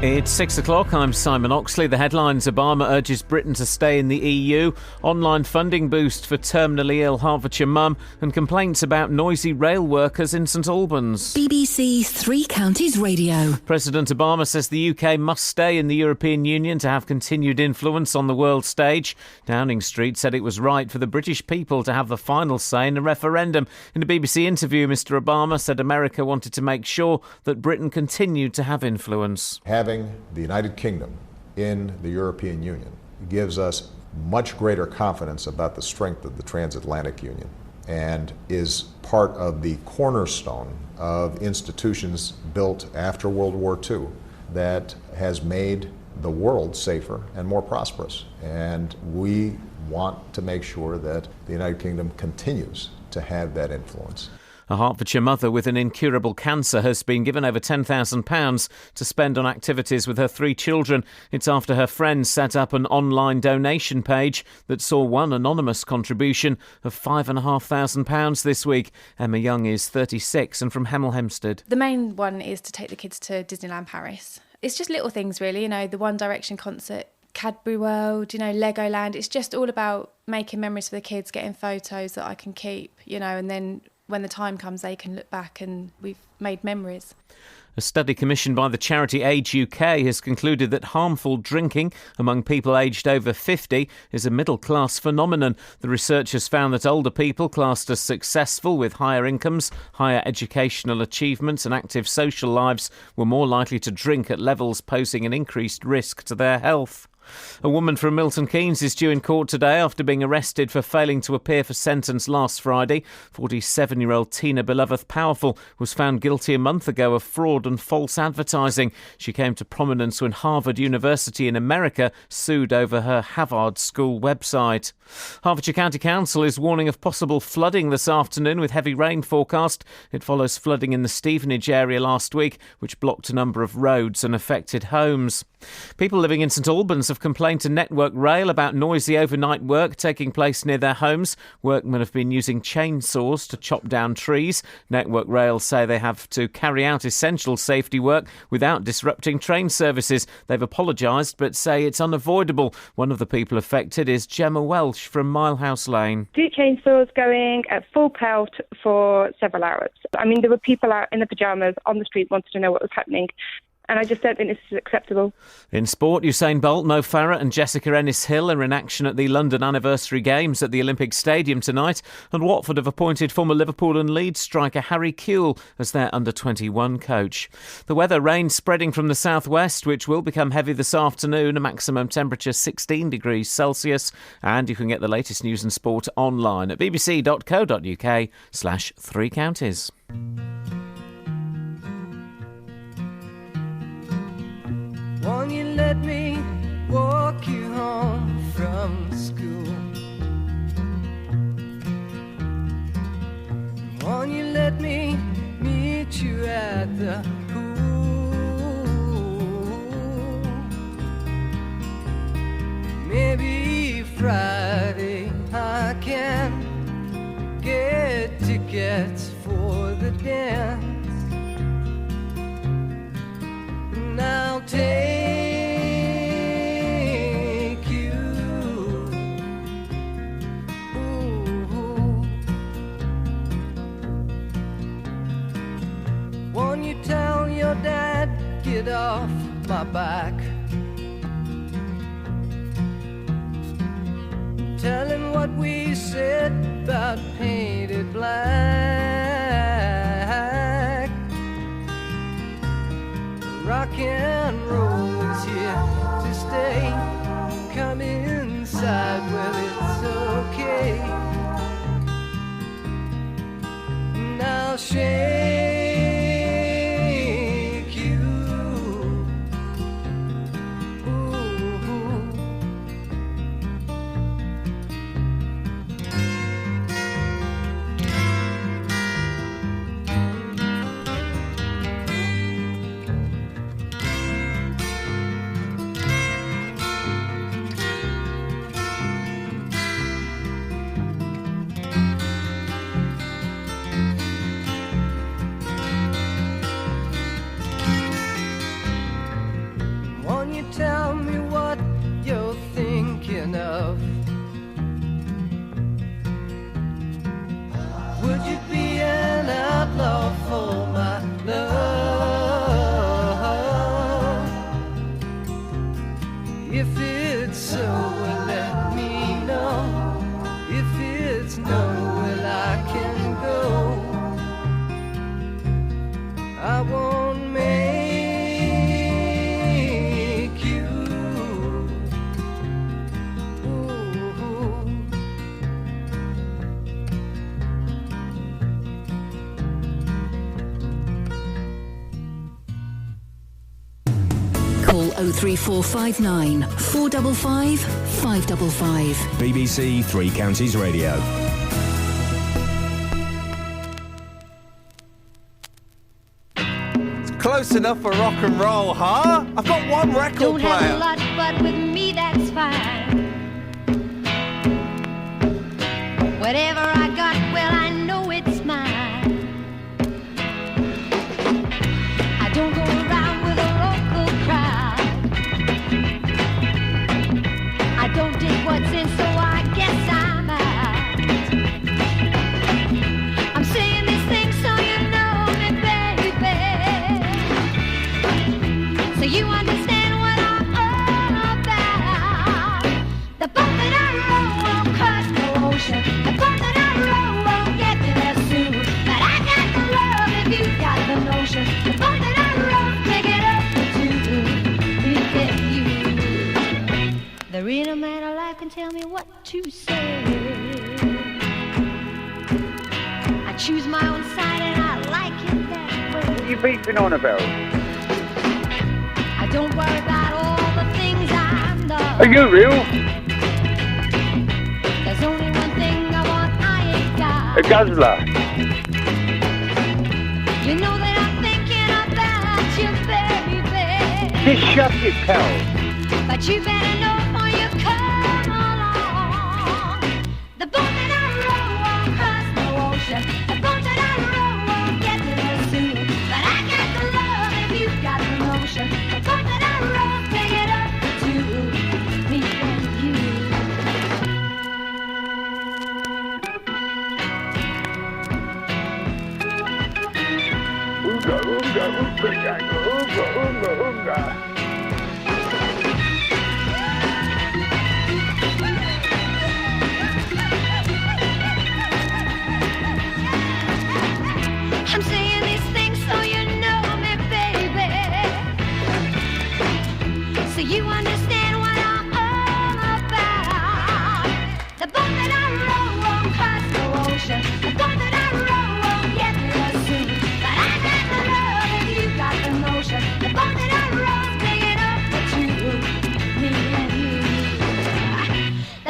It's 6 o'clock. I'm Simon Oxley. The headlines: Obama urges Britain to stay in the EU, online funding boost for terminally ill Hertfordshire mum, and complaints about noisy rail workers in St Albans. BBC Three Counties Radio. President Obama says the UK must stay in the European Union to have continued influence on the world stage. Downing Street said it was right for the British people to have the final say in a referendum. In a BBC interview, Mr Obama said America wanted to make sure that Britain continued to have influence. Having the United Kingdom in the European Union gives us much greater confidence about the strength of the transatlantic union and is part of the cornerstone of institutions built after World War II that has made the world safer and more prosperous. And we want to make sure that the United Kingdom continues to have that influence. A Hertfordshire mother with an incurable cancer has been given over £10,000 to spend on activities with her 3 children. It's after her friends set up an online donation page that saw one anonymous contribution of £5,500 this week. Emma Young is 36 and from Hemel Hempstead. The main one is to take the kids to Disneyland Paris. It's just little things really, the One Direction concert, Cadbury World, Legoland. It's just all about making memories for the kids, getting photos that I can keep, and then when the time comes, they can look back and we've made memories. A study commissioned by the charity Age UK has concluded that harmful drinking among people aged over 50 is a middle-class phenomenon. The researchers found that older people classed as successful with higher incomes, higher educational achievements and active social lives were more likely to drink at levels posing an increased risk to their health. A woman from Milton Keynes is due in court today after being arrested for failing to appear for sentence last Friday. 47-year-old Tina Beloveth-Powerful was found guilty a month ago of fraud and false advertising. She came to prominence when Harvard University in America sued over her Harvard School website. Hertfordshire County Council is warning of possible flooding this afternoon with heavy rain forecast. It follows flooding in the Stevenage area last week, which blocked a number of roads and affected homes. People living in St Albans have complained to Network Rail about noisy overnight work taking place near their homes. Workmen have been using chainsaws to chop down trees. Network Rail say they have to carry out essential safety work without disrupting train services. They've apologised but say it's unavoidable. One of the people affected is Gemma Welsh from Milehouse Lane. 2 chainsaws going at full pelt for several hours. There were people out in their pyjamas on the street wanting to know what was happening. And I just don't think this is acceptable. In sport, Usain Bolt, Mo Farah and Jessica Ennis-Hill are in action at the London Anniversary Games at the Olympic Stadium tonight. And Watford have appointed former Liverpool and Leeds striker Harry Kewell as their under-21 coach. The weather: rain spreading from the southwest, which will become heavy this afternoon. A maximum temperature 16 degrees Celsius. And you can get the latest news and sport online at bbc.co.uk/3 counties. Won't you let me walk you home from school? Won't you let me meet you at the pool? Maybe Friday I can get tickets for the dance. And I'll take you. Ooh. Won't you tell your dad, get off my back? Tell him what we said about painted black. Rock and roll is here to stay. Come inside, well, it's okay. And I'll shake you. Ooh. love for my love. If it's so, well, let me know. If it's no, well, I can go. I won't make you. Ooh. Call 03459 455 555. BBC Three Counties Radio. Close enough for rock and roll, huh? I've got one record Don't player. have a lot, but with me that's fine. Whatever I got, well, I know it's mine. I don't go around with a local crowd. I don't dig what's in, so I guess I'm out. I'm saying these things so you know me, baby. So you understand what I'm all about. The boat that I row won't cross the ocean. The boat that I row won't get me there soon. But I got the love if you got the notion. The boat that I row, pick it up for two. Me and you. There ain't a man alive can tell me what to say. I choose my own side and I like it that way. What are you beefing on about? I don't worry about all the things I'm not. Are you real? There's only one thing I want, I ain't got. A guzzler. You know that I'm thinking about you, baby. Just shut it, pal. But you better know before you come along. The boat that I row won't cross the ocean. The boat that I row won't get me there soon. But I got the love if you got the notion. The boat that I row, pick it up for two. Me and you. Oonga, oonga, oonga, oonga, oonga, oonga. I'm saying these things so you know me, baby. So you understand what I'm all about. The boat that I row won't cross the ocean. The boat that I row won't get me there soon. But I got the love if you got the notion. The boat that I row, pick it up for two. Me and you.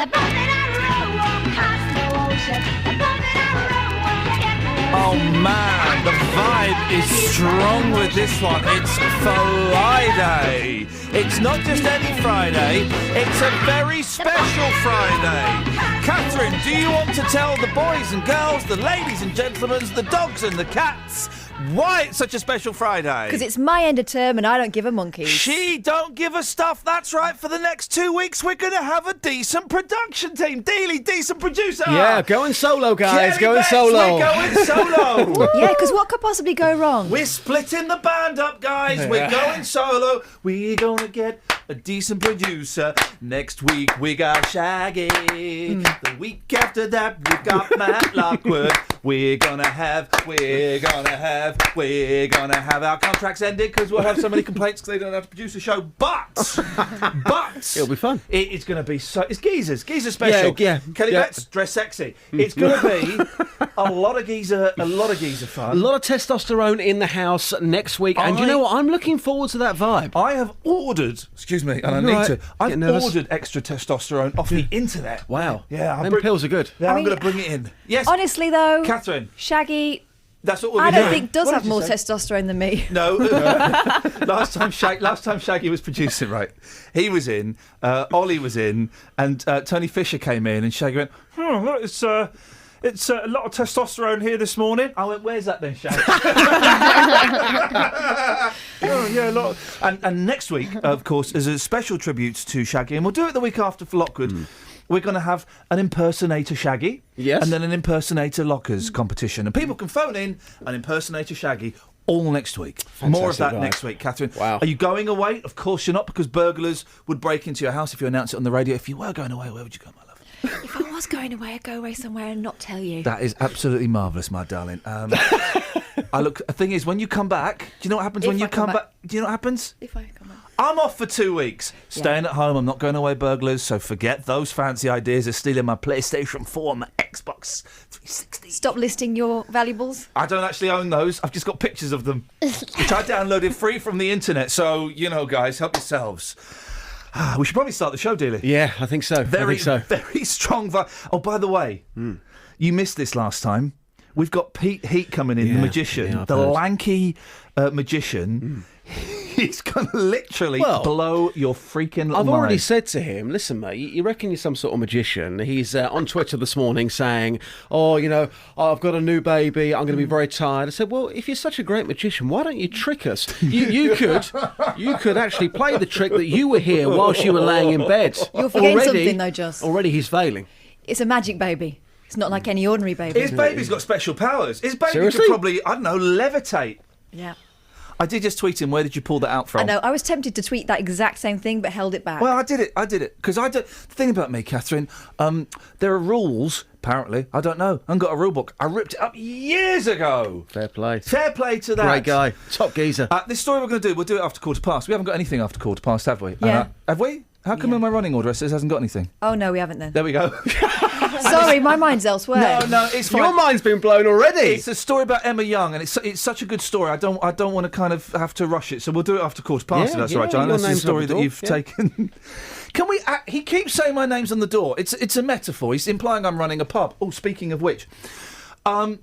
The boat that I row won't cross the ocean. The boat that I row won't get me there Oh soon. man, the vibe is strong with this one. It's Friday. It's not just any Friday, it's a very special Friday. Catherine, do you want to tell the boys and girls, the ladies and gentlemen, the dogs and the cats, why it's such a special Friday? Because it's my end of term and I don't give a monkey. She don't give a stuff. That's right. For the next 2 weeks, we're going to have a decent production team. Dealey, decent producer. Yeah, going solo, guys. Kelly Going Betts, solo. We're going solo. Yeah, because what could possibly go wrong? We're splitting the band up, guys. We're going solo. We're going to get a decent producer. Next week, we got Shaggy. The week after that, we got Matt Lockwood. We're gonna have our contracts ended because we'll have so many complaints because they don't have to produce a show. But It'll be fun. It's going to be so. It's geezers special. Yeah. Kelly Yeah. Betts, dress sexy. It's going to be a lot of geezer fun. A lot of testosterone in the house next week. And you know what? I'm looking forward to that vibe. I have ordered, excuse me, and I need Right. to. I've Getting nervous. ordered extra testosterone off the internet. Wow. Yeah, Them pills are good. Yeah, I'm mean, going to bring it in. Yes, Honestly, though, Catherine. Shaggy, That's what we're I doing. don't think does What have did you more say? testosterone than me. No. last time Shaggy was producing, right? He was in, Ollie was in, and Tony Fisher came in, and Shaggy went, it's a lot of testosterone here this morning. I went, where's that then, Shaggy? Oh, yeah, a lot. And next week, of course, is a special tribute to Shaggy, and we'll do it the week after for Lockwood. we're going to have an impersonator Shaggy. Yes. And then an impersonator Lockers competition. And people can phone in an impersonator Shaggy all next week. More of that right. next week, Catherine. Wow. Are you going away? Of course you're not, because burglars would break into your house if you announce it on the radio. If you were going away, where would you go, my love? If I was going away, I'd go away somewhere and not tell you. That is absolutely marvellous, my darling. The thing is, when you come back, do you know what happens when you come back? Do you know what happens? If I come back. I'm off for 2 weeks. Staying at home. I'm not going away, burglars, so forget those fancy ideas of stealing my PlayStation 4 and my Xbox 360. Stop listing your valuables. I don't actually own those. I've just got pictures of them, which I downloaded free from the internet. So, you know, guys, help yourselves. We should probably start the show, Dealey. Yeah, I think so. Very strong. Oh, by the way, you missed this last time. We've got Pete Heat coming in, the magician, the lanky magician. He's going to literally blow your freaking little I've already mind. said to him, listen, mate, you reckon you're some sort of magician? He's on Twitter this morning saying, I've got a new baby, I'm going to be very tired. I said, well, if you're such a great magician, why don't you trick us? You could actually play the trick that you were here whilst you were laying in bed. You're forgetting something, though, Joss. Already he's failing. It's a magic baby. It's not like any ordinary baby. His baby's got special powers. His baby Seriously? could probably, I don't know, levitate. Yeah. I did just tweet him, where did you pull that out from? I know, I was tempted to tweet that exact same thing, but held it back. Well, I did it. Because the thing about me, Catherine, there are rules, apparently. I don't know. I haven't got a rule book. I ripped it up years ago. Fair play. Fair play to that. Great guy. Top geezer. This story we'll do it after 15:15. We haven't got anything after 15:15, have we? Yeah. Have we? How come in my running order it says it hasn't got anything? Oh, no, we haven't then. There we go. Sorry, my mind's elsewhere. No, it's fine. Your mind's been blown already. It's a story about Emma Young, and it's such a good story. I don't want to kind of have to rush it, so we'll do it after 15:15. If that's all right, John. That's the story that you've taken. Can we? He keeps saying my name's on the door. It's a metaphor. He's implying I'm running a pub. Oh, speaking of which, can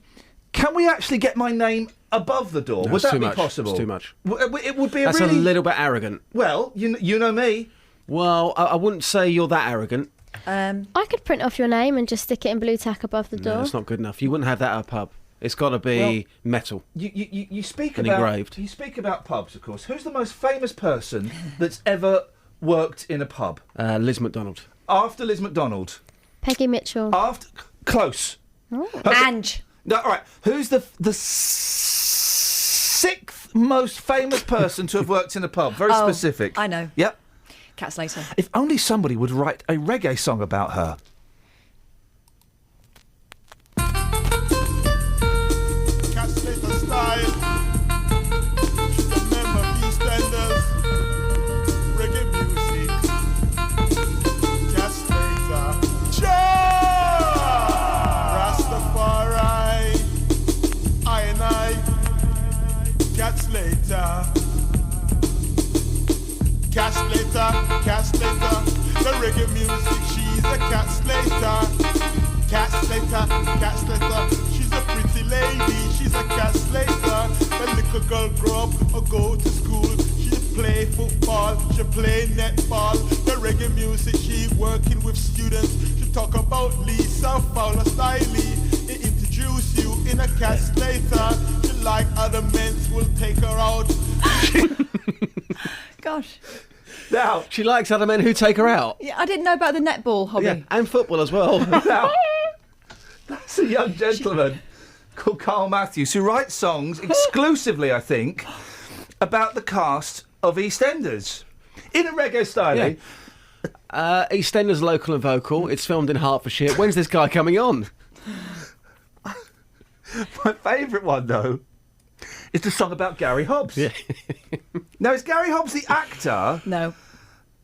we actually get my name above the door? No, Would that be much. possible? It's too much. It would be That's really... a little bit arrogant. Well, you know me. Well, I wouldn't say you're that arrogant. I could print off your name and just stick it in blue tack above the door. No, that's not good enough. You wouldn't have that at a pub. It's got to be metal. You speak and about engraved. You speak about pubs, of course. Who's the most famous person that's ever worked in a pub? Liz McDonald. After Liz McDonald. Peggy Mitchell. Close. Oh. Ange. No, all right. Who's the sixth most famous person to have worked in a pub? Very specific. I know. Yep. Cat Slater. If only somebody would write a reggae song about her. Cat Slater style. She's a member of EastEnders. Reggae music. Cat Slater. Rastafari. Iain. Cat Slater. Cat Slater, the reggae music, she's a Cat Slater. Cat Slater, she's a pretty lady, she's a Cat Slater. The little girl grow up or go to school, she play football, she play netball. The reggae music, she working with students, she talk about Lisa Fowler Styley. It introduce you in a Cat Slater, she like other men will take her out. Gosh. Now, she likes other men who take her out. Yeah, I didn't know about the netball hobby. Yeah, and football as well. Now, that's a young gentleman called Carl Matthews who writes songs exclusively, I think, about the cast of EastEnders in a reggae style. Yeah. EastEnders local and vocal. It's filmed in Hertfordshire. When's this guy coming on? My favourite one, though, is the song about Gary Hobbs. Yeah. Now, is Gary Hobbs the actor? No.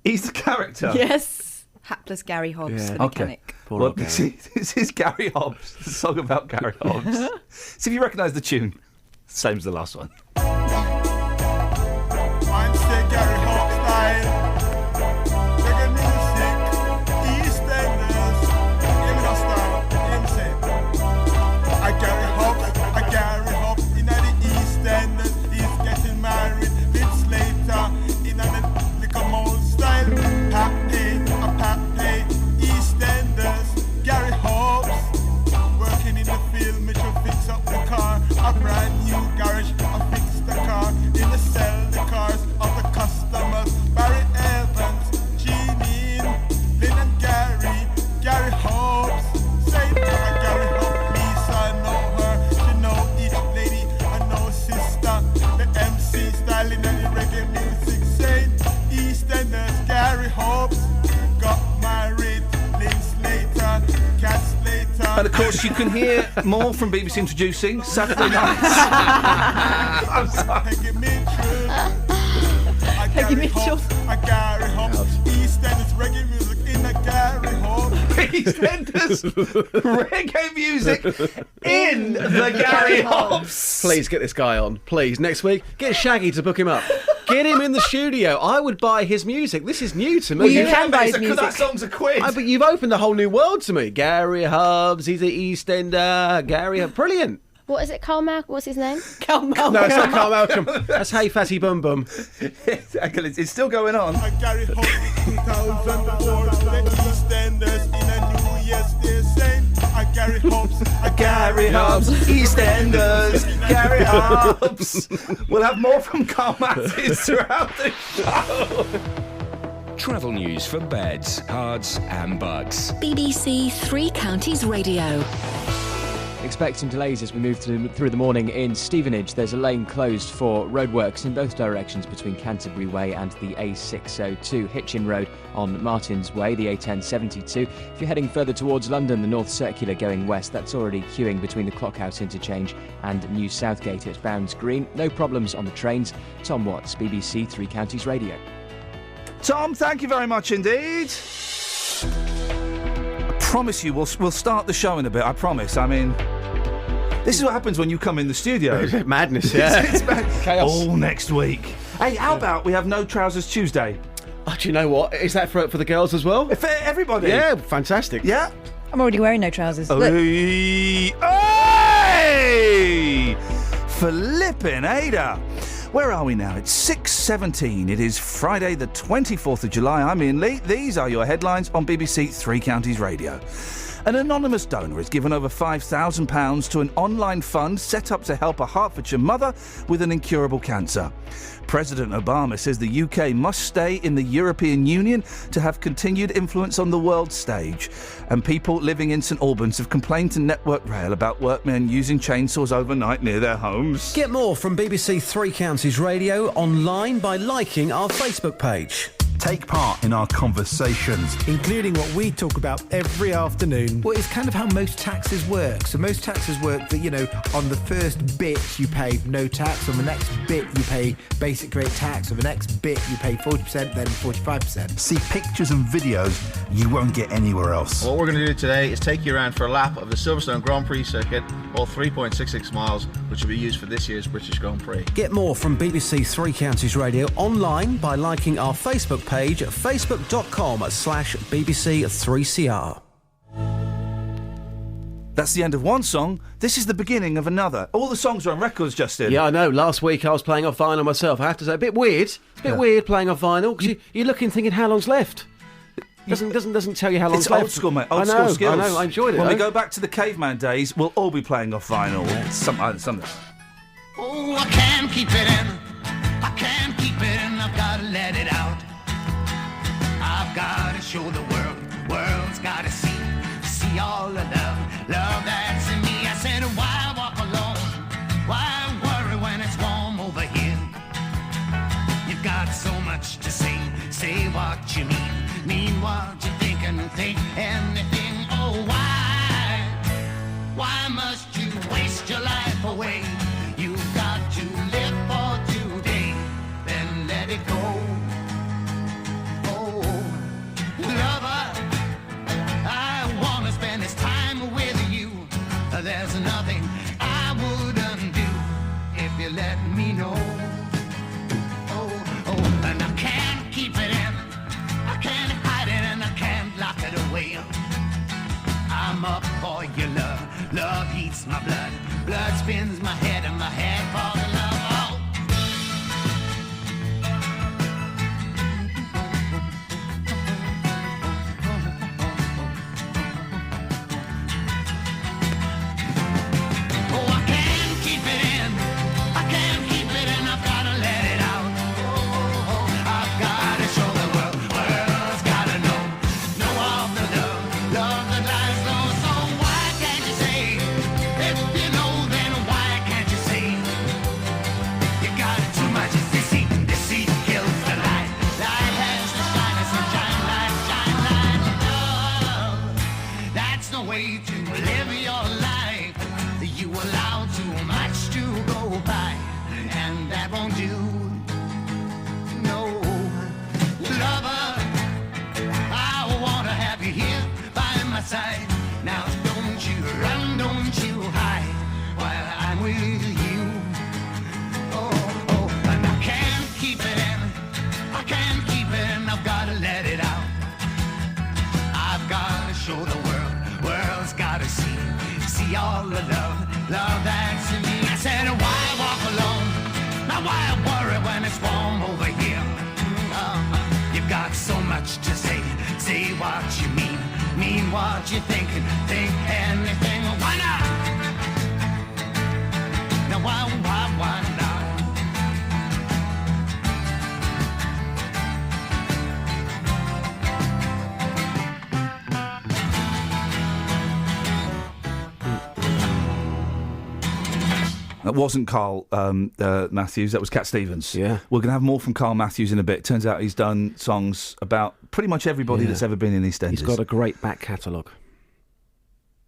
He's the character? Yes. Hapless Gary Hobbs, the mechanic. Okay. Well, this is Gary Hobbs, the song about Gary Hobbs. See if you recognise the tune. Same as the last one. Mine say Gary Hobbs style. Reggae music, EastEnders. Give me that style. Hear me say. I Gary Hobbs in the EastEnders. He's getting married with Slater in a little mold style. Pappy, EastEnders. Gary Hobbs working in the field, make sure fix up the car. A brand new garage, I fix And of course, you can hear more from BBC Introducing Saturday nights. I'm sorry. Peggy Mitchell. EastEnders reggae music in a Gary Hub. EastEnders reggae music in the Gary Hobbs. Please get this guy on. Please, next week, get Shaggy to book him up. Get him in the studio. I would buy his music. This is new to me. Well, you can buy his music. That song's a quid. But you've opened a whole new world to me. Gary Hobbs, he's an EastEnder. Gary Hobbs, brilliant. What is it, Carl Malcolm? What's his name? Carl Malcolm. No, it's not Carl Malcolm. That's Hey Fatty Bum Bum. It's still going on. Gary Hub 2004. The EastEnders in a New Year's Day same. Gary Hobbs. Gary Hobbs, EastEnders, Gary Hobbs. We'll have more from Carl Mattis throughout the show. Travel news for beds, cards, and bugs. BBC Three Counties Radio. Expecting delays as we move through the morning in Stevenage. There's a lane closed for roadworks in both directions between Canterbury Way and the A602. Hitchin Road on Martin's Way, the A1072. If you're heading further towards London, the North Circular going west, that's already queuing between the Clockhouse interchange and New Southgate at Bounds Green. No problems on the trains. Tom Watts, BBC Three Counties Radio. Tom, thank you very much indeed. I promise you, we'll start the show in a bit, I promise. I mean, this is what happens when you come in the studio. Madness, yeah. It's Chaos. All next week. Hey, how about we have No Trousers Tuesday? Oh, do you know what? Is that for the girls as well? For everybody. Yeah, fantastic. Yeah. I'm already wearing no trousers. Look. Hey! Flippin' Ada. Where are we now? It's 6:17. It is Friday the 24th of July. I'm Iain Lee. These are your headlines on BBC Three Counties Radio. An anonymous donor has given over £5,000 to an online fund set up to help a Hertfordshire mother with an incurable cancer. President Obama says the UK must stay in the European Union to have continued influence on the world stage. And people living in St Albans have complained to Network Rail about workmen using chainsaws overnight near their homes. Get more from BBC Three Counties Radio online by liking our Facebook page. Take part in our conversations, including what we talk about every afternoon. Well, it's kind of how most taxes work. So most taxes work that, you know, on the first bit you pay no tax, on the next bit you pay basic rate tax, on the next bit you pay 40%, then 45%. See pictures and videos you won't get anywhere else. What we're going to do today is take you around for a lap of the Silverstone Grand Prix circuit, all 3.66 miles, which will be used for this year's British Grand Prix. Get more from BBC Three Counties Radio online by liking our Facebook page at facebook.com/BBC3CR. That's the end of one song. This is the beginning of another. All the songs are on records, Justin. Yeah, I know. Last week I was playing off vinyl myself. I have to say, a bit weird. It's a bit weird playing off vinyl because you're looking, thinking, how long's left? Doesn't tell you how long's it's left. Old school, mate. Old school skills. I know. I enjoyed it. When we go back to the caveman days, we'll all be playing off vinyl. Something. Oh, I can't keep it in. I can't keep it in. I've got to let it out. I've got to show the world's got to see all the love that's in me. I said, why walk alone? Why worry when it's warm over here? You've got so much to say what you mean what you think and think anything. Oh, why must you waste your life away? You've got to live for today, then let it go. Lover, I want to spend this time with you. There's nothing I wouldn't do if you let me know. Oh, and I can't keep it in. I can't hide it and I can't lock it away. I'm up for your love. Love heats my blood. Blood spins my head and my head falls in love. and that won't do. No, lover, I wanna have you here by my side. Now don't you run, don't you hide while I'm with you. Oh, and I can't keep it in, I can't keep it in, I've gotta let it out. I've gotta show the world's gotta see all the love that's in me. I said, why walk alone? Now why worry when it's warm over here? You've got so much to say what you mean what you think anything. Why not? Now why not? That wasn't Carl Matthews, that was Cat Stevens. Yeah. We're going to have more from Carl Matthews in a bit. Turns out he's done songs about pretty much everybody that's ever been in EastEnders. He's got a great back catalogue.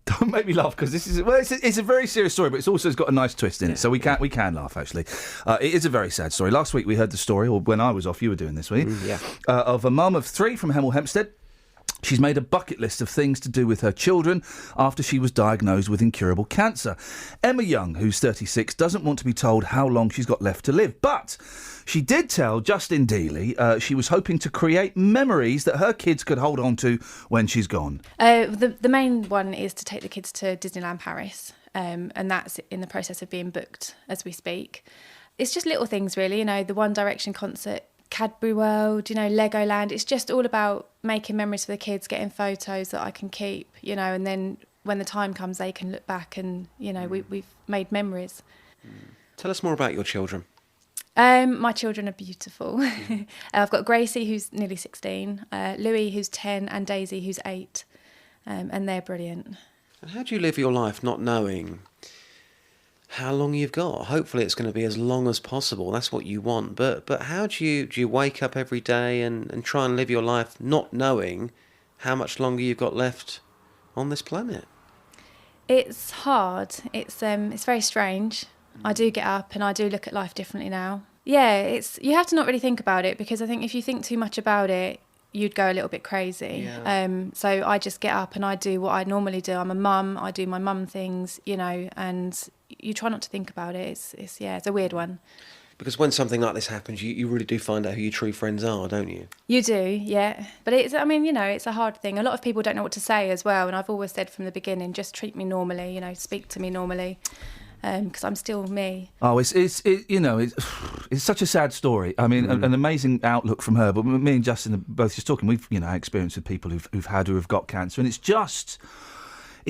Don't make me laugh, because this is it's a very serious story, but it's also got a nice twist in it, so we can laugh, actually. It is a very sad story. Last week we heard the story, or when I was off, you were doing this, were you? Of a mum of 3 from Hemel Hempstead. She's made a bucket list of things to do with her children after she was diagnosed with incurable cancer. Emma Young, who's 36, doesn't want to be told how long she's got left to live, but she did tell Justin Dealey she was hoping to create memories that her kids could hold on to when she's gone. The main one is to take the kids to Disneyland Paris, and that's in the process of being booked as we speak. It's just little things, really, the One Direction concert, Cadbury World, Legoland. It's just all about making memories for the kids, getting photos that I can keep, and then when the time comes, they can look back and, we've made memories. Tell us more about your children. My children are beautiful. I've got Gracie, who's nearly 16, Louis, who's 10, and Daisy, who's 8, and they're brilliant. And how do you live your life not knowing how long you've got? Hopefully it's going to be as long as possible. That's what you want. But how do you wake up every day and try and live your life not knowing how much longer you've got left on this planet? It's hard. It's very strange. I do get up and I do look at life differently now. Yeah, you have to not really think about it, because I think if you think too much about it, you'd go a little bit crazy. Yeah. So I just get up and I do what I normally do. I'm a mum. I do my mum things, and you try not to think about it. It's a weird one. Because when something like this happens, you really do find out who your true friends are, don't you? You do, yeah. But it's a hard thing. A lot of people don't know what to say as well. And I've always said from the beginning, just treat me normally, speak to me normally. Because I'm still me. Oh, it's such a sad story. I mean, an amazing outlook from her. But me and Justin are both just talking. We've experience with people who've had or have got cancer, and it's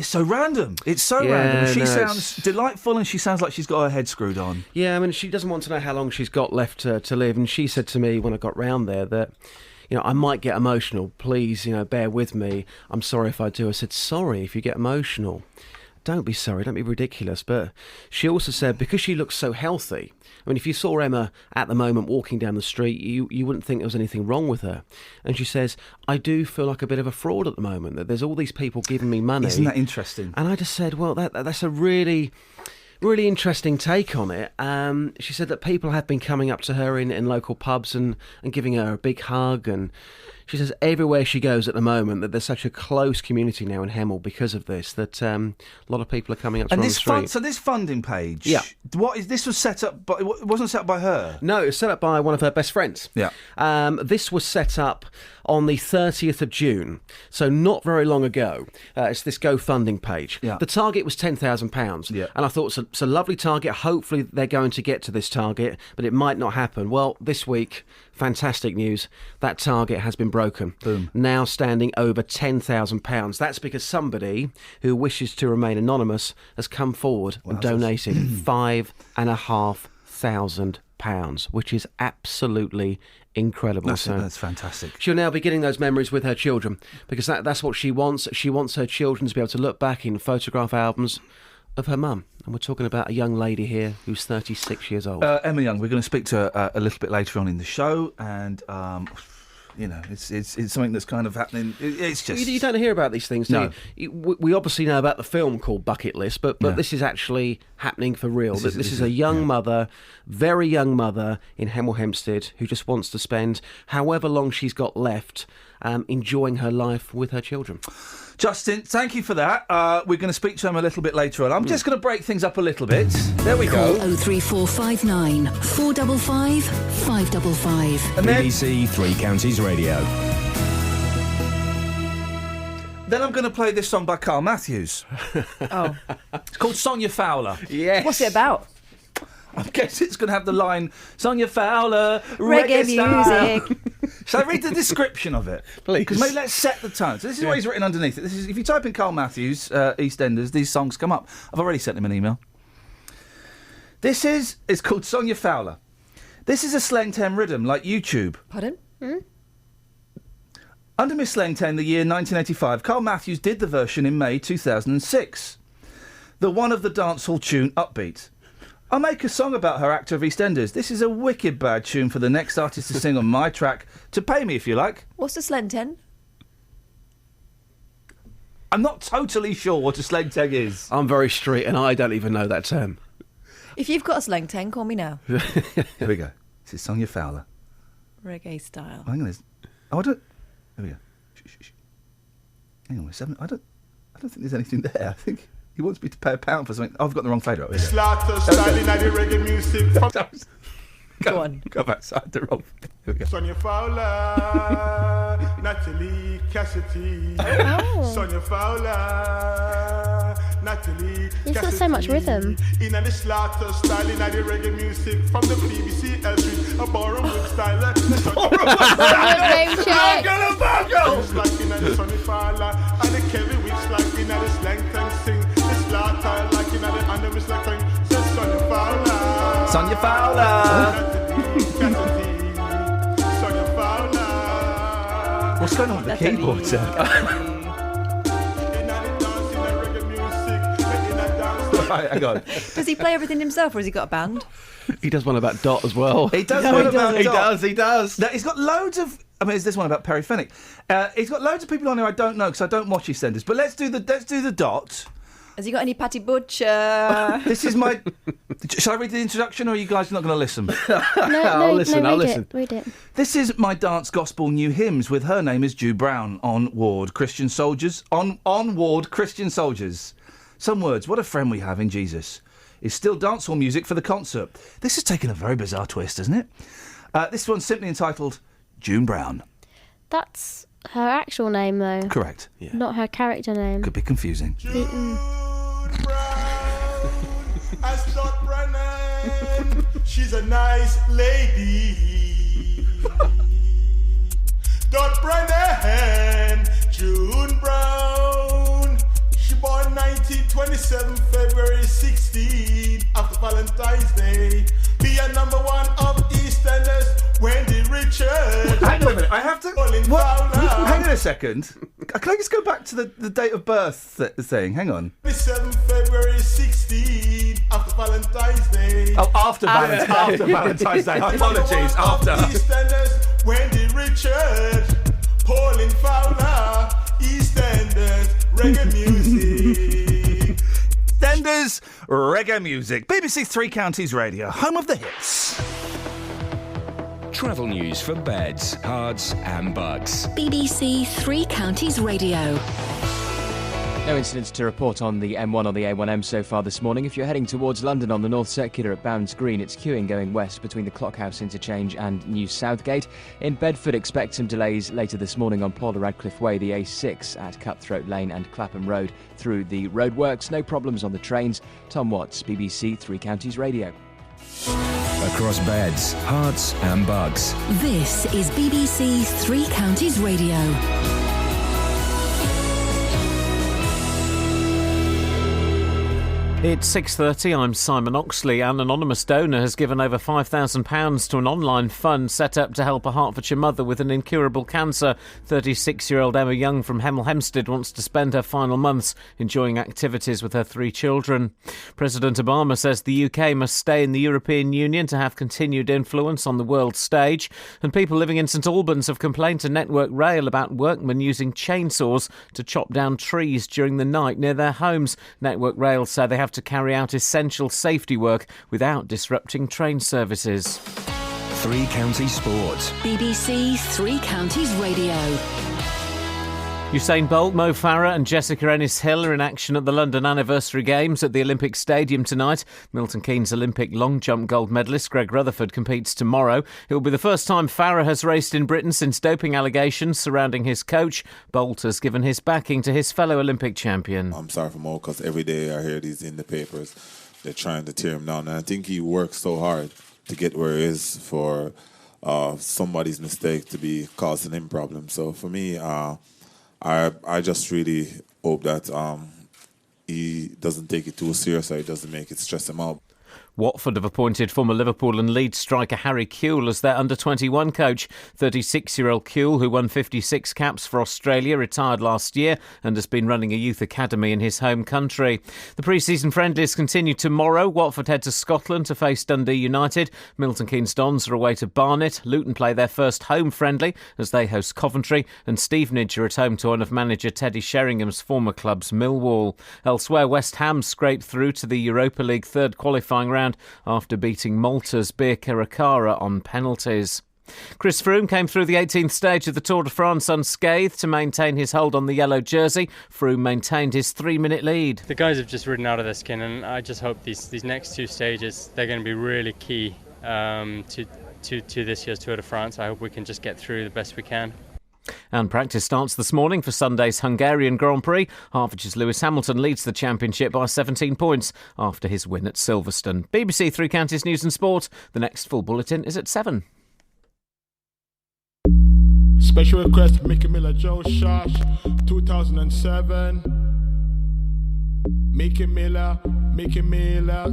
so random. It's so random. She sounds delightful, and she sounds like she's got her head screwed on. Yeah, I mean, she doesn't want to know how long she's got left to live. And she said to me when I got round there that, I might get emotional. Please, bear with me. I'm sorry if I do. I said, sorry if you get emotional. Don't be sorry, don't be ridiculous. But she also said, because she looks so healthy, I mean, if you saw Emma at the moment walking down the street, you wouldn't think there was anything wrong with her. And she says, I do feel like a bit of a fraud at the moment, that there's all these people giving me money. Isn't that interesting? And I just said, well, that's a really interesting take on it. She said that people have been coming up to her in local pubs and giving her a big hug, and she says everywhere she goes at the moment that there's such a close community now in Hemel because of this, that a lot of people are coming up to her on the street. So this funding page, yeah. This was set up, but it wasn't set up by her? No, it was set up by one of her best friends. Yeah. This was set up on the 30th of June, so not very long ago. It's this GoFunding page. Yeah. The target was £10,000. Yeah. And I thought, it's a lovely target. Hopefully they're going to get to this target, but it might not happen. Well, this week, fantastic news. That target has been broken. Boom. Now standing over £10,000. That's because somebody who wishes to remain anonymous has come forward and donated £5,500, which is absolutely incredible. That's fantastic. She'll now be getting those memories with her children, because that's what she wants. She wants her children to be able to look back in photograph albums of her mum. And we're talking about a young lady here who's 36 years old. Emma Young, we're going to speak to her a little bit later on in the show, and it's something that's kind of happening. It's just... You don't hear about these things, do no. you? We obviously know about the film called Bucket List, but this is actually happening for real. This This is is a young mother, very young mother in Hemel Hempstead who just wants to spend however long she's got left enjoying her life with her children. Justin, thank you for that. We're going to speak to him a little bit later on. I'm just going to break things up a little bit. There we Call go. 03459 455 555. And then- BBC Three Counties Radio. Then I'm going to play this song by Carl Matthews. Oh. It's called Sonia Fowler. Yes. What's it about? I guess it's going to have the line, Sonia Fowler, Reggae style." music. Shall I read the description of it? Please. Because maybe let's set the tone. So this is what he's written underneath it. This is, if you type in Carl Matthews, EastEnders, these songs come up. I've already sent him an email. It's called Sonia Fowler. This is a slang 10 rhythm, like YouTube. Pardon? Under Miss Slang 10, the year 1985, Carl Matthews did the version in May 2006. The one of the dancehall tune Upbeat. I'll make a song about her, actor of EastEnders. This is a wicked bad tune for the next artist to sing on my track, to pay me if you like. What's the slang 10? I'm not totally sure what a slang 10 is. I'm very street and I don't even know that term. If you've got a slang 10, call me now. Here we go. This is Sonia Fowler. Reggae style. Hang on. I don't... There we go. Shh. Hang on a second. I don't think there's anything there. I think he wants me to pay £1 for something. Oh, I've got the wrong fader up here. Slaughter styling at the reggae music. Go on. Go back. The wrong. Here we go. Sonia Fowler, Natalie Cassidy. Oh. Sonia Fowler, Natalie You've got so much rhythm. In the slaughter styling at the reggae music from the BBC Elvis, a ballroom style. Just like in the Sonia Fowler and the Kevin Wicks like in the slang thing sing. The slaughter like in the under Miss Slang thing. Says Sonia Fowler. Sonia Fowler. What's going on with the keyboard, sir? Right, hang on. Does he play everything himself, or has he got a band? He does one about Dot as well. He does one about Dot. He does. Now, he's got loads of... I mean, there's this one about Perry Fenwick. He's got loads of people on here I don't know because I don't watch EastEnders. But let's do the Dot. Has he got any Patty Butcher? This is my... Shall I read the introduction, or are you guys not going to listen? I'll listen. Read it. This is my dance gospel new hymns with her name is Jew Brown on Ward Christian Soldiers. On Ward Christian Soldiers. Some words. What a friend we have in Jesus. Is still dancehall music for the concert. This has taken a very bizarre twist, hasn't it? This one's simply entitled June Brown. That's her actual name, though. Correct. Not her character name. Could be confusing. As Dot Brennan, she's a nice lady. Dot Brennan, June Brown. She born 1927, February 16, after Valentine's Day. Be a number one of EastEnders, Wendy Richards. Hang on a minute, I have to... What? Hang on a second. Can I just go back to the date of birth thing? Hang on. 27 February 16, after Valentine's Day. Oh, after Valentine's Day. Apologies, after. EastEnders, Wendy Richards, Pauline Fowler, EastEnders, reggae music. EastEnders, reggae music. BBC Three Counties Radio, home of the hits. Travel news for beds, cards, and bugs. BBC Three Counties Radio. No incidents to report on the M1 or the A1M so far this morning. If you're heading towards London on the North Circular at Bounds Green, it's queuing going west between the Clockhouse interchange and New Southgate. In Bedford, expect some delays later this morning on Paula Radcliffe Way, the A6 at Cutthroat Lane and Clapham Road through the roadworks. No problems on the trains. Tom Watts, BBC Three Counties Radio. Across beds, hearts, and bugs. This is BBC Three Counties Radio. It's 6:30. I'm Simon Oxley. An anonymous donor has given over £5,000 to an online fund set up to help a Hertfordshire mother with an incurable cancer. 36-year-old Emma Young from Hemel Hempstead wants to spend her final months enjoying activities with her 3 children. President Obama says the UK must stay in the European Union to have continued influence on the world stage. And people living in St Albans have complained to Network Rail about workmen using chainsaws to chop down trees during the night near their homes. Network Rail say they have to carry out essential safety work without disrupting train services. Three Counties Sports. BBC Three Counties Radio. Usain Bolt, Mo Farah and Jessica Ennis-Hill are in action at the London Anniversary Games at the Olympic Stadium tonight. Milton Keynes Olympic long jump gold medalist Greg Rutherford competes tomorrow. It will be the first time Farah has raced in Britain since doping allegations surrounding his coach. Bolt has given his backing to his fellow Olympic champion. I'm sorry for Mo because every day I hear these in the papers. They're trying to tear him down. And I think he works so hard to get where he is for somebody's mistake to be causing him problems. So for me, I just really hope that he doesn't take it too serious or he doesn't make it stress him out. Watford have appointed former Liverpool and Leeds striker Harry Kewell as their under-21 coach. 36-year-old Kewell, who won 56 caps for Australia, retired last year and has been running a youth academy in his home country. The pre-season friendlies continue tomorrow. Watford head to Scotland to face Dundee United. Milton Keynes Dons are away to Barnet. Luton play their first home friendly as they host Coventry. And Stevenage are at home to one of manager Teddy Sheringham's former clubs, Millwall. Elsewhere, West Ham scraped through to the Europa League third qualifying round after beating Malta's Birkirkara on penalties. Chris Froome came through the 18th stage of the Tour de France unscathed to maintain his hold on the yellow jersey. Froome maintained his 3-minute lead. The guys have just ridden out of their skin, and I just hope these next two stages, they're going to be really key to this year's Tour de France. I hope we can just get through the best we can. And practice starts this morning for Sunday's Hungarian Grand Prix. Hertfordshire's Lewis Hamilton leads the championship by 17 points after his win at Silverstone. BBC Three Counties News and Sport. The next full bulletin is at 7. Special request, Mickey Miller, Joe Shosh, 2007. Mickey Miller,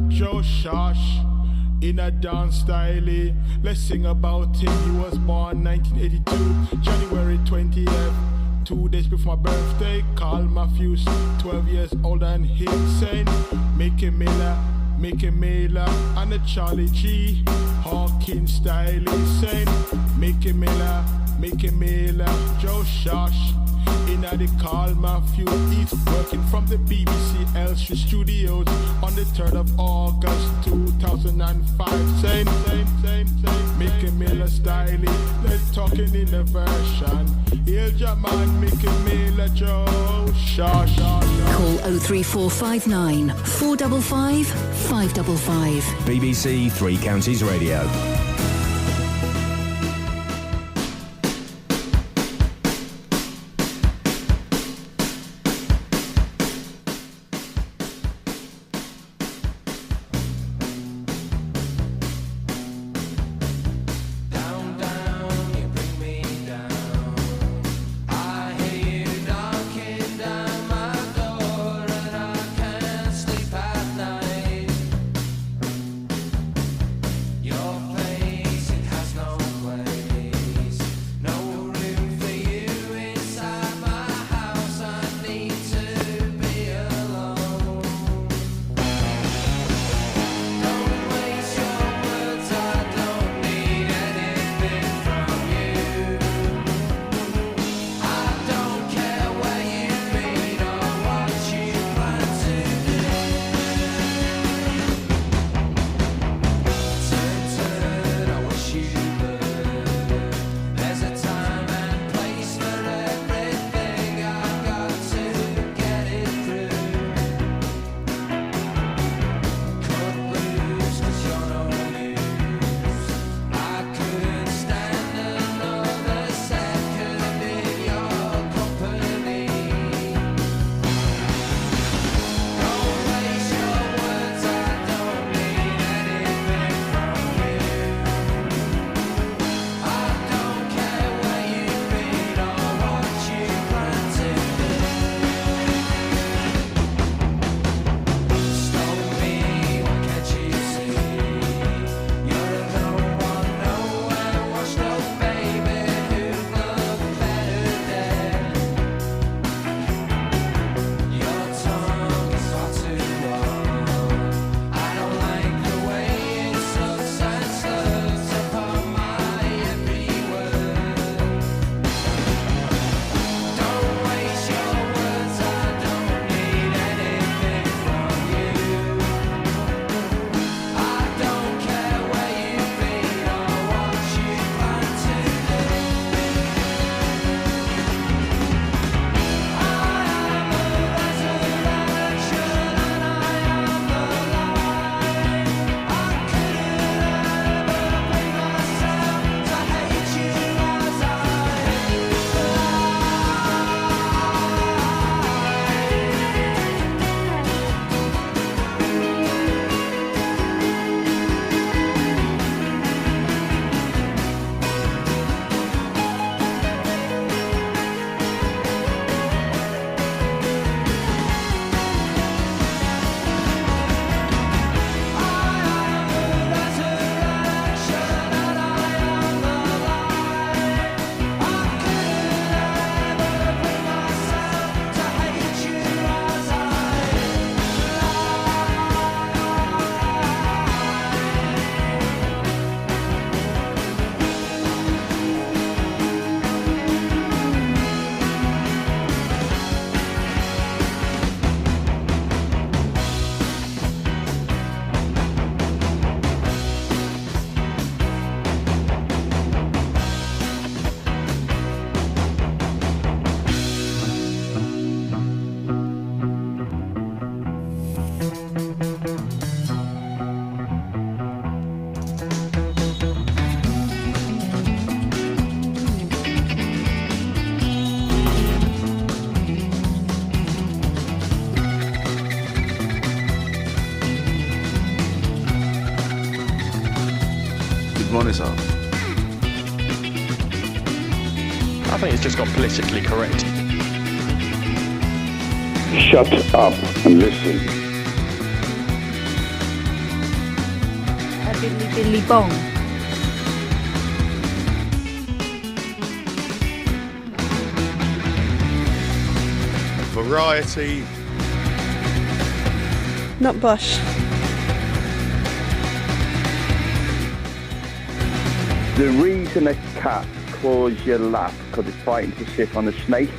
Joe Shosh. In a dance style, let's sing about him. He was born 1982, January 20th, 2 days before my birthday. Carl Matthews, 12 years older than him, saying Mickey Miller, and a Charlie G. Hawkins style, saying Mickey Miller, Joe Shosh. In the Carl Matthews, he's working from the BBC Elstree Studios on the 3rd of August 2005. Same, Mickey Miller style. Let's talking in the version. Hail Jaman, Mickey Miller, Joe Shosh. Call 03459 455 555. BBC Three Counties Radio. Your face money's off. I think it's just got politically correct. Shut up and listen. A biddly biddly bong. Variety. Not Bush. The reason a cat claws your lap because it's fighting to sit on a snake.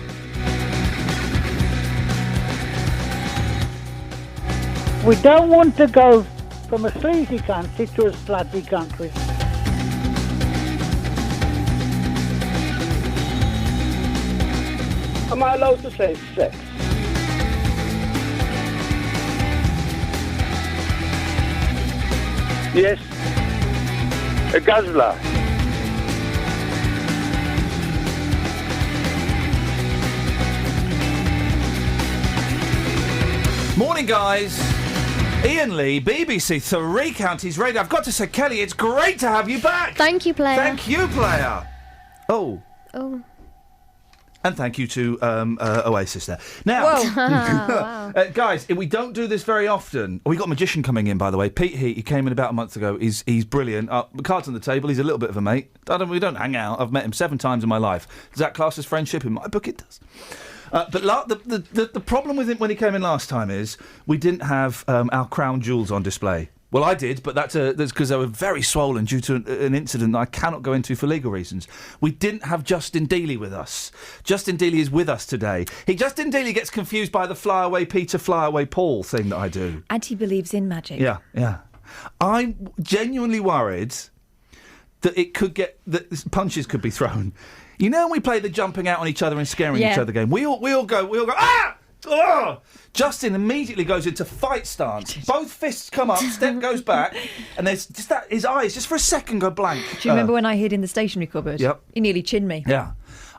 We don't want to go from a sleazy country to a slutty country. Am I allowed to say sex? Yes. A guzzler. Morning, guys. Iain Lee, BBC Three Counties Radio. I've got to say, Kelly, it's great to have you back. Thank you, player. Thank you, player. Oh. And thank you to Oasis there. Now, Wow. guys, we don't do this very often. We got a magician coming in, by the way. Pete Heat, he came in about a month ago. He's brilliant. Cards on the table. He's a little bit of a mate. We don't hang out. I've met him 7 times in my life. Does that class as friendship? In my book, it does. But the problem with him when he came in last time is we didn't have our crown jewels on display. Well, I did, but that's because they were very swollen due to an incident that I cannot go into for legal reasons. We didn't have Justin Dealey with us. Justin Dealey is with us today. Justin Dealey gets confused by the fly away Peter, fly away Paul thing that I do. And he believes in magic. Yeah. I'm genuinely worried that punches could be thrown. You know when we play the jumping out on each other and scaring each other game? We all go, ah! Oh! Justin immediately goes into fight stance. Both fists come up, step goes back, and there's just that, his eyes, just for a second, go blank. Do you remember when I hid in the stationery cupboard? Yep. He nearly chinned me. Yeah.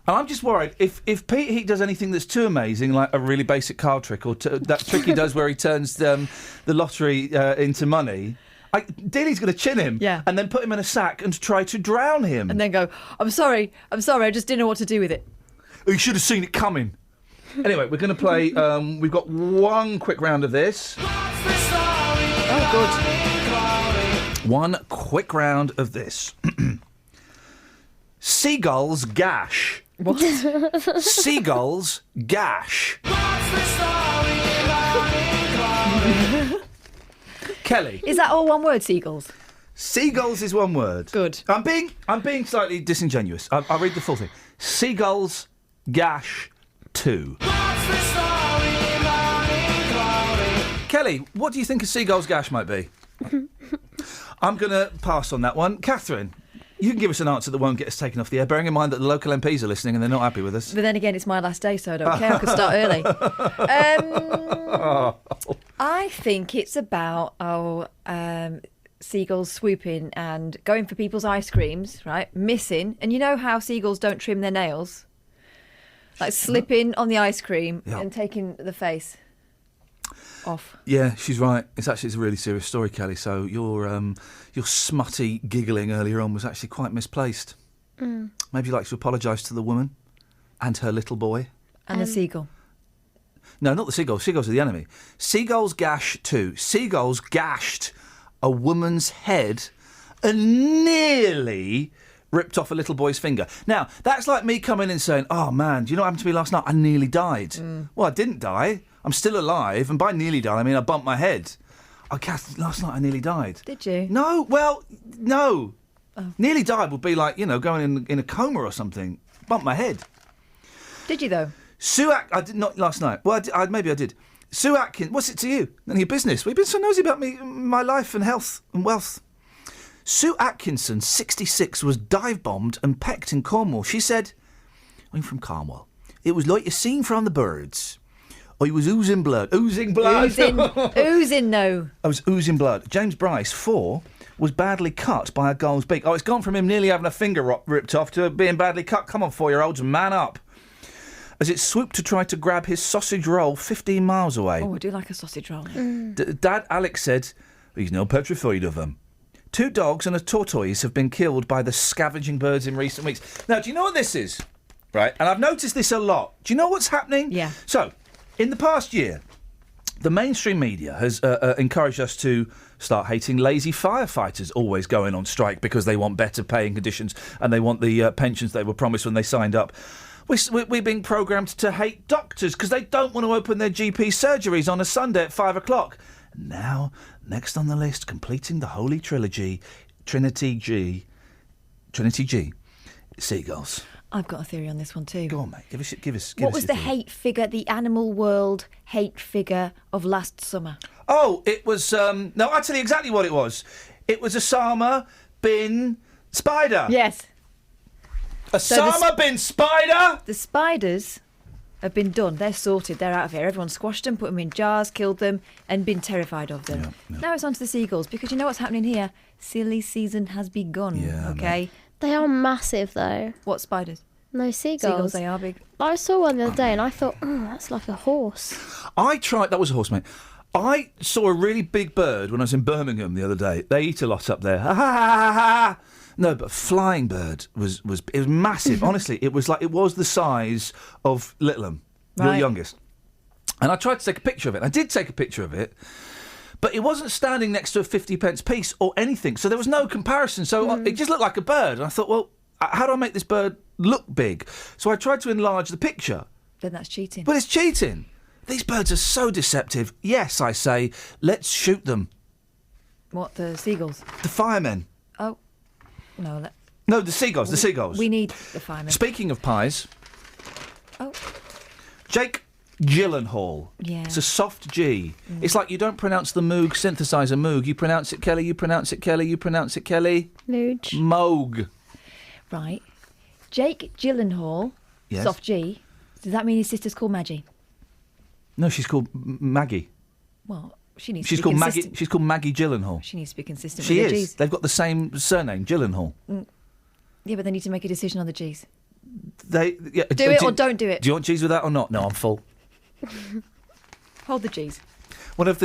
And I'm just worried, if Pete Heat does anything that's too amazing, like a really basic card trick, or that trick he does where he turns the lottery into money... Dealey's going to chin him and then put him in a sack and try to drown him. And then go, I'm sorry, I just didn't know what to do with it. Oh, you should have seen it coming. Anyway, we're going to play, we've got one quick round of this. Oh, good. One quick round of this. Seagull's gash. What? Seagull's gash. Kelly. Is that all one word, seagulls? Seagulls is one word. Good. I'm being slightly disingenuous. I'll read the full thing. Seagull's gash 2. Kelly, what do you think a seagull's gash might be? I'm going to pass on that one. Catherine, you can give us an answer that won't get us taken off the air, bearing in mind that the local MPs are listening and they're not happy with us. But then again, it's my last day, so I don't care. I could start early. I think it's about seagulls swooping and going for people's ice creams, right? Missing. And you know how seagulls don't trim their nails? Like slipping on the ice cream and taking the face off. Yeah, she's right. It's a really serious story, Kelly. So your smutty giggling earlier on was actually quite misplaced. Mm. Maybe you'd like to apologise to the woman and her little boy. And the seagull. No, not the seagulls. Seagulls are the enemy. Seagulls gash 2. Seagulls gashed a woman's head and nearly ripped off a little boy's finger. Now, that's like me coming in and saying, oh, man, do you know what happened to me last night? I nearly died. Well, I didn't die. I'm still alive. And by nearly died, I mean I bumped my head. Oh, Kath, last night I nearly died. Did you? No, well, no. Oh. Nearly died would be like, going in a coma or something. Bumped my head. Did you, though? I did not last night. Well, maybe I did. Sue Atkins, what's it to you? None of your business. We've been so nosy about my life and health and wealth. Sue Atkinson, 66, was dive-bombed and pecked in Cornwall. She said, I'm from Cornwall. It was like a scene from The Birds. I was oozing blood. Oozing blood? Oozing, no. I was oozing blood. James Bryce, 4, was badly cut by a gull's beak. Oh, it's gone from him nearly having a finger ripped off to being badly cut. Come on, 4-year-olds, man up. As it swooped to try to grab his sausage roll 15 miles away. Oh, I do like a sausage roll. Dad Alex said, he's no petrified of them. 2 dogs and a tortoise have been killed by the scavenging birds in recent weeks. Now, do you know what this is? Right, and I've noticed this a lot. Do you know what's happening? Yeah. So, in the past year, the mainstream media has encouraged us to start hating lazy firefighters always going on strike because they want better paying conditions and they want the pensions they were promised when they signed up. We're being programmed to hate doctors because they don't want to open their GP surgeries on a Sunday at 5 o'clock. Now, next on the list, completing the holy trilogy, Trinity G, seagulls. I've got a theory on this one too. Go on, mate. Give us. What was the hate figure, the animal world hate figure of last summer? Oh, it was. No, I'll tell you exactly what it was. It was Osama bin Spider. Yes. Osama bin Spider. The spiders have been done. They're sorted. They're out of here. Everyone squashed them, put them in jars, killed them, and been terrified of them. Yeah. Now it's on to the seagulls, because you know what's happening here? Silly season has begun. Yeah, okay. They are massive, though. What spiders? No, seagulls. Seagulls, they are big. I saw one the other day and I thought, that's like a horse. That was a horse, mate. I saw a really big bird when I was in Birmingham the other day. They eat a lot up there. Ha ha ha ha! No, but flying bird was massive. Honestly, it was the size of Littleham, your youngest. And I tried to take a picture of it. I did take a picture of it, but it wasn't standing next to a 50p piece or anything. So there was no comparison. So it just looked like a bird. And I thought, well, how do I make this bird look big? So I tried to enlarge the picture. Then that's cheating. But it's cheating. These birds are so deceptive. Yes, I say, let's shoot them. What, the seagulls? The firemen. Oh, no. No, the seagulls, the seagulls. We need the firemen. Speaking of pies. Oh. Jake Gyllenhaal. Yeah. It's a soft G. It's like you don't pronounce the Moog synthesizer Moog. You pronounce it Kelly, you pronounce it Kelly, you pronounce it Kelly. Moog. Moog. Right. Jake Gyllenhaal, Yes. soft G. Does that mean his sister's called Maggie? No, she's called Maggie. Well, she needs She's to be called consistent. Maggie. She's called Maggie Gyllenhaal. She needs to be consistent She with the is. G's. They've got the same surname, Gyllenhaal. Yeah, but they need to make a decision on the G's. Do it or don't do it. Do you want G's with that or not? No, I'm full. Hold the G's. One of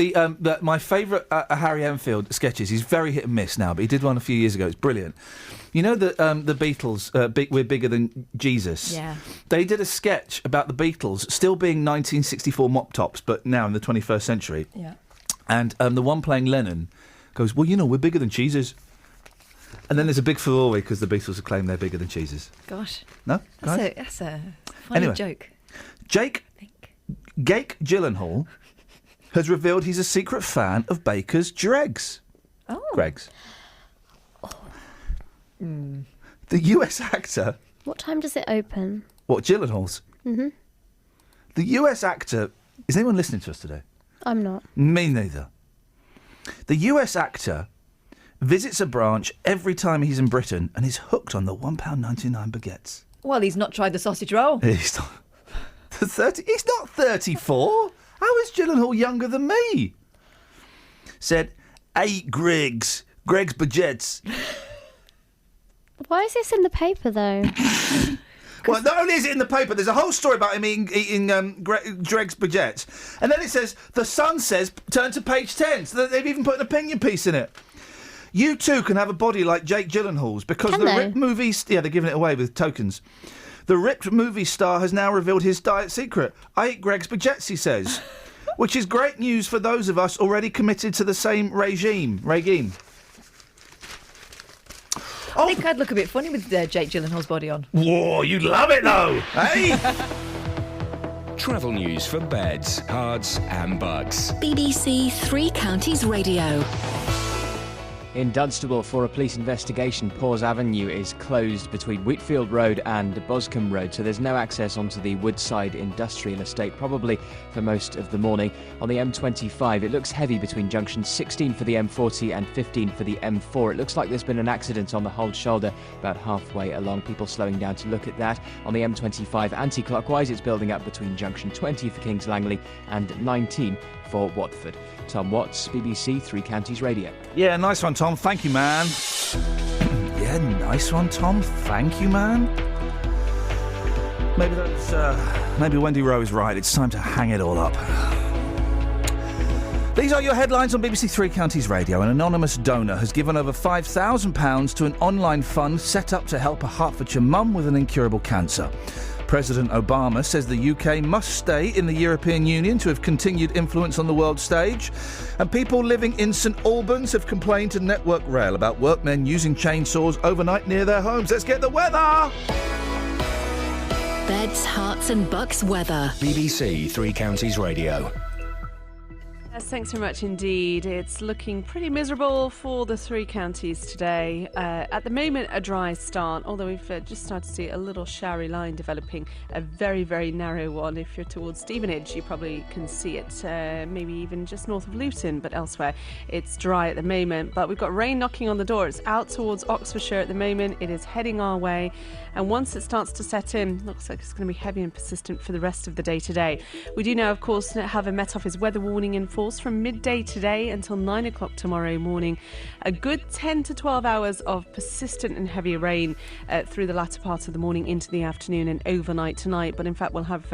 my favourite Harry Enfield sketches. He's very hit and miss now, but he did one a few years ago. It's brilliant. You know the Beatles, We're Bigger Than Jesus? Yeah. They did a sketch about the Beatles still being 1964 mop tops, but now in the 21st century. Yeah. And the one playing Lennon goes, well, we're bigger than cheeses. And then there's a big furore because the Beatles have claimed they're bigger than cheeses. Gosh. No? That's a funny Anyway. joke. Jake Gyllenhaal has revealed he's a secret fan of Baker's Dregs. Oh. Greggs. The US actor... What time does it open? What, Gyllenhaal's? Mm-hmm. The US actor... Is anyone listening to us today? I'm not. Me neither. The US actor visits a branch every time he's in Britain and is hooked on the £1.99 baguettes. Well, he's not tried the sausage roll. He's not... He's not 34. How is Gyllenhaal younger than me? Said, hey, Greg's baguettes. Why is this in the paper, though? Well, not only is it in the paper, there's a whole story about him eating Greg's baguettes. And then it says, the Sun says, turn to page 10. So they've even put an opinion piece in it. You too can have a body like Jake Gyllenhaal's because Can the they? ripped movie... Yeah, they're giving it away with tokens. The ripped movie star has now revealed his diet secret. I eat Greg's baguettes, he says. Which is great news for those of us already committed to the same regime. I think I'd look a bit funny with Jake Gyllenhaal's body on. Whoa, you'd love it though, hey? Travel news for beds, cards, and bugs. BBC Three Counties Radio. In Dunstable, for a police investigation, Paws Avenue is closed between Wheatfield Road and Boscombe Road, so there's no access onto the Woodside Industrial Estate, probably for most of the morning. On the M25, it looks heavy between junctions 16 for the M40 and 15 for the M4. It looks like there's been an accident on the Hold Shoulder about halfway along. People slowing down to look at that. On the M25 anti-clockwise, it's building up between junction 20 for Kings Langley and 19 for Watford. Tom Watts, BBC Three Counties Radio. Yeah, nice one, Tom. Thank you, man. Yeah, nice one, Tom. Thank you, man. Maybe Wendy Rowe is right. It's time to hang it all up. These are your headlines on BBC Three Counties Radio. An anonymous donor has given over £5,000 to an online fund set up to help a Hertfordshire mum with an incurable cancer. President Obama says the UK must stay in the European Union to have continued influence on the world stage. And people living in St Albans have complained to Network Rail about workmen using chainsaws overnight near their homes. Let's get the weather! Beds, Herts and Bucks weather. BBC Three Counties Radio. Yes, thanks very much indeed. It's looking pretty miserable for the three counties today. At the moment, a dry start, although we've just started to see a little showery line developing, a very, very narrow one. If you're towards Stevenage, you probably can see it, maybe even just north of Luton, but elsewhere it's dry at the moment. But we've got rain knocking on the door. It's out towards Oxfordshire at the moment. It is heading our way. And once it starts to set in, looks like it's going to be heavy and persistent for the rest of the day today. We do now, of course, have a Met Office weather warning in force from midday today until 9 o'clock tomorrow morning. A good 10 to 12 hours of persistent and heavy rain through the latter part of the morning into the afternoon and overnight tonight. But in fact, we'll have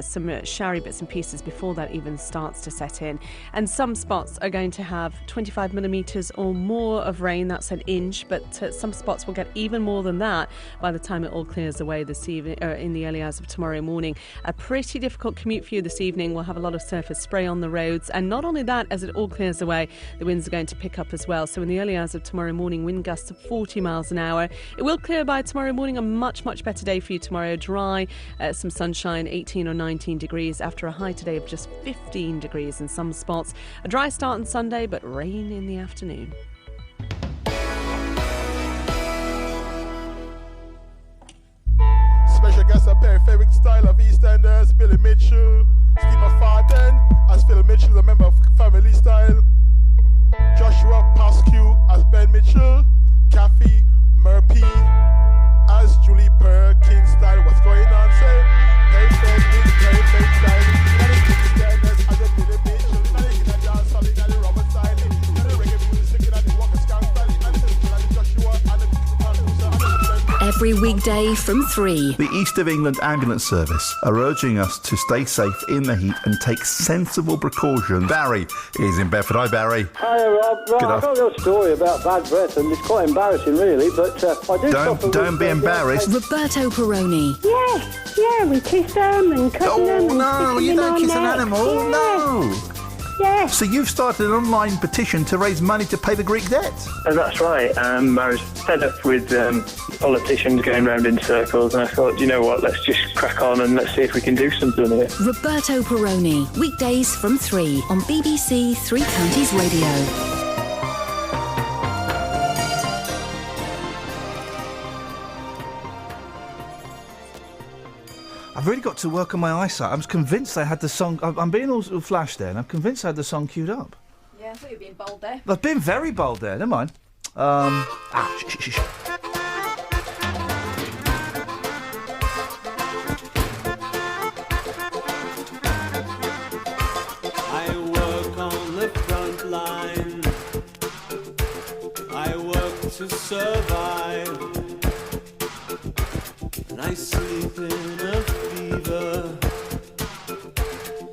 some showery bits and pieces before that even starts to set in. And some spots are going to have 25 millimetres or more of rain. That's an inch, but some spots will get even more than that by the time it all clears away this evening, in the early hours of tomorrow morning. A pretty difficult commute for you this evening. We'll have a lot of surface spray on the roads, and not only that, as it all clears away, the winds are going to pick up as well. So in the early hours of tomorrow morning, wind gusts of 40 miles an hour. It will clear by tomorrow morning. A much, much better day for you tomorrow. Dry, some sunshine, 18 or 19 degrees after a high today of just 15 degrees in some spots. A dry start on Sunday, but rain in the afternoon. Special guest a peripheric style of EastEnders, Billy Mitchell, Steve McFadden as Phil Mitchell, a member of Family Style, Joshua Pascu as Ben Mitchell, Kathy Murphy as Julie Perkins style. What's going on, say? Peripheric style, EastEnders as a Billy Mitchell, in the dance hall, in the Robert style, in the reggae music, in the Walker Scan style, in the Joshua and the Every weekday from 3. The East of England Ambulance Service are urging us to stay safe in the heat and take sensible precautions. Barry is in Bedford. Hi, Barry. Hi, Rob. Right, I've got a little story about bad breath, and it's quite embarrassing, really, but I do... Don't be embarrassed. Roberto Peroni. Yeah, we kiss them and cuddle them. Oh, no, you don't kiss an animal. Yeah. No. Yeah. So you've started an online petition to raise money to pay the Greek debt? That's right. I was fed up with politicians going round in circles, and I thought, you know what, let's just crack on and let's see if we can do something here. Roberto Peroni, weekdays from 3 on BBC Three Counties Radio. I've really got to work on my eyesight. I was convinced I had the song... I'm being all flash there, and I'm convinced I had the song queued up. Yeah, I thought you were being bold there. I've been very bold there, never mind. Shh. I work on the front line. I work to survive. And I sleep in a fever.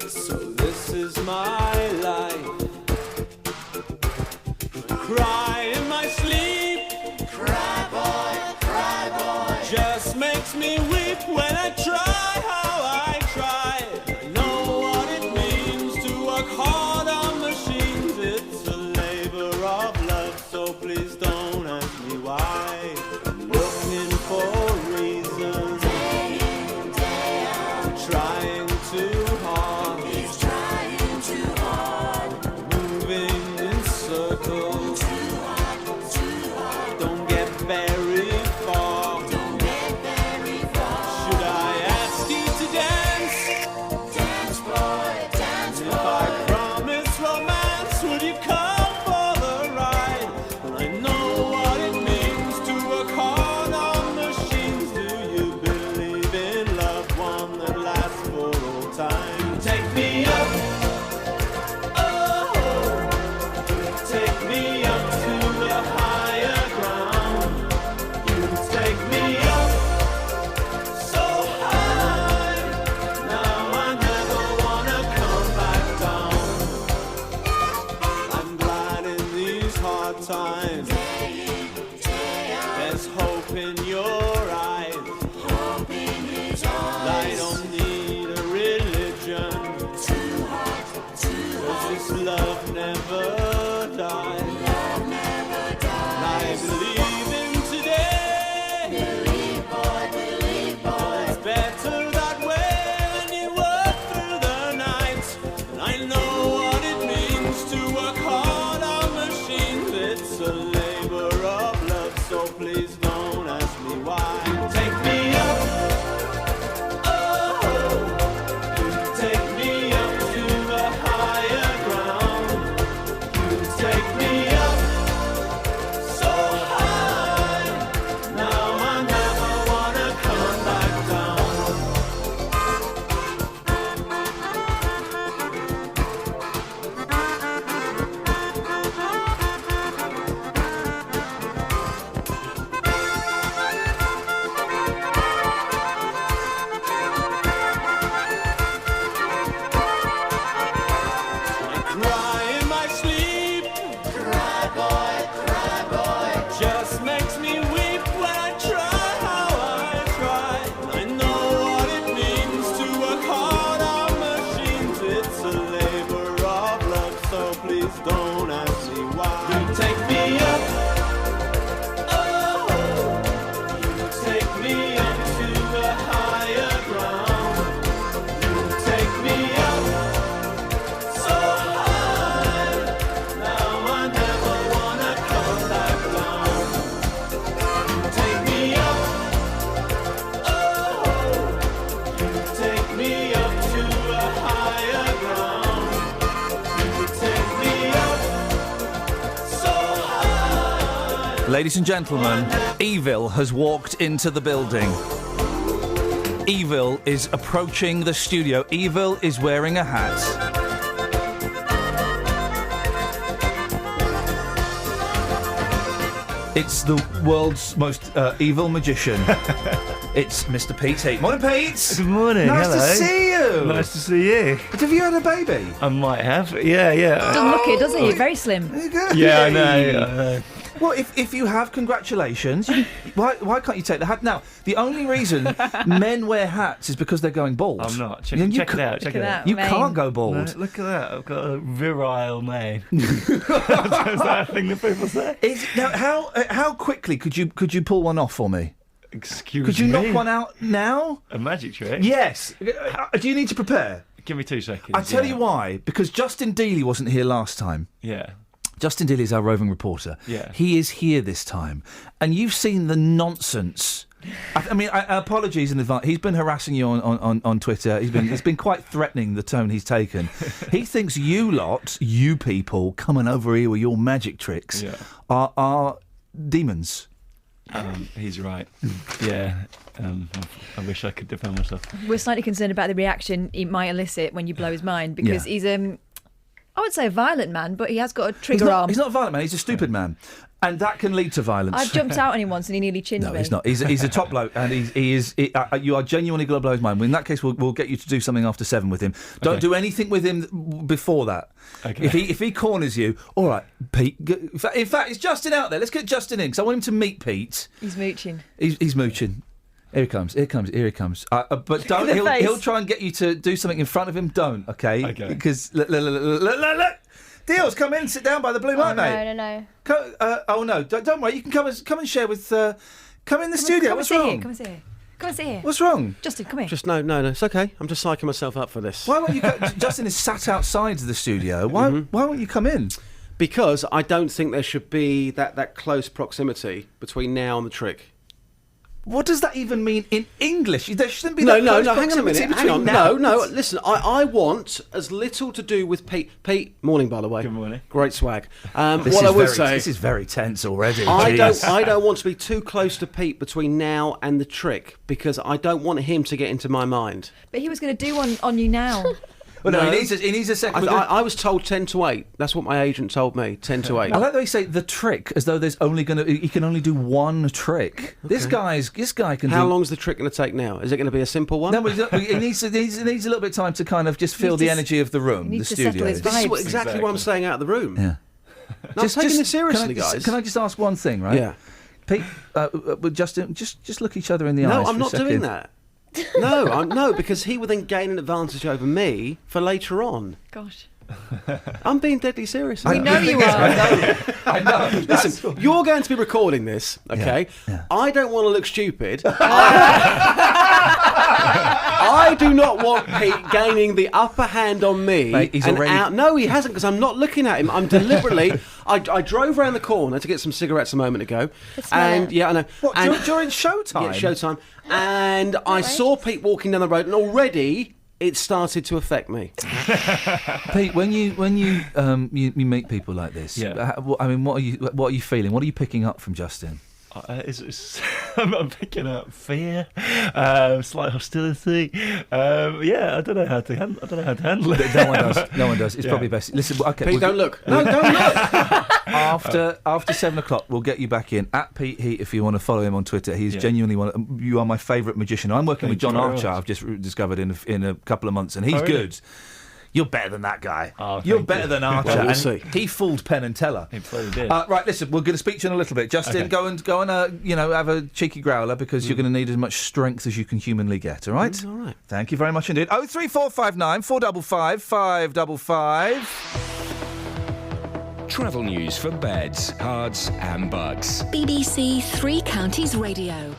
So this is my life. I cry in my sleep. Cry boy. Just makes me weep when I try how I try. I know what it means to work hard on machines. It's a labor of love, so please don't ask me why. I'm looking for reasons. Day in, day out. Trying too hard. He's trying too hard. Moving in circles. Too hard. Don't get very far. Should I in your eyes. Hope in his eyes. I don't need a religion. Too hot, too hot. 'Cause this love never dies. Love never dies. I believe in today. Believe, boy, believe, boy. It's better that way when you work through the night. And I know what it means to work hard on machines. It's a labor of love, so please don't ask me why. Take me up, oh, you take me up to a higher ground. You take me up so high. Now I never wanna come back down. I cry in my sleep. Cry boy, just makes me weep when I try how I try. I know what it means to work hard on machines. It's a labor of love, so please don't ask me why. You take me up, oh, you take me up to a higher ground. You take me up so high. Now I never wanna come back down. You take me up, oh, you take me up to a higher ground. You take me up so high. Ladies and gentlemen, Evil has walked into the building. Evil is approaching the studio. Evil is wearing a hat. It's the world's most evil magician. It's Mr. Pete Heat. Morning, Pete. Good morning. Nice hello. to see you. Nice to see you. But have you had a baby? I might have. Yeah. Doesn't look it, does he? Very slim. Yeah, I know. Well, if you have, congratulations. Why can't you take the hat? Now, the only reason men wear hats is because they're going bald. I'm not. Check And you it out. Check it out. You mane. can't go bald. No, look at that. I've got a virile mane. Is that a thing that people say? Now, how quickly could you pull one off for me? Excuse me. Could you knock one out now? A magic trick? Yes. Do you need to prepare? Give me 2 seconds. I tell you why. Because Justin Dealey wasn't here last time. Yeah. Justin Dealey is our roving reporter. Yeah. He is here this time. And you've seen the nonsense. I mean, apologies in advance. He's been harassing you on Twitter. It's been quite threatening, the tone he's taken. He thinks you people coming over here with your magic tricks are demons. He's right. Yeah. I wish I could defend myself. We're slightly concerned about the reaction he might elicit when you blow his mind, because he's I would say a violent man, but he has got a trigger arm. He's not a violent man, he's a stupid man. And that can lead to violence. I jumped out on him once and he nearly chinned me. No, he's not. He's a top bloke, and you are genuinely going to blow his mind. In that case, we'll get you to do something after 7 with him. Don't do anything with him before that. Okay. If he corners you, all right, Pete. In fact, it's Justin out there. Let's get Justin in, because I want him to meet Pete. He's mooching. He's mooching. Here he comes. But don't. He'll try and get you to do something in front of him. Don't. Okay. Because look. Deals, come in, sit down by the blue light, mate. No. No, don't worry. You can come and share with. Come in the studio. What's wrong? Come and sit here. Come and sit here. What's wrong? Justin, come here. Just no. It's okay. I'm just psyching myself up for this. Why won't you? Justin is sat outside the studio. Why won't you come in? Because I don't think there should be that close proximity between now and the trick. What does that even mean in English? There shouldn't be No, that close hang on a minute. proximity Hang on. between now. No, listen, I want as little to do with Pete. Pete, morning, by the way. Good morning. Great swag. This is very tense already. I don't want to be too close to Pete between now and the trick, because I don't want him to get into my mind. But he was going to do one on you now. Well, no, he needs a second. I was told 10 to 8. That's what my agent told me. 10 to 8. I like that they say the trick, as though he can only do one trick. Okay. This guy can. How long's the trick going to take now? Is it going to be a simple one? No, but he needs a little bit of time to kind of just feel the energy of the room, the studio. This is exactly what I'm saying out of the room. Yeah. I'm taking this seriously, guys. Can I just ask one thing, right? Yeah. Pete, Justin, just look each other in the eyes. No, for I'm a not second. doing that. No, because he would then gain an advantage over me for later on. Gosh. I'm being deadly serious. We know you are. I know. Listen, you're going to be recording this, okay? Yeah. I don't want to look stupid. I do not want Pete gaining the upper hand on me. Mate, he's already... No, he hasn't, because I'm not looking at him. I'm deliberately... I drove around the corner to get some cigarettes a moment ago. And, yeah, I know. What, and, during showtime? Yeah, showtime. And I saw Pete walking down the road, and already... it started to affect me. Pete, when you meet people like this, what are you feeling? What are you picking up from Justin? I'm picking up fear, slight hostility. I don't know how to handle it. No one does. It's probably best. Listen, okay. Pete, don't look. No, don't look. After 7 o'clock, we'll get you back in at Pete Heat if you want to follow him on Twitter. He's genuinely you are my favourite magician. I'm working with John Archer. I've just discovered in a couple of months, and he's good. You're better than that guy. You're better than Archer. Well, we'll see. He fooled Penn and Teller. He probably did. Right, listen, we're going to speak to you in a little bit. Justin, go and have a cheeky growler because you're going to need as much strength as you can humanly get. All right. All right. Thank you very much indeed. 03459 455 555. Travel news for beds, cards and bugs. BBC Three Counties Radio.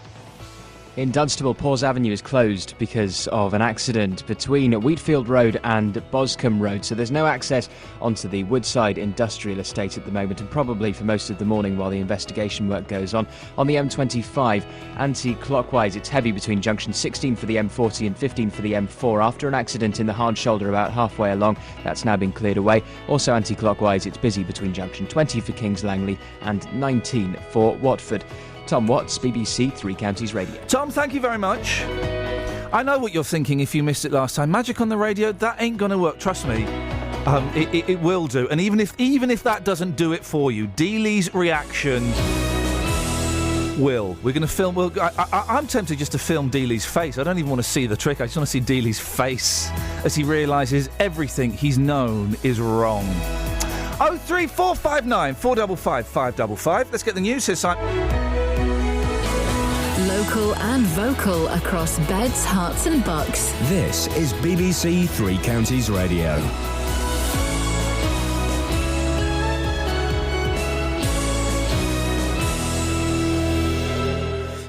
In Dunstable, Paws Avenue is closed because of an accident between Wheatfield Road and Boscombe Road, so there's no access onto the Woodside Industrial Estate at the moment, and probably for most of the morning while the investigation work goes on. On the M25, anti-clockwise, it's heavy between junction 16 for the M40 and 15 for the M4 after an accident in the hard shoulder about halfway along. That's now been cleared away. Also anti-clockwise, it's busy between junction 20 for Kings Langley and 19 for Watford. Tom Watts, BBC Three Counties Radio. Tom, thank you very much. I know what you're thinking if you missed it last time. Magic on the radio, that ain't going to work, trust me. It will do. And even if that doesn't do it for you, Dealey's reaction will. We're going to film... I'm tempted just to film Dealey's face. I don't even want to see the trick. I just want to see Dealey's face as he realises everything he's known is wrong. 03459 455 555. Let's get the news. Here's Simon. Local and vocal across beds, hearts and bucks. This is BBC Three Counties Radio.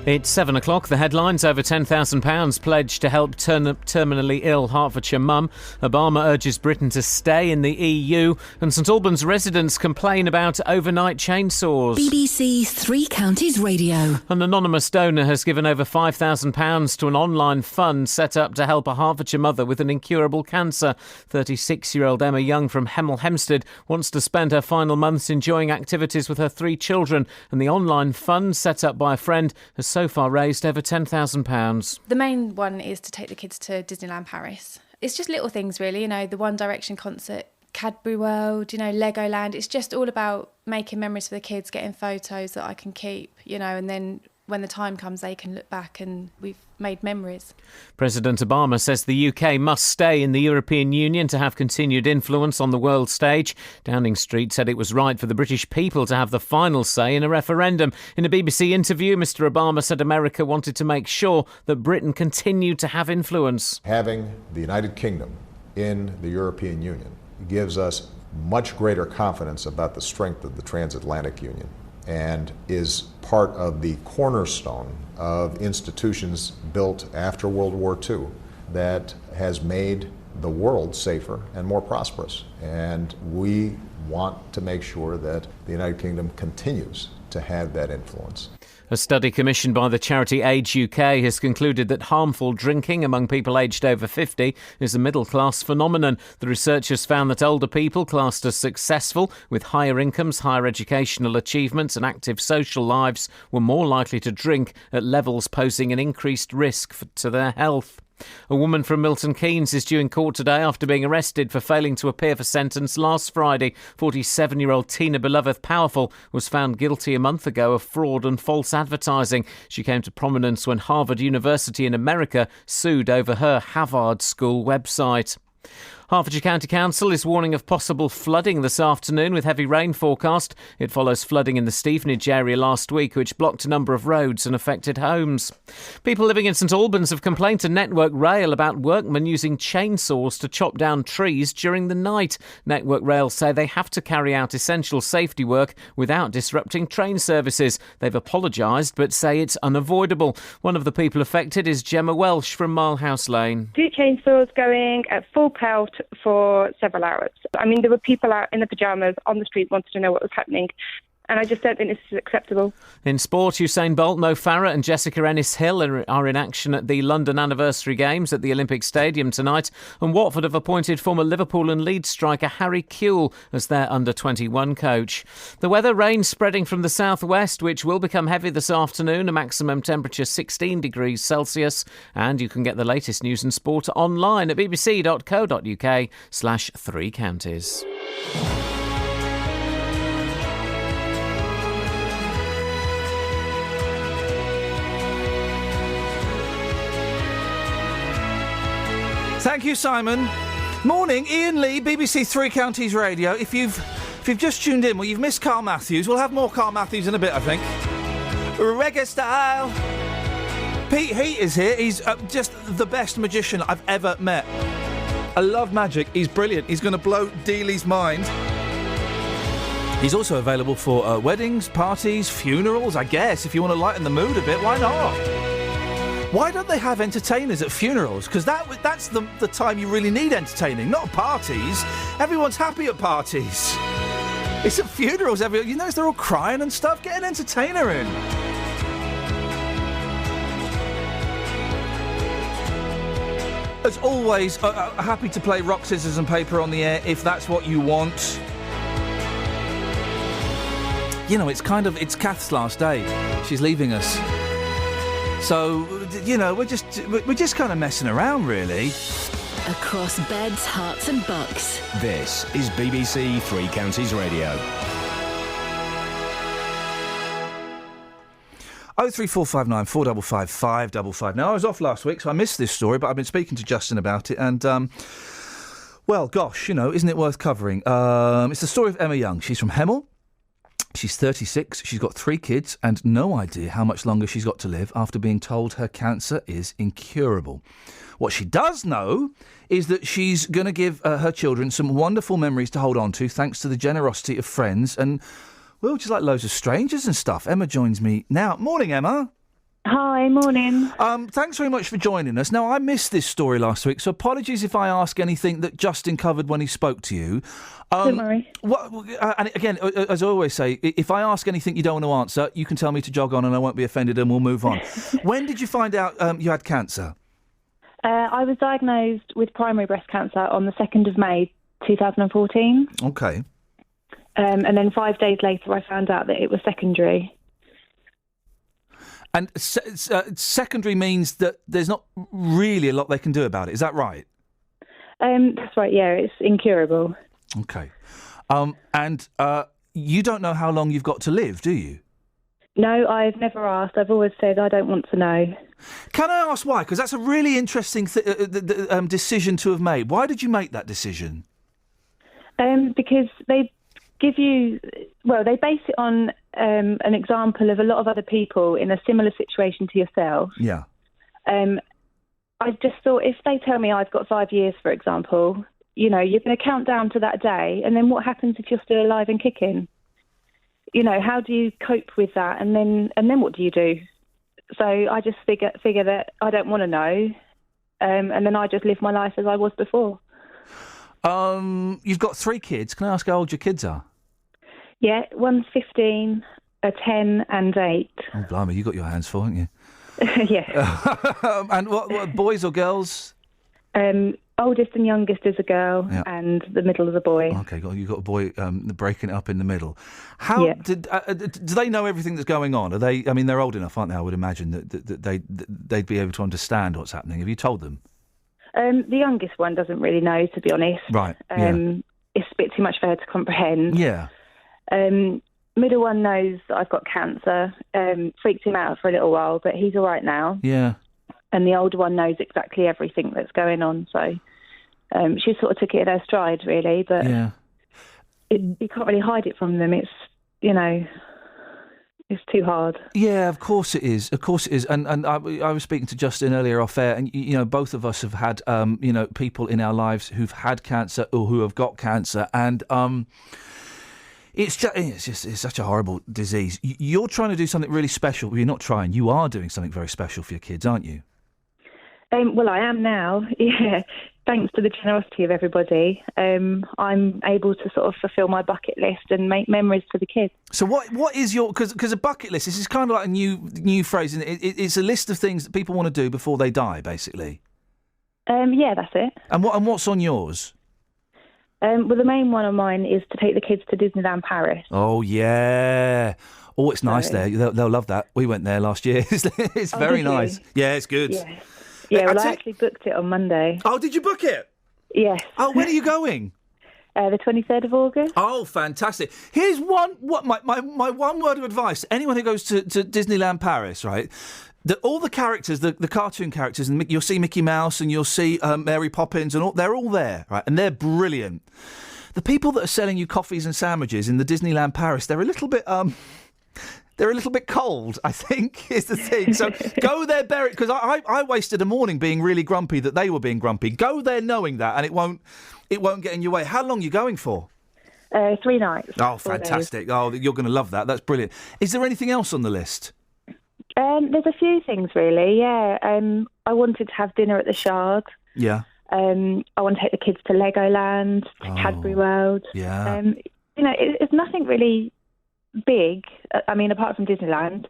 It's 7 o'clock. The headlines: over £10,000 pledged to help terminally ill Hertfordshire mum. Obama urges Britain to stay in the EU. And St Albans residents complain about overnight chainsaws. BBC Three Counties Radio. An anonymous donor has given over £5,000 to an online fund set up to help a Hertfordshire mother with an incurable cancer. 36-year-old Emma Young from Hemel Hempstead wants to spend her final months enjoying activities with her 3 children. And the online fund, set up by a friend, has so far raised over £10,000. The main one is to take the kids to Disneyland Paris. It's just little things really, the One Direction concert, Cadbury World, Legoland. It's just all about making memories for the kids, getting photos that I can keep, and then when the time comes they can look back and we've made memories. President Obama says the UK must stay in the European Union to have continued influence on the world stage. Downing Street said it was right for the British people to have the final say in a referendum. In a BBC interview, Mr Obama said America wanted to make sure that Britain continued to have influence. Having the United Kingdom in the European Union gives us much greater confidence about the strength of the transatlantic union and is part of the cornerstone of institutions built after World War II that has made the world safer and more prosperous. And we want to make sure that the United Kingdom continues to have that influence. A study commissioned by the charity Age UK has concluded that harmful drinking among people aged over 50 is a middle-class phenomenon. The researchers found that older people classed as successful, with higher incomes, higher educational achievements and active social lives, were more likely to drink at levels posing an increased risk to their health. A woman from Milton Keynes is due in court today after being arrested for failing to appear for sentence last Friday. 47-year-old Tina Beloved Powerful was found guilty a month ago of fraud and false advertising. She came to prominence when Harvard University in America sued over her Harvard School website. Hertfordshire County Council is warning of possible flooding this afternoon with heavy rain forecast. It follows flooding in the Stevenage area last week, which blocked a number of roads and affected homes. People living in St Albans have complained to Network Rail about workmen using chainsaws to chop down trees during the night. Network Rail say they have to carry out essential safety work without disrupting train services. They've apologised but say it's unavoidable. One of the people affected is Gemma Welsh from Milehouse Lane. Two chainsaws going at full pelt for several hours. I mean, there were people out in the pyjamas on the street wanting to know what was happening. And I just don't think this is acceptable. In sport, Usain Bolt, Mo Farah and Jessica Ennis-Hill are in action at the London Anniversary Games at the Olympic Stadium tonight. And Watford have appointed former Liverpool and Leeds striker Harry Kewell as their under-21 coach. The weather, rain spreading from the southwest, which will become heavy this afternoon, a maximum temperature 16 degrees Celsius. And you can get the latest news and sport online at bbc.co.uk/3 counties. Thank you, Simon. Morning, Iain Lee, BBC Three Counties Radio. If you've just tuned in, well, you've missed Carl Matthews. We'll have more Carl Matthews in a bit, I think. Reggae style. Pete Heat is here. He's just the best magician I've ever met. I love magic. He's brilliant. He's going to blow Dealey's mind. He's also available for weddings, parties, funerals, I guess. If you want to lighten the mood a bit, why not? Why don't they have entertainers at funerals? Because that's the time you really need entertaining, not parties. Everyone's happy at parties. It's at funerals. You notice they're all crying and stuff. Get an entertainer in. As always, happy to play rock, scissors and paper on the air if that's what you want. You know, it's Kath's last day. She's leaving us. So, you know, we're just kind of messing around, really. Across beds, hearts and bucks. This is BBC Three Counties Radio. 03459 455 555. Now, I was off last week, so I missed this story, but I've been speaking to Justin about it, and, well, gosh, you know, isn't it worth covering? It's the story of Emma Young. She's from Hemel. She's 36, she's got 3 kids and no idea how much longer she's got to live after being told her cancer is incurable. What she does know is that she's going to give her children some wonderful memories to hold on to thanks to the generosity of friends and, well, just like loads of strangers and stuff. Emma joins me now. Morning, Emma. Hi, morning. Thanks very much for joining us. Now, I missed this story last week, so apologies if I ask anything that Justin covered when he spoke to you. Don't worry. And again, as I always say, if I ask anything you don't want to answer, you can tell me to jog on and I won't be offended and we'll move on. When did you find out you had cancer? I was diagnosed with primary breast cancer on the 2nd of May 2014. Okay. And then 5 days later I found out that it was secondary. And secondary means that there's not really a lot they can do about it. Is that right? That's right, yeah. It's incurable. Okay. And you don't know how long you've got to live, do you? No, I've never asked. I've always said I don't want to know. Can I ask why? Because that's a really interesting decision to have made. Why did you make that decision? Because they give you... Well, they base it on an example of a lot of other people in a similar situation to yourself. Yeah. I just thought if they tell me I've got 5 years, for example, you know, you're going to count down to that day, and then what happens if you're still alive and kicking? You know, how do you cope with that? And then what do you do? So I just figure that I don't want to know, and then I just live my life as I was before. You've got 3 kids. Can I ask how old your kids are? Yeah, one's 15, a 10 and 8. Oh, blimey, you got your hands full, haven't you? Yeah. And what boys or girls? Oldest and youngest is a girl, Yeah. and the middle is a boy. Okay, you've got a boy breaking it up in the middle. How do they know everything that's going on? Are they? I mean, they're old enough, aren't they? I would imagine that they'd be able to understand what's happening. Have you told them? The youngest one doesn't really know, to be honest. Right. It's a bit too much for her to comprehend. Yeah. Middle one knows that I've got cancer. Freaked him out for a little while, but he's all right now. Yeah. And the older one knows exactly everything that's going on. So, She sort of took it in her stride, really, but you can't really hide it from them. It's, it's too hard. Yeah, of course it is. Of course it is. And I was speaking to Justin earlier off air, and both of us have had people in our lives who've had cancer or who have got cancer, and it's such a horrible disease. You're trying to do something really special. Well, you're not trying. You are doing something very special for your kids, aren't you? Well, I am now. Yeah, thanks to the generosity of everybody, I'm able to sort of fulfil my bucket list and make memories for the kids. So what is your... Because a bucket list, this is kind of like a new phrase. It's a list of things that people want to do before they die, basically. Yeah, that's it. And what's on yours? Well, the main one of mine is to take the kids to Disneyland Paris. Oh, yeah. Oh, it's nice there. They'll love that. We went there last year. It's very nice. Yeah, it's good. Yeah, well, I actually booked it on Monday. Oh, did you book it? Yes. Oh, when are you going? The 23rd of August. Oh, fantastic. Here's my one word of advice. Anyone who goes to Disneyland Paris, right? All the characters, the cartoon characters, and you'll see Mickey Mouse and you'll see Mary Poppins, and they're all there, right? And they're brilliant. The people that are selling you coffees and sandwiches in the Disneyland Paris, they're a little bit cold, I think, is the thing. So go there, because I wasted a morning being really grumpy that they were being grumpy. Go there knowing that, and it won't get in your way. How long are you going for? 3 nights. Oh, fantastic. Oh, you're going to love that. That's brilliant. Is there anything else on the list? There's a few things, really, yeah. I wanted to have dinner at the Shard. Yeah. I want to take the kids to Legoland, to Cadbury World. Yeah. It's nothing really big, I mean, apart from Disneyland,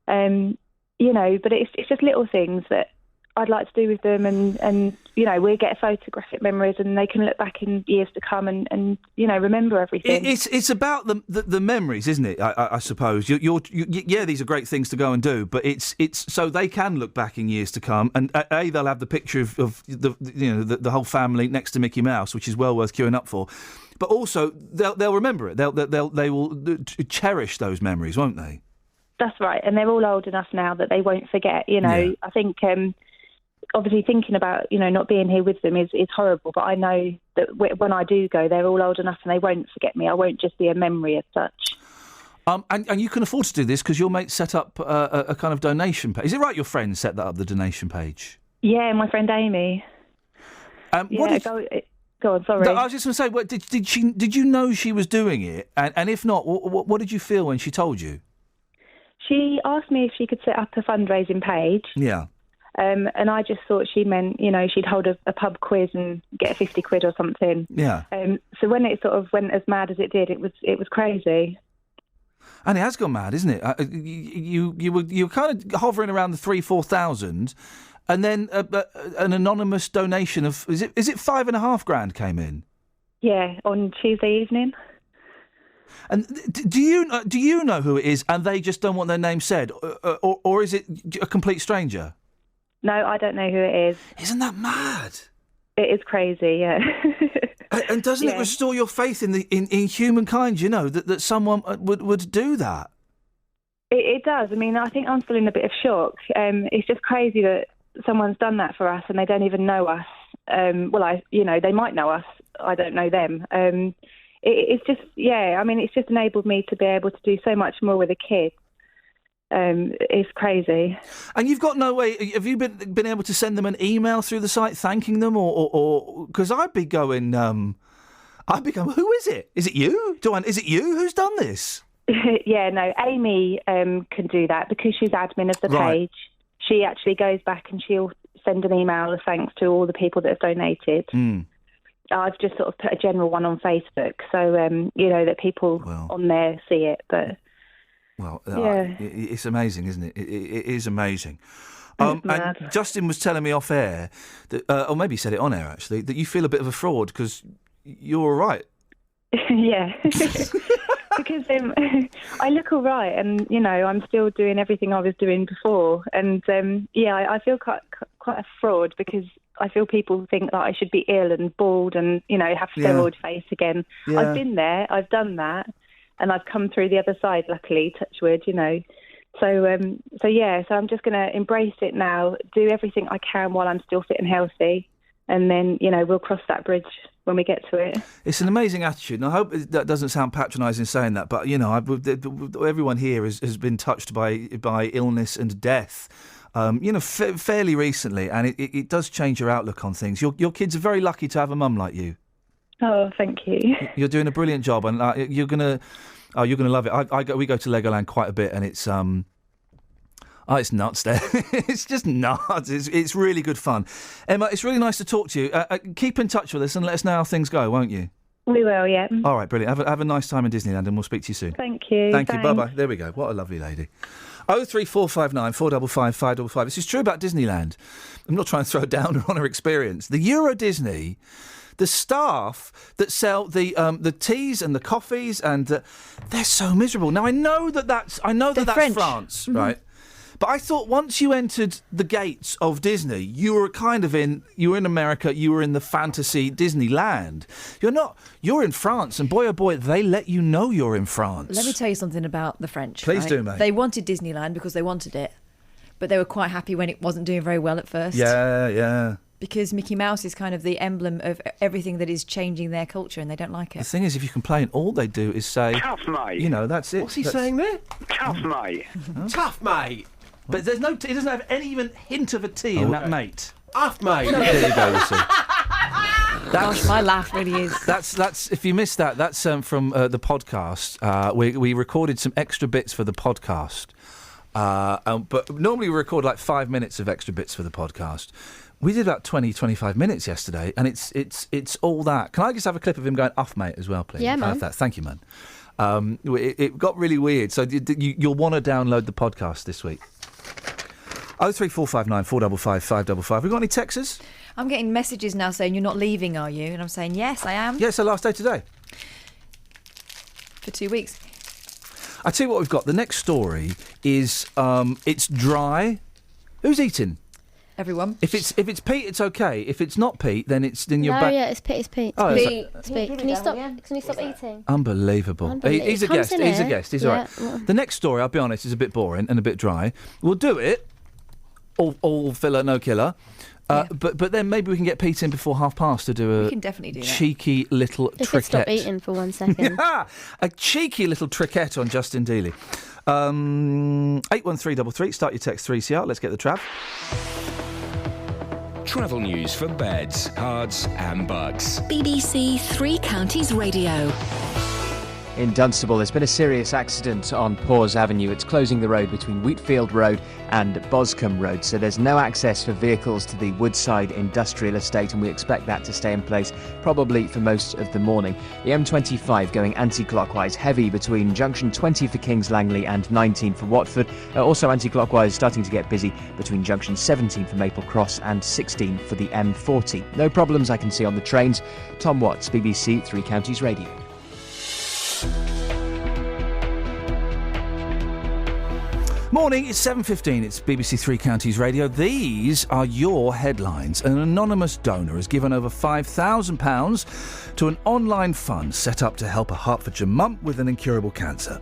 but it's just little things that I'd like to do with them, and we get photographic memories, and they can look back in years to come and remember everything. It's about the memories, isn't it? I suppose yeah, these are great things to go and do, but it's so they can look back in years to come, and they'll have the picture of the whole family next to Mickey Mouse, which is well worth queuing up for. But also, they'll remember it. They will cherish those memories, won't they? That's right, and they're all old enough now that they won't forget. I think obviously thinking about not being here with them is horrible. But I know that when I do go, they're all old enough and they won't forget me. I won't just be a memory as such. And you can afford to do this because your mate set up a kind of donation page. Is it right? Your friend set that up, the donation page. Yeah, my friend Amy. Go on, sorry. I was just going to say, did you know she was doing it? And if not, what did you feel when she told you? She asked me if she could set up a fundraising page. Yeah. And I just thought she meant, she'd hold a pub quiz and get 50 quid or something. Yeah. So when it sort of went as mad as it did, it was crazy. And it has gone mad, isn't it? You were kind of hovering around the 3,000-4,000. And then an anonymous donation of is it $5,500 came in? Yeah, on Tuesday evening. And do you know who it is, and they just don't want their name said, or is it a complete stranger? No, I don't know who it is. Isn't that mad? It is crazy, yeah. And doesn't it restore your faith in humankind? That someone would do that. It does. I mean, I think I'm still in a bit of shock. It's just crazy that someone's done that for us and they don't even know us. They might know us. I don't know them. It's just, it's just enabled me to be able to do so much more with the kids. It's crazy. And you've got no way. Have you been able to send them an email through the site thanking them, or because I'd be going, who is it? Is it you? Is it you who's done this? Yeah, no, Amy can do that because she's admin of the page. She actually goes back and she'll send an email of thanks to all the people that have donated. I've just sort of put a general one on Facebook so, that people on there see it. But it's amazing, isn't it? It is amazing. And Justin was telling me off air, that, or maybe he said it on air actually, that you feel a bit of a fraud because you're all right. Yeah. Because I look all right, and I'm still doing everything I was doing before, and I feel quite a fraud because I feel people think that I should be ill and bald and have steroid face again. Yeah. I've been there, I've done that, and I've come through the other side. Luckily, touch wood, So I'm just going to embrace it now, do everything I can while I'm still fit and healthy, and then, we'll cross that bridge when we get to it. It's an amazing attitude, and I hope that doesn't sound patronising saying that, but, everyone here has been touched by illness and death, fairly recently, and it does change your outlook on things. Your kids are very lucky to have a mum like you. Oh, thank you. You're doing a brilliant job, and you're gonna love it. We go to Legoland quite a bit, and it's it's nuts there. It's just nuts. It's really good fun. Emma, it's really nice to talk to you. Keep in touch with us and let us know how things go, won't you? We will, yeah. All right, brilliant. Have a nice time in Disneyland, and we'll speak to you soon. Thank you. Thank you. Thanks. Bye-bye. There we go. What a lovely lady. 03459 455 555. This is true about Disneyland. I'm not trying to throw a downer on her experience. The Euro Disney, the staff that sell the teas and the coffees, and they're so miserable. Now, I know that's French. France, Mhm. right? But I thought once you entered the gates of Disney, you were you were in America, you were in the fantasy Disneyland. You're in France, and boy, oh boy, they let you know you're in France. Let me tell you something about the French. Please right? do, mate. They wanted Disneyland because they wanted it, but they were quite happy when it wasn't doing very well at first. Yeah. Because Mickey Mouse is kind of the emblem of everything that is changing their culture, and they don't like it. The thing is, if you complain, all they do is say, "Tough, mate." That's it. What's he saying there? Tough, mate. Tough, mate. But there's no. It doesn't have any even hint of a T in that mate. Tough, mate. There you go. You see. Gosh, my laugh really is. That's if you missed that, that's from the podcast. We recorded some extra bits for the podcast, but normally we record like 5 minutes of extra bits for the podcast. We did about 20-25 minutes yesterday, and it's all that. Can I just have a clip of him going off, mate, as well, please? Yeah, Can I have man. that? Thank you, man. It got really weird, so you'll want to download the podcast this week. 03459 455 555. We got any texts? I'm getting messages now saying, "You're not leaving, are you?" And I'm saying, "Yes, I am." Yeah, it's the last day today. For 2 weeks. I tell you what we've got. The next story is it's dry. Who's eating? Everyone. If it's Pete, it's okay. If it's not Pete, then you're No, back. yeah, it's Pete. It's Pete. Oh, It's Pete. It's Pete. Can you stop? Can you stop eating? Unbelievable. He's a Comes guest. in He's a here. guest. He's Yeah, all right. well. The next story, I'll be honest, is a bit boring and a bit dry. We'll do it. All filler, no killer. But then maybe we can get Pete in before 5:30 to do We can definitely do that. cheeky little If you stop trickette. eating for 1 second. A cheeky little trickette on Justin Dealey. 81333. Start your text 3CR. Let's get the trav. Travel news for beds, cards, and bugs. BBC Three Counties Radio. In Dunstable, there's been a serious accident on Paws Avenue. It's closing the road between Wheatfield Road and Boscombe Road, so there's no access for vehicles to the Woodside Industrial Estate, and we expect that to stay in place probably for most of the morning. The M25 going anti-clockwise, heavy between junction 20 for Kings Langley and 19 for Watford. Also anti-clockwise, starting to get busy between junction 17 for Maple Cross and 16 for the M40. No problems I can see on the trains. Tom Watts, BBC Three Counties Radio. Morning, it's 7:15. It's BBC Three Counties Radio. These are your headlines. An anonymous donor has given over £5,000 to an online fund set up to help a Hertfordshire mum with an incurable cancer.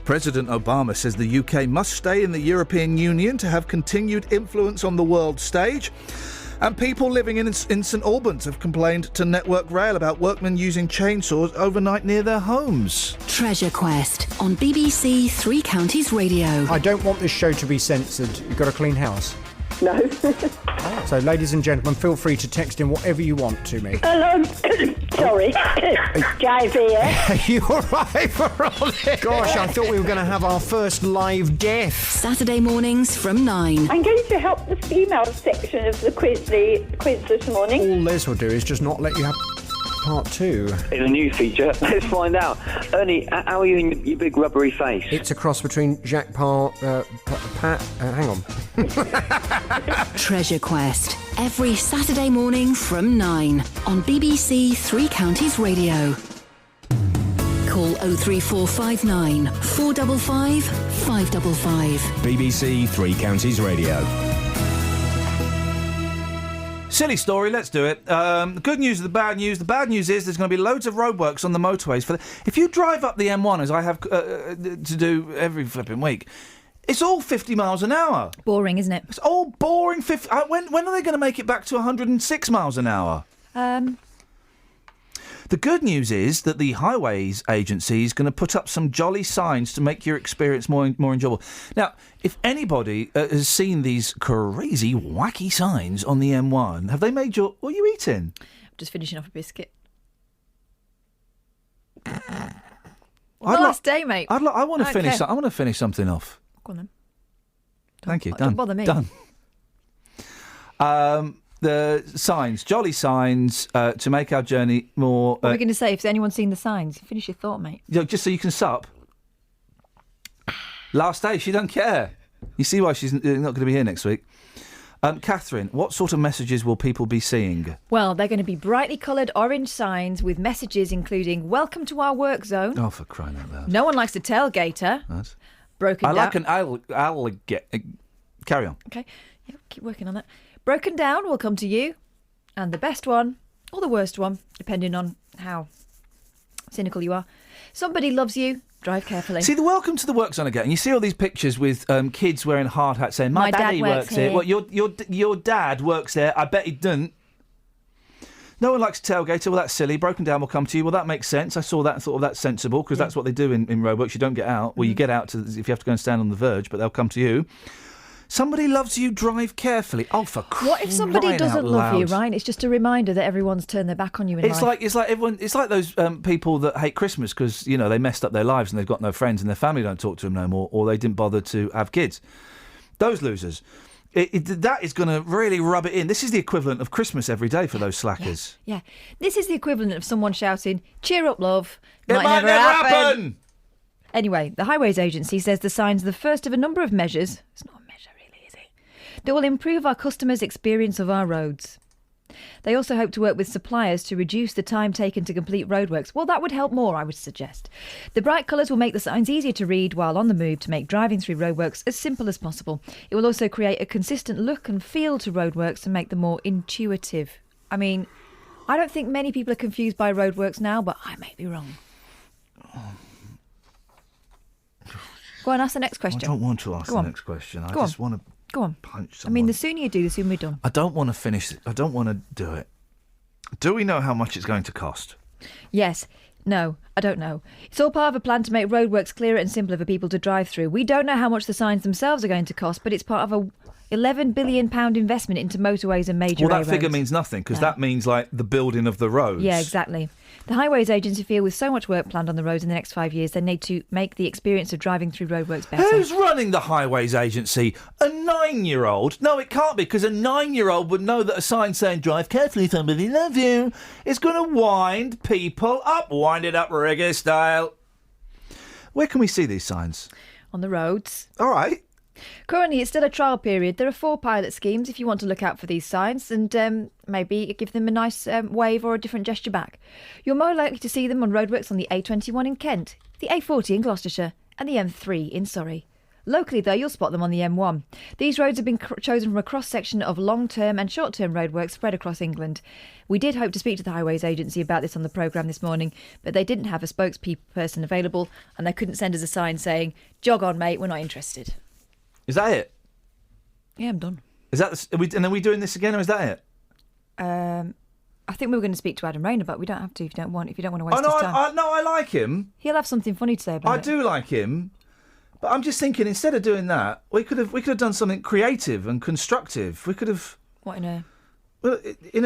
President Obama says the UK must stay in the European Union to have continued influence on the world stage. And people living in St Albans have complained to Network Rail about workmen using chainsaws overnight near their homes. Treasure Quest on BBC Three Counties Radio. I don't want this show to be censored. You've got a clean house. No. So, ladies and gentlemen, feel free to text in whatever you want to me. Hello. Sorry. Jive here. Are you all right for all this? Gosh, I thought we were going to have our first live death. Saturday mornings from 9. I'm going to help the female section of the quiz this morning. All Les will do is just not let you have part 2. In a new feature, let's find out. Ernie, how are you in your big rubbery face? It's a cross between Jacques Pat. Hang on. Treasure Quest every Saturday morning from 9 on BBC Three Counties Radio. Call 03459 455 555. BBC Three Counties Radio. Silly story, let's do it. The good news is the bad news. The bad news is there's going to be loads of roadworks on the motorways. If you drive up the M1, as I have to do every flipping week, It's all 50 miles an hour. Boring, isn't it? It's all boring. When are they going to make it back to 106 miles an hour? The good news is that the Highways Agency is going to put up some jolly signs to make your experience more enjoyable. Now, if anybody has seen these crazy, wacky signs on the M1, have they made your... What are you eating? I'm just finishing off a biscuit. Day, mate. I want to finish. I want to finish something off. Go on then. Thank you. Don't bother me. Done. The signs, jolly signs, to make our journey more... What are we going to say? If anyone's seen the signs, finish your thought, mate. Just so you can sup. Last day, she don't care. You see why she's not going to be here next week. Catherine, what sort of messages will people be seeing? Well, they're going to be brightly coloured orange signs with messages including "Welcome to our work zone." Oh, for crying out loud! No one likes a tailgater. That's... Broken down. I like an alligator. Carry on. Okay, yeah, keep working on that. Broken down will come to you, and the best one or the worst one, depending on how cynical you are. Somebody loves you. Drive carefully. See, the welcome to the work zone again. You see all these pictures with kids wearing hard hats saying, my daddy works here. Well, your dad works there. I bet he doesn't. No one likes a tailgater. Well, that's silly. Broken down will come to you. Well, that makes sense. I saw that and thought, that's sensible, because that's what they do in roadworks. You don't get out. Well, you get out if you have to go and stand on the verge, but they'll come to you. Somebody loves you, drive carefully. Oh, for crying out loud. What if somebody doesn't love you, right? It's just a reminder that everyone's turned their back on you in life. It's like everyone. It's like those people that hate Christmas because they messed up their lives and they've got no friends and their family don't talk to them no more, or they didn't bother to have kids. Those losers. That is going to really rub it in. This is the equivalent of Christmas every day for those slackers. Yeah. This is the equivalent of someone shouting, "Cheer up, love. It might never happen." Anyway, the Highways Agency says the sign's the first of a number of measures. It's not a measure, really, is it? That will improve our customers' experience of our roads. They also hope to work with suppliers to reduce the time taken to complete roadworks. Well, that would help more, I would suggest. The bright colours will make the signs easier to read while on the move to make driving through roadworks as simple as possible. It will also create a consistent look and feel to roadworks and make them more intuitive. I mean, I don't think many people are confused by roadworks now, but I may be wrong. Go on, ask the next question. I don't want to ask the next question. I just want to punch someone. I mean, the sooner you do, the sooner we're done. I don't want to finish it. I don't want to do it. Do we know how much it's going to cost? Yes. No, I don't know. It's all part of a plan to make roadworks clearer and simpler for people to drive through. We don't know how much the signs themselves are going to cost, but it's part of a £11 billion investment into motorways and major Well, roads. that figure means nothing, because that means, like, the building of the roads. Yeah, exactly. The Highways Agency feel with so much work planned on the roads in the next 5 years, they need to make the experience of driving through roadworks better. Who's running the Highways Agency? A 9-year-old? No, it can't be, because a 9-year-old would know that a sign saying, drive carefully, somebody loves you, is going to wind people up. Wind it up reggae style. Where can we see these signs? On the roads. All right. Currently, it's still a trial period. There are 4 pilot schemes if you want to look out for these signs and maybe give them a nice wave or a different gesture back. You're more likely to see them on roadworks on the A21 in Kent, the A40 in Gloucestershire and the M3 in Surrey. Locally, though, you'll spot them on the M1. These roads have been chosen from a cross-section of long-term and short-term roadworks spread across England. We did hope to speak to the Highways Agency about this on the programme this morning, but they didn't have a spokesperson available and they couldn't send us a sign saying, jog on, mate, we're not interested. Is that it? Yeah, I'm done. Is that and are we doing this again, or is that it? I think we were going to speak to Adam Rayner, but we don't have to if you don't want to waste his time. I like him. He'll have something funny to say about it. I do like him, but I'm just thinking instead of doing that, we could have done something creative and constructive. We could have. What in a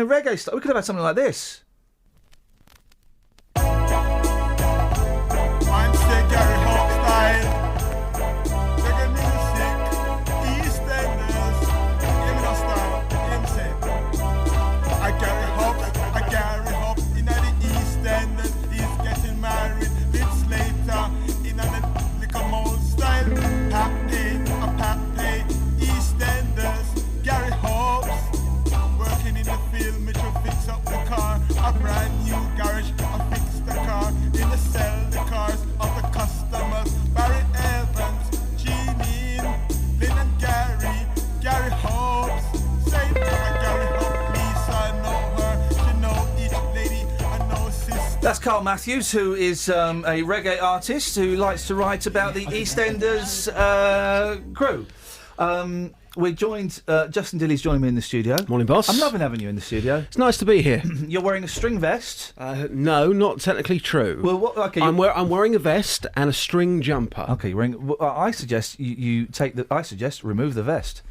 reggae style? We could have had something like this. I Carl Matthews, who is a reggae artist who likes to write about the EastEnders crew. We're joined, Justin Dilley's joining me in the studio. Morning, boss. I'm loving having you in the studio. It's nice to be here. You're wearing a string vest? No, not technically true. Well, what, okay, I'm wearing a vest and a string jumper. Okay, you're wearing. Well, I suggest you take the. I suggest remove the vest.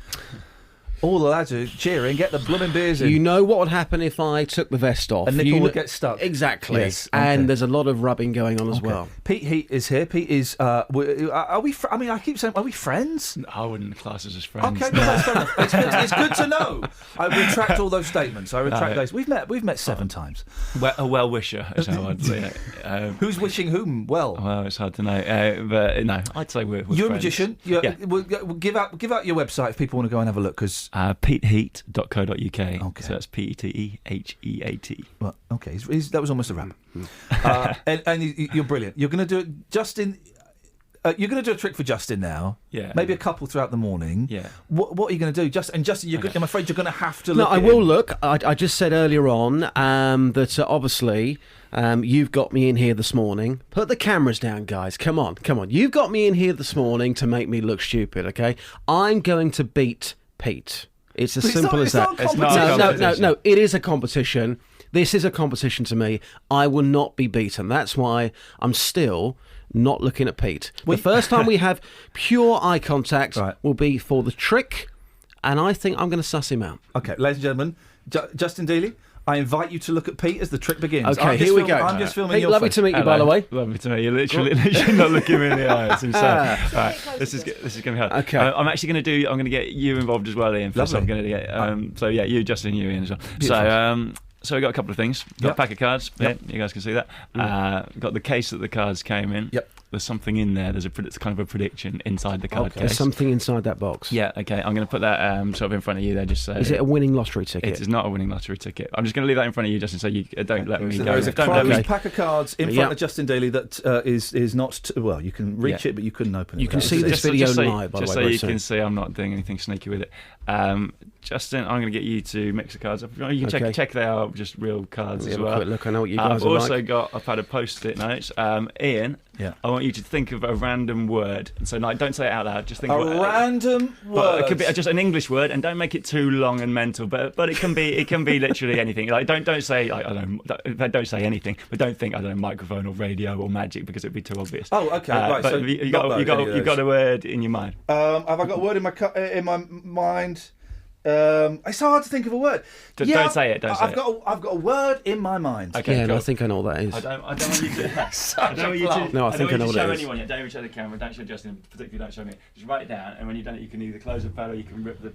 All the lads are cheering. Get the blooming beers in. You know what would happen if I took the vest off? A nipple would get stuck. Exactly. Yes, okay. And there's a lot of rubbing going on as well. Pete Heat is here. Pete is. Are we? I mean, I keep saying, are we friends? I wouldn't class us as friends. Okay, no, that's fair enough. It's good to know. I retract all those statements. I retract those. We've met 7 times. A well wisher is how I'd say it. Who's wishing whom well? Well, it's hard to know. But no, I'd say we're You're friends. a magician. We'll give out your website if people want to go and have a look. Because PeteHeat.co.uk. Okay. So that's PeteHeat. Well, okay, that was almost a rap. And you're brilliant. You're going to do it, Justin. You're going to do a trick for Justin now. Yeah. Maybe a couple throughout the morning. Yeah. What are you going to do, Justin? And Justin, I'm afraid you're going to have to No, look. I will look. I just said earlier on that obviously you've got me in here this morning. Put the cameras down, guys. Come on. You've got me in here this morning to make me look stupid. Okay. I'm going to beat Pete. It's as simple as that. No. It is a competition. This is a competition to me. I will not be beaten. That's why I'm still not looking at Pete. The first time we have pure eye contact will be for the trick, and I think I'm going to suss him out. Okay, ladies and gentlemen, Justin Dealey, I invite you to look at Pete as the trick begins. Okay, here we go. I'm just filming Pete, your lovely face. to meet you, by the way. Lovely to meet you. Literally not looking me in the eye. It's insane. Right, this is going to be hard. Okay. I'm actually going to get you involved as well, Ian. Lovely. I'm going to get. So yeah, you, Justin, you, Ian as well. Beautiful. So we got a couple of things. Got a pack of cards. Yep. Yeah, you guys can see that. Got the case that the cards came in. Yep. There's something in there. There's it's kind of a prediction inside the card case. There's something inside that box. Yeah. Okay. I'm going to put that sort of in front of you there. Just so. Is it a winning lottery ticket? It is not a winning lottery ticket. I'm just going to leave that in front of you, Justin, so you don't let me go. There's a Don't let closed me. pack of cards in front of Justin Daly that is not. Well, you can reach it, but you couldn't open it. You can see this video live, by the way. Just so you can see I'm not doing anything sneaky with it. Justin, I'm going to get you to mix the cards up. You can check they are just real cards as well. Have a quick look. I know what you guys I've are also like. got a pad of post-it notes. Ian, I want you to think of a random word. So don't say it out loud. Just think of a random word. It could be just an English word, and don't make it too long and mental. But it can be literally anything. Like don't say don't say anything. But don't think microphone or radio or magic because it'd be too obvious. Oh, okay, right. But So you got a word in your mind. Have I got a word in my mind? It's hard to think of a word. Don't say it. I've got a word in my mind. Okay, I think I know what that is. I don't want you to. I don't want you to. No, I think I know what it is. Anyone yet. Don't even show the camera. Don't show Justin. Particularly, don't show me. Just write it down, and when you've done it, you can either close the pad or you can rip the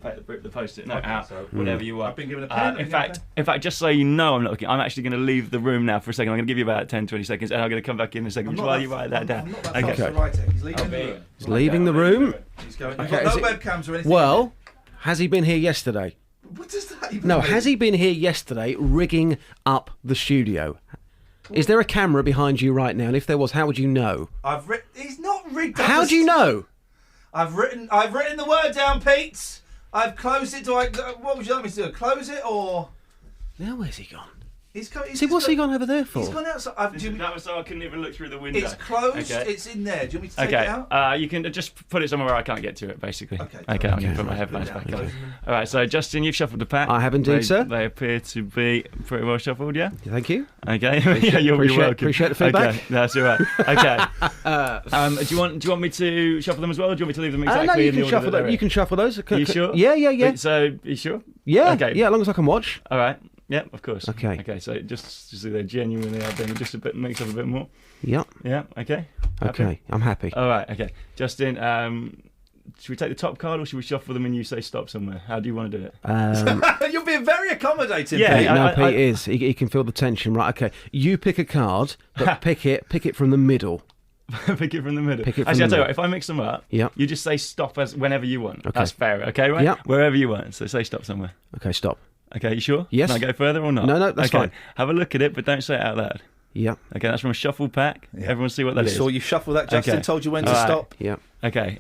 post-it note out. Whatever you want. I've been given a pen. In fact, just so you know, I'm not looking. I'm actually going to leave the room now for a second. I'm going to give you about 10-20 seconds, and I'm going to come back in a second while you write that down. Okay. He's leaving the room. He's going. No webcams or anything. Well, has he been here yesterday? What does that even No, mean? has he been here yesterday rigging up the studio? Is there a camera behind you right now? And if there was, how would you know? He's not rigged up. How do you know? I've written the word down, Pete. I've closed it. What would you like me to do? Close it or? Now where's he gone? What's he gone over there for? He's gone outside. That was so I couldn't even look through the window. It's closed. Okay. It's in there. Do you want me to take it out? You can just put it somewhere where I can't get to it, basically. Okay. I'm going to put my headphones back on. All right, so Justin, you've shuffled the pack. I have indeed, sir. They appear to be pretty well shuffled, yeah? Thank you. Okay. You're welcome. Appreciate the feedback. Okay, that's all right. Okay. Do you want me to shuffle them as well, or do you want me to leave them exactly no, you in the can order shuffle that they're You can shuffle those. Are you sure? Yeah. So, you sure? Yeah. Okay. Yeah, as long as I can watch. All right. Yeah, of course. Okay. Okay, so just so they genuinely are being just a bit mix up a bit more. Yep. Yeah. Okay. Okay, I'm happy. All right. Okay, Justin. Should we take the top card or should we shuffle them and you say stop somewhere? How do you want to do it? You're being very accommodating. Yeah, Pete. Pete is. He can feel the tension, right? Okay, you pick a card, but pick it from the middle. Pick it from the middle. Actually, I'll tell you what, if I mix them up, you just say stop as whenever you want. Okay. That's fair, okay, right? Yep. Wherever you want. So say stop somewhere. Okay, stop. Okay, you sure? Yes. Can I go further or not? No, that's okay. fine. Have a look at it, but don't say it out loud. Yeah. Okay, that's from a shuffle pack. Yeah. Everyone see what that is. Saw you shuffle that. Justin told you when to stop. Yeah. Okay.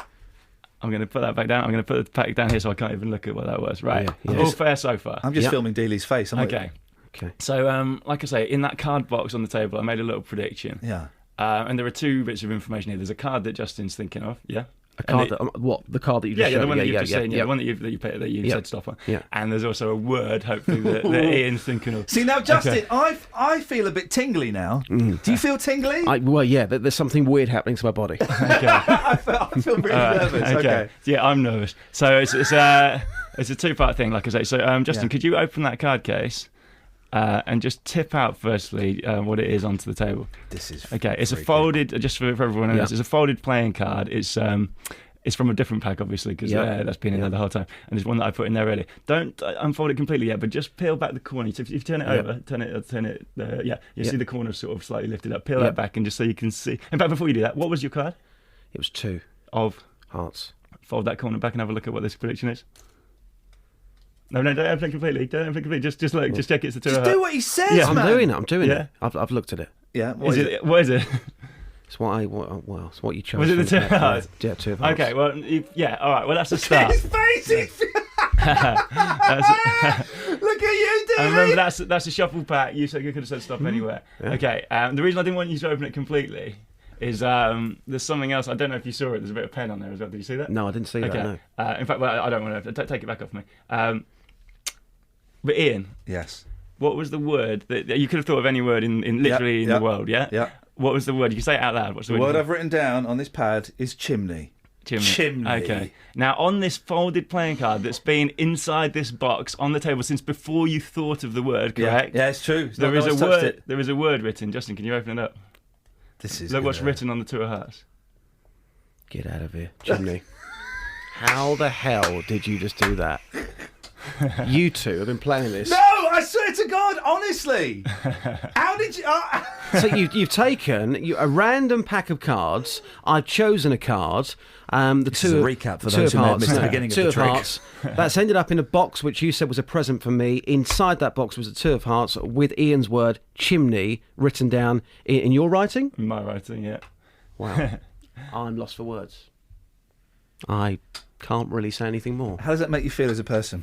I'm going to put that back down. I'm going to put the pack down here so I can't even look at what that was. Right. Yeah. All fair so far. I'm just filming Dealey's face. Okay. Okay. So, like I say, in that card box on the table, I made a little prediction. Yeah. And there are two bits of information here. There's a card that Justin's thinking of, yeah? A card what? The card that you just showed? The one that you've just seen, the one that you said stuff on. Yeah. And there's also a word, hopefully, that Iain's thinking of. See, now, Justin, Okay. I feel a bit tingly now. Do you feel tingly? Well, yeah, there's something weird happening to my body. I feel really nervous. Okay. Yeah, I'm nervous. So it's a two-part thing, like I say. So, Justin, could you open that card case and just tip out, firstly, what it is onto the table? This is okay. It's a folded, just for everyone else, it's a folded playing card. It's from a different pack, obviously, because that's been in there the whole time. And there's one that I put in there earlier. Don't unfold it completely yet, but just peel back the corner. So if you turn it over, turn it. You see the corner sort of slightly lifted up. Peel that back, and just so you can see. In fact, before you do that, what was your card? It was 2 of hearts. Fold that corner back and have a look at what this prediction is. No, don't open it completely. Don't open it completely. Just look. Just check it's the 2 of hearts. Do what he says, Yeah, I'm man. doing it. I've looked at it. Yeah. What is it? It's it's what you chose. Was it the 2 of hearts? Yeah, 2 of hearts. Okay, well, all right. Well, that's a start. His face. Look at you doing. And remember, that's a shuffle pack. You said you could have said stop anywhere. Yeah. Okay. The reason I didn't want you to open it completely is there's something else. I don't know if you saw it. There's a bit of pen on there as well. Did you see that? No, I didn't see that. No. In fact, well, I don't want to take it back off me. But Iain. Yes. What was the word that you could have thought of any word in literally in the world? Yeah. Yeah. What was the word? You can say it out loud. What's the The word? word I've written down on this pad is chimney. Chimney. Okay. Now, on this folded playing card that's been inside this box on the table since before you thought of the word, correct? Yeah, it's true. There is a word. There is a word written. Justin, can you open it up? This is. Look what's written on the 2 of hearts. Get out of here, chimney. How the hell did you just do that? You two have been playing this. No, I swear to God, honestly. How did you? So you've taken a random pack of cards. I've chosen a card. This is a recap for those who may have missed the beginning of the trick. Hearts. That's ended up in a box which you said was a present for me. Inside that box was a 2 of hearts with Iain's word chimney written down in your writing. In my writing, yeah. Wow. I'm lost for words. I can't really say anything more. How does that make you feel as a person?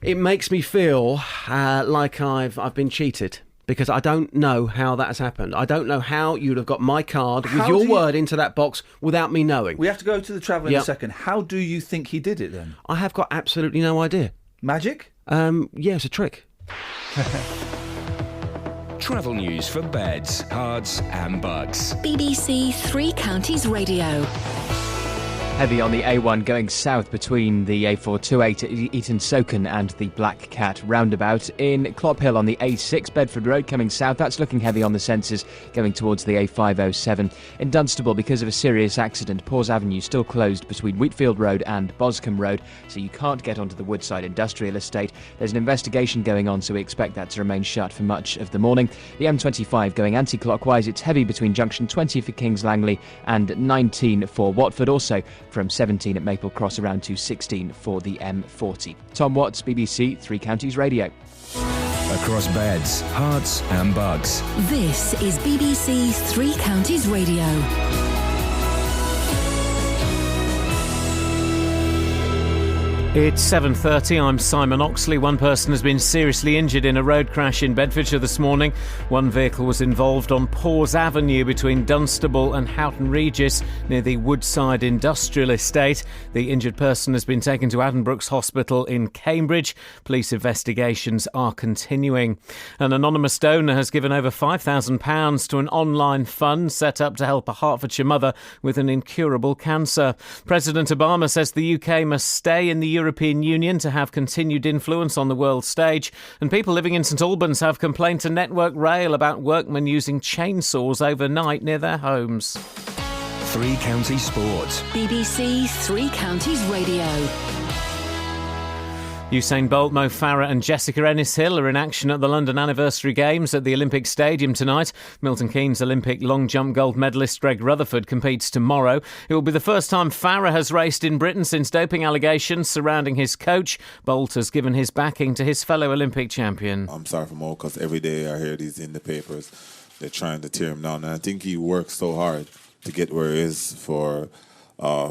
It makes me feel like I've been cheated. Because I don't know how that has happened. I don't know how you'd have got my card with your word into that box without me knowing. We have to go to the travel in a second. How do you think he did it then? I have got absolutely no idea. Magic? Yeah, it's a trick. Travel news for beds, cards and bugs. BBC Three Counties Radio. Heavy on the A1 going south between the A428 at Eton Soken and the Black Cat roundabout. In Clophill on the A6 Bedford Road coming south, that's looking heavy on the sensors going towards the A507. In Dunstable, because of a serious accident, Pawes Avenue still closed between Wheatfield Road and Boscombe Road, so you can't get onto the Woodside Industrial Estate. There's an investigation going on, so we expect that to remain shut for much of the morning. The M25 going anti-clockwise, it's heavy between junction 20 for Kings Langley and 19 for Watford, also from 17 at Maple Cross around to 16 for the M40. Tom Watts, BBC Three Counties Radio. Across beds, hearts and bugs. This is BBC Three Counties Radio. It's 7:30. I'm Simon Oxley. One person has been seriously injured in a road crash in Bedfordshire this morning. One vehicle was involved on Pawes Avenue between Dunstable and Houghton Regis near the Woodside Industrial Estate. The injured person has been taken to Addenbrooke's Hospital in Cambridge. Police investigations are continuing. An anonymous donor has given over £5,000 to an online fund set up to help a Hertfordshire mother with an incurable cancer. President Obama says the UK must stay in the European Union to have continued influence on the world stage, and people living in St Albans have complained to Network Rail about workmen using chainsaws overnight near their homes. Three Counties Sports. BBC Three Counties Radio. Usain Bolt, Mo Farah and Jessica Ennis-Hill are in action at the London Anniversary Games at the Olympic Stadium tonight. Milton Keynes Olympic long jump gold medalist Greg Rutherford competes tomorrow. It will be the first time Farah has raced in Britain since doping allegations surrounding his coach. Bolt has given his backing to his fellow Olympic champion. I'm sorry for Mo because every day I hear these in the papers. They're trying to tear him down. And I think he works so hard to get where he is for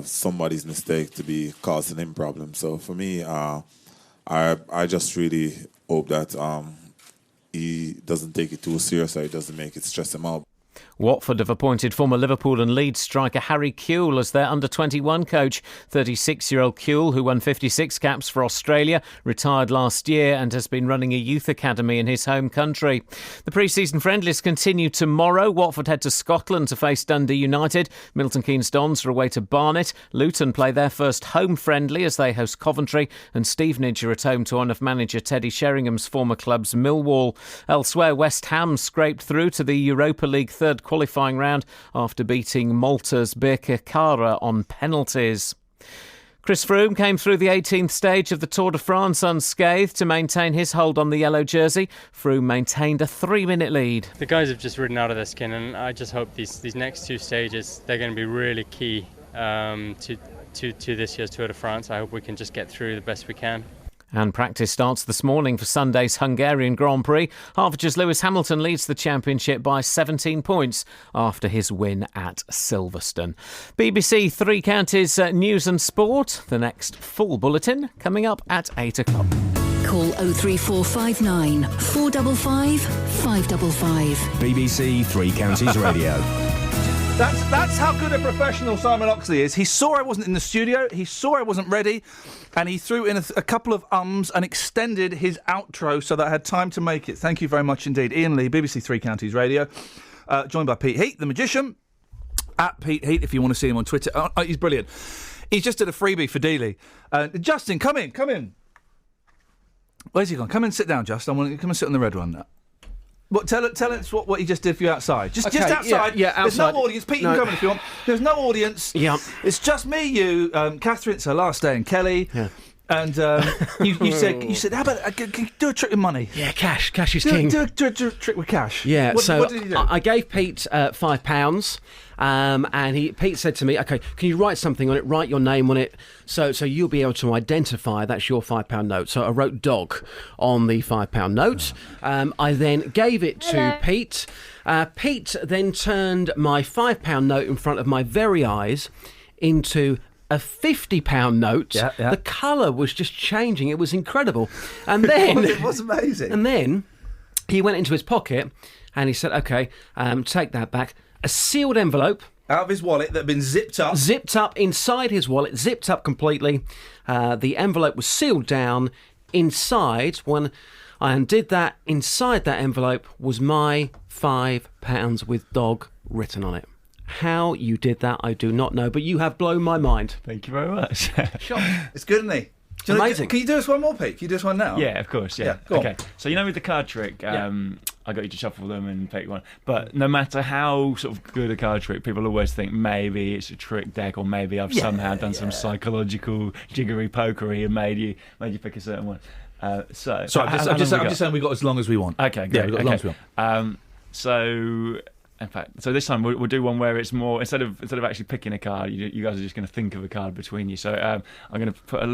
somebody's mistake to be causing him problems. So for me, I just really hope that he doesn't take it too serious, or he doesn't make it stress him out. Watford have appointed former Liverpool and Leeds striker Harry Kewell as their under-21 coach. 36-year-old Kewell, who won 56 caps for Australia, retired last year and has been running a youth academy in his home country. The pre-season friendlies continue tomorrow. Watford head to Scotland to face Dundee United. Milton Keynes Dons are away to Barnet. Luton play their first home friendly as they host Coventry, and Stevenage are at home to one of manager Teddy Sheringham's former clubs Millwall. Elsewhere, West Ham scraped through to the Europa League third qualifying round after beating Malta's Birkirkara on penalties. Chris Froome came through the 18th stage of the Tour de France unscathed to maintain his hold on the yellow jersey. Froome maintained a 3-minute lead. The guys have just ridden out of their skin, and I just hope these next two stages, they're going to be really key to this year's Tour de France. I hope we can just get through the best we can. And practice starts this morning for Sunday's Hungarian Grand Prix. Hertforda's Lewis Hamilton leads the championship by 17 points after his win at Silverstone. BBC Three Counties News and Sport. The next full bulletin coming up at 8 o'clock. Call 03459 455 555. BBC Three Counties Radio. That's how good a professional Simon Oxley is. He saw I wasn't in the studio, he saw I wasn't ready, and he threw in a couple of ums and extended his outro so that I had time to make it. Thank you very much indeed. Iain Lee, BBC Three Counties Radio, joined by Pete Heat, the magician, at Pete Heat, if you want to see him on Twitter. Oh, he's brilliant. He's just did a freebie for Dealey. Justin, come in. Where's he gone? Come and sit down, Justin. I want to come and sit on the red one. What, tell us what he just did for you outside. Just outside. Yeah, outside. There's no audience. Pete, you can come in if you want. There's no audience. Yeah. It's just me, you, Catherine. It's her last day, and Kelly. Yeah. And you said, how about can you do a trick with money? Yeah, cash. Cash is king. Do a trick with cash. Yeah. What did he do? I gave Pete £5. And Pete said to me, "Okay, can you write something on it? Write your name on it, so you'll be able to identify that's your £5 note." So I wrote "dog" on the £5 note. I then gave it to Pete. Pete then turned my £5 note in front of my very eyes into a £50 note. Yeah. The colour was just changing. It was incredible. And then it was amazing. And then he went into his pocket and he said, "Okay, take that back." A sealed envelope. Out of his wallet that had been zipped up. Zipped up inside his wallet, zipped up completely. The envelope was sealed down. Inside, when I undid that, inside that envelope was my £5 with dog written on it. How you did that, I do not know, but you have blown my mind. Thank you very much. It's good, isn't he? Amazing. Can you do us one more, Pete? Can you do us one now? Yeah, of course, yeah. Go on. Okay, so you know with the card trick, I got you to shuffle them and pick one. But no matter how sort of good a card trick, people always think maybe it's a trick deck, or maybe I've somehow done some psychological jiggery pokery and made you pick a certain one. I'm just saying we got as long as we want. Okay, great. Yeah, we got as long as we want. In fact, so this time we'll do one where it's more instead of actually picking a card, you guys are just going to think of a card between you. So I'm going to put I've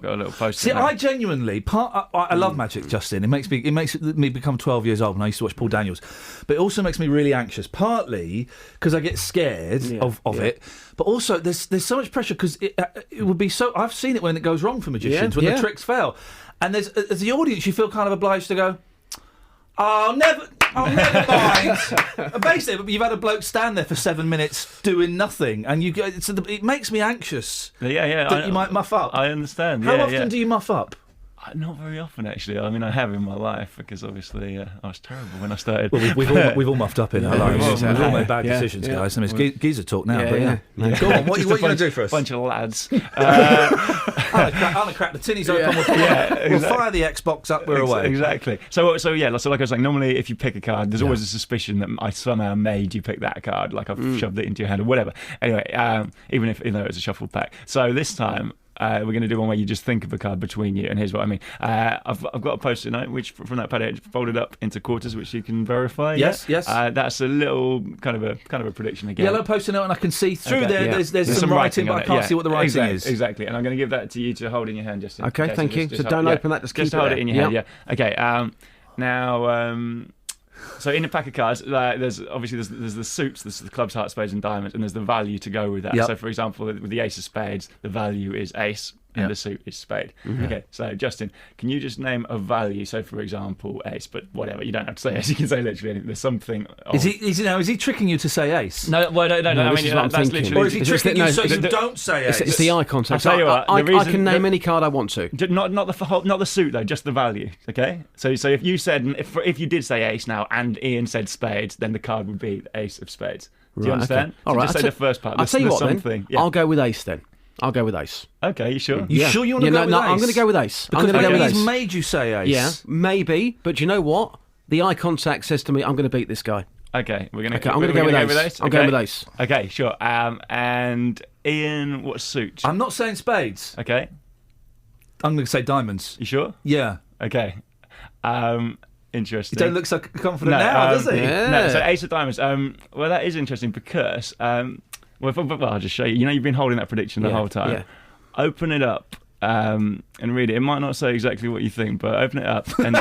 got a little post. See, I genuinely I love magic, Justin. It makes me become 12 years old when I used to watch Paul Daniels, but it also makes me really anxious. Partly because I get scared of it, but also there's so much pressure because it would be so. I've seen it when it goes wrong for magicians when the tricks fail, and as the audience you feel kind of obliged to go, "Oh, never mind." Basically, you've had a bloke stand there for 7 minutes doing nothing, and it makes me anxious. Yeah. That you might muff up. I understand. How often do you muff up? Not very often, actually. I mean, I have in my life because obviously I was terrible when I started. Well, we've all muffed up in our lives. We've all made bad decisions, guys. I mean, it's geezer talk now. Go on. What are you going to do for us? Bunch of lads. I'm gonna crack the tinnies open. We'll fire the Xbox up. We're away. Exactly. So like I was saying, normally if you pick a card, there's always a suspicion that I somehow made you pick that card, like I've shoved it into your hand or whatever. Anyway, even though it's a shuffled pack. So this time. We're going to do one where you just think of a card between you, and here's what I mean. I've got a post-it note, which from that pad it's folded up into quarters, which you can verify. Yes. That's a little kind of a prediction again. Yellow post-it note, and I can see through there. Yeah. There's some writing, but I can't see what the writing is. Exactly, and I'm going to give that to you to hold in your hand, Justin. Okay, thank you. So don't open that. Just hold it in your hand. Yeah. Okay. Now. So in a pack of cards, there's the suits, there's the clubs, hearts, spades, and diamonds, and there's the value to go with that. Yep. So for example, with the ace of spades, the value is ace, and the suit is spade. Mm-hmm. Okay, so Justin, can you just name a value? So, for example, ace, but whatever. You don't have to say ace. You can say literally anything. There's something. Is he tricking you to say ace? No, well, no. No, I this mean, is what I'm that's thinking. literally. Or is he tricking you so you don't say ace? It's the eye contact. I'll tell you what, I can name any card I want to. Not the suit though, just the value. Okay, so if you said if you did say ace now and Ian said spades, then the card would be the ace of spades. Do you understand? Okay. All So right. just say the first part. I'll tell you what then. I'll go with ace then. I'll go with ace. Okay, you sure? You sure you want to go with ace? I'm going to go with ace. Because I'm going to go with ace. he's made you say ace. Yeah, maybe. But you know what? The eye contact says to me, I'm going to beat this guy. Okay, I'm going to go with ace. I'm going with ace. Okay, sure. And Ian, what suit? I'm not saying spades. Okay. I'm going to say diamonds. You sure? Yeah. Okay. Interesting. He don't look so confident now, does he? Yeah. No, so ace of diamonds. Well, that is interesting because, well, I'll just show you. You know, you've been holding that prediction the whole time. Yeah. Open it up and read it. It might not say exactly what you think, but open it up and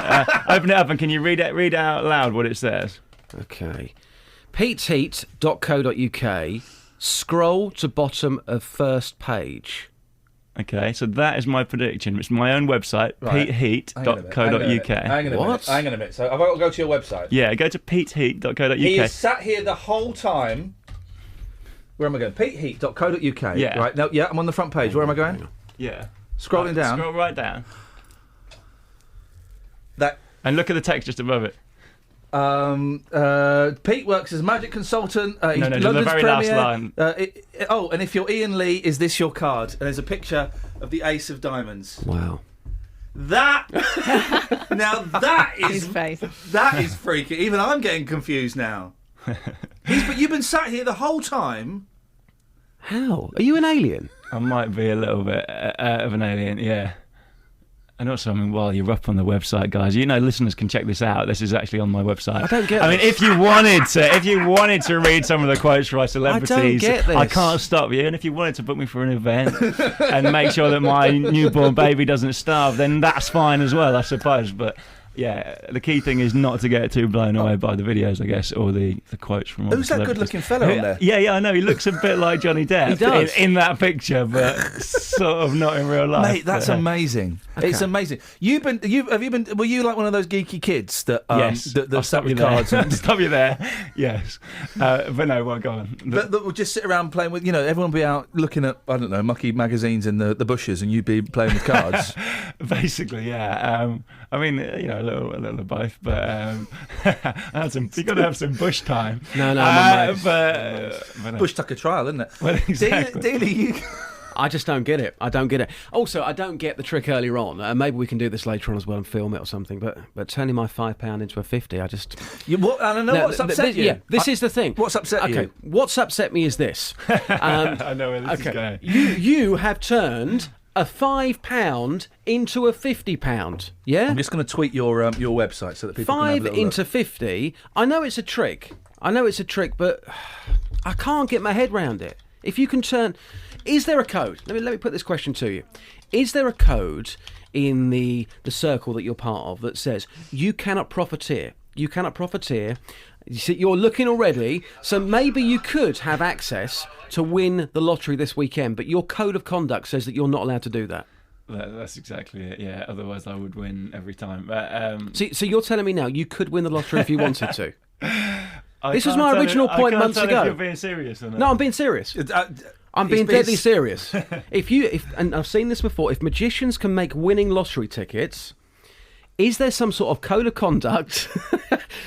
open it up and can you read out loud what it says? Okay. PeteHeat.co.uk. Scroll to bottom of first page. Okay, so that is my prediction. It's my own website, Right. peteheat.co.uk. Hang on a minute. So I've got to go to your website. Yeah, go to peteheat.co.uk. He is sat here the whole time. Where am I going? peteheat.co.uk. Yeah. Right. No, yeah, I'm on the front page. Where am I going? Yeah. Scrolling down. Scroll right down. That. And look at the text just above it. Pete works as magic consultant. He's No, London's the very premier. last line. And if you're Ian Lee, is this your card? And there's a picture of the ace of diamonds. Wow. That now that is His face. That is freaky. Even I'm getting confused now. But you've been sat here the whole time. How? Are you an alien? I might be a little bit of an alien, yeah. And also, I mean, while you're up on the website, guys, you know, listeners can check this out. This is actually on my website. I don't get I mean, this. if you wanted to read some of the quotes from our celebrities, I don't get this. I can't stop you. And if you wanted to book me for an event and make sure that my newborn baby doesn't starve, then that's fine as well, I suppose. But yeah, the key thing is not to get too blown away by the videos, I guess, or the quotes from all Who's the that celebrities. good-looking fella on there? Yeah, I know. He looks a bit like Johnny Depp. He does. in that picture, but sort of not in real life. Mate, that's amazing. Okay. It's amazing. Were you like one of those geeky kids that Yes, that I'll sat stop you with cards there. and Stop you there. Yes, but no. Well, go on. that would just sit around playing with, everyone would be out looking at, I don't know, mucky magazines in the bushes, and you'd be playing with cards. Basically, yeah. I mean, a little of both, but you got to have some bush time. No, but no. Bush Tucker trial, isn't it? Well, exactly. Dealey, you. I just don't get it. Also, I don't get the trick earlier on. Maybe we can do this later on as well and film it or something. But turning my £5 into a 50, I just. What's upset you? Yeah, this is the thing. What's upset you? Okay, what's upset me is this. I know where this is going. You have turned a £5 into a £50. Yeah. I'm just going to tweet your website so that people can have a 5 little into look. 50. I know it's a trick, but I can't get my head round it. If you can turn, is there a code? Let me put this question to you. Is there a code in the circle that you're part of that says you cannot profiteer? You cannot profiteer. You see, you're looking already, so maybe you could have access to win the lottery this weekend, but your code of conduct says that you're not allowed to do that. That's exactly it. Yeah. Otherwise, I would win every time. But So you're telling me now you could win the lottery if you wanted to? This was my original point months ago. If you're being serious or not. No, I'm being serious. I'm being deadly serious. And I've seen this before, if magicians can make winning lottery tickets, is there some sort of code of conduct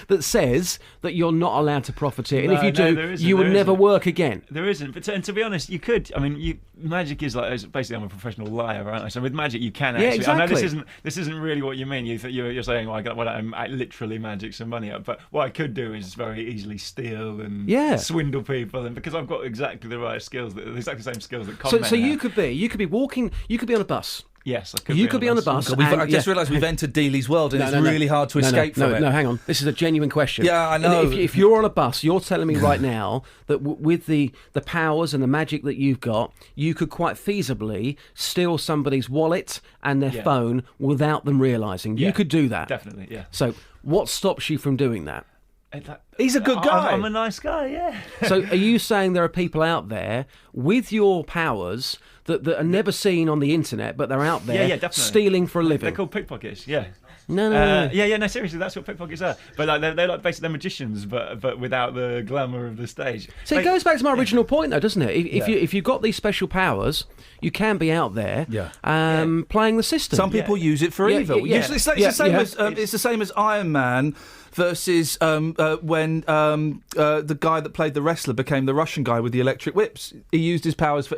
that says that you're not allowed to profiteer? And if you do, you will never work again. There isn't. But to be honest, you could. I mean, magic is basically I'm a professional liar, aren't I? So with magic, you can actually. Yeah, exactly. I know this isn't really what you mean. You're saying, well, I literally magic some money up. But what I could do is very easily steal and swindle people, and because I've got exactly the right skills, exactly the same skills that con men So you have. could be walking, you could be on a bus. Yes, I could. You could be on a bus. I just realised we've entered Dealey's world, and it's really hard to escape from it. No, hang on. This is a genuine question. Yeah, I know. If you're on a bus, you're telling me right now that with the powers and the magic that you've got, you could quite feasibly steal somebody's wallet and their phone without them realising. You could do that. Definitely, yeah. So what stops you from doing that? He's a good guy. I'm a nice guy, yeah. So are you saying there are people out there with your powers that are never seen on the internet, but they're out there definitely. stealing for a living. They're called pickpockets, yeah. No. No, seriously, that's what pickpockets are. But like, they're like basically they're magicians, but without the glamour of the stage. So it goes back to my original point, though, doesn't it? If you've got these special powers, you can be out there playing the system. Some people use it for evil. It's the same as Iron Man versus when the guy that played the wrestler became the Russian guy with the electric whips. He used his powers for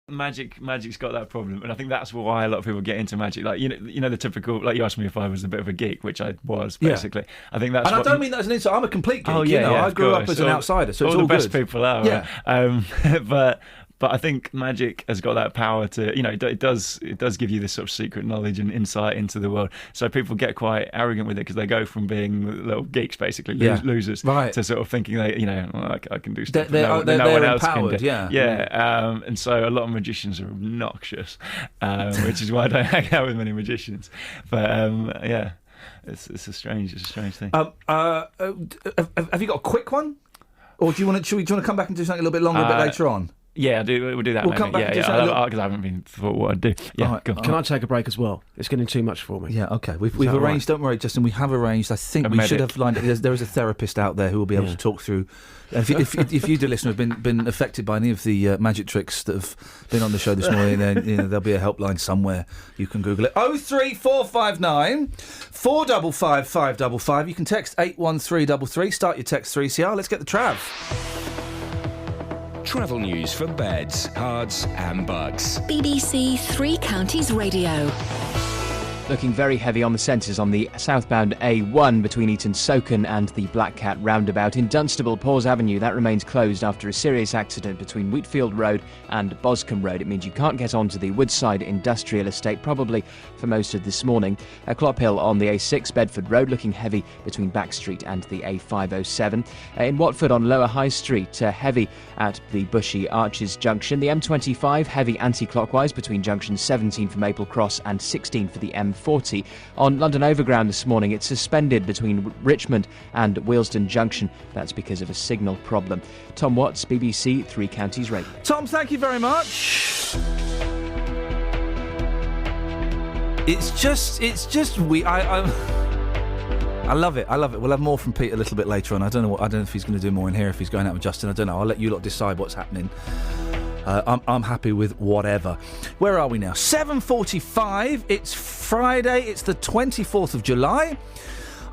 Magic's got that problem, and I think that's why a lot of people get into magic. Like you know the typical, like you asked me if I was a bit of a geek, which I was basically. I think that's. And I don't mean that as an insult. I'm a complete geek. Oh yeah, I grew up as an outsider, so it's all the good. best people are. Yeah, right? But I think magic has got that power to, it does give you this sort of secret knowledge and insight into the world. So people get quite arrogant with it because they go from being little geeks, basically losers, to sort of thinking I can do stuff no one else empowered, can do. And so a lot of magicians are obnoxious, which is why I don't hang out with many magicians. But it's a strange thing. Have you got a quick one, or do you want to come back and do something a little bit longer a bit later on? Yeah, we'll do that. We'll come back and do because I haven't been thought what I'd do. Yeah, right. Can I take a break as well? It's getting too much for me. Yeah, okay. We've arranged. Right? Don't worry, Justin. We have arranged. I think we should have lined up. There is a therapist out there who will be able to talk through. If you, dear listener, have been affected by any of the magic tricks that have been on the show this morning, then there'll be a helpline somewhere. You can Google it. 03459 455 555. You can text 81333. Start your text 3CR. Let's get the Trav. Travel news for beds, cards and bugs. BBC Three Counties Radio. Looking very heavy on the centres on the southbound A1 between Eton Soken and the Black Cat roundabout. In Dunstable, Paws Avenue, that remains closed after a serious accident between Wheatfield Road and Boscombe Road. It means you can't get onto the Woodside Industrial Estate, probably for most of this morning. Clophill on the A6, Bedford Road, looking heavy between Back Street and the A507. In Watford on Lower High Street, heavy at the Bushy Arches Junction. The M25, heavy anti-clockwise between junction 17 for Maple Cross and 16 for the M40. On London Overground this morning, it's suspended between Richmond and Wealdstone Junction. That's because of a signal problem. Tom Watts, BBC Three Counties Radio. Tom, thank you very much. It's just I love it. We'll have more from Pete a little bit later on. I don't know if he's going to do more in here, if he's going out with Justin. I don't know. I'll let you lot decide what's happening. I'm happy with whatever. Where are we now? 7:45. It's Friday. It's the 24th of July.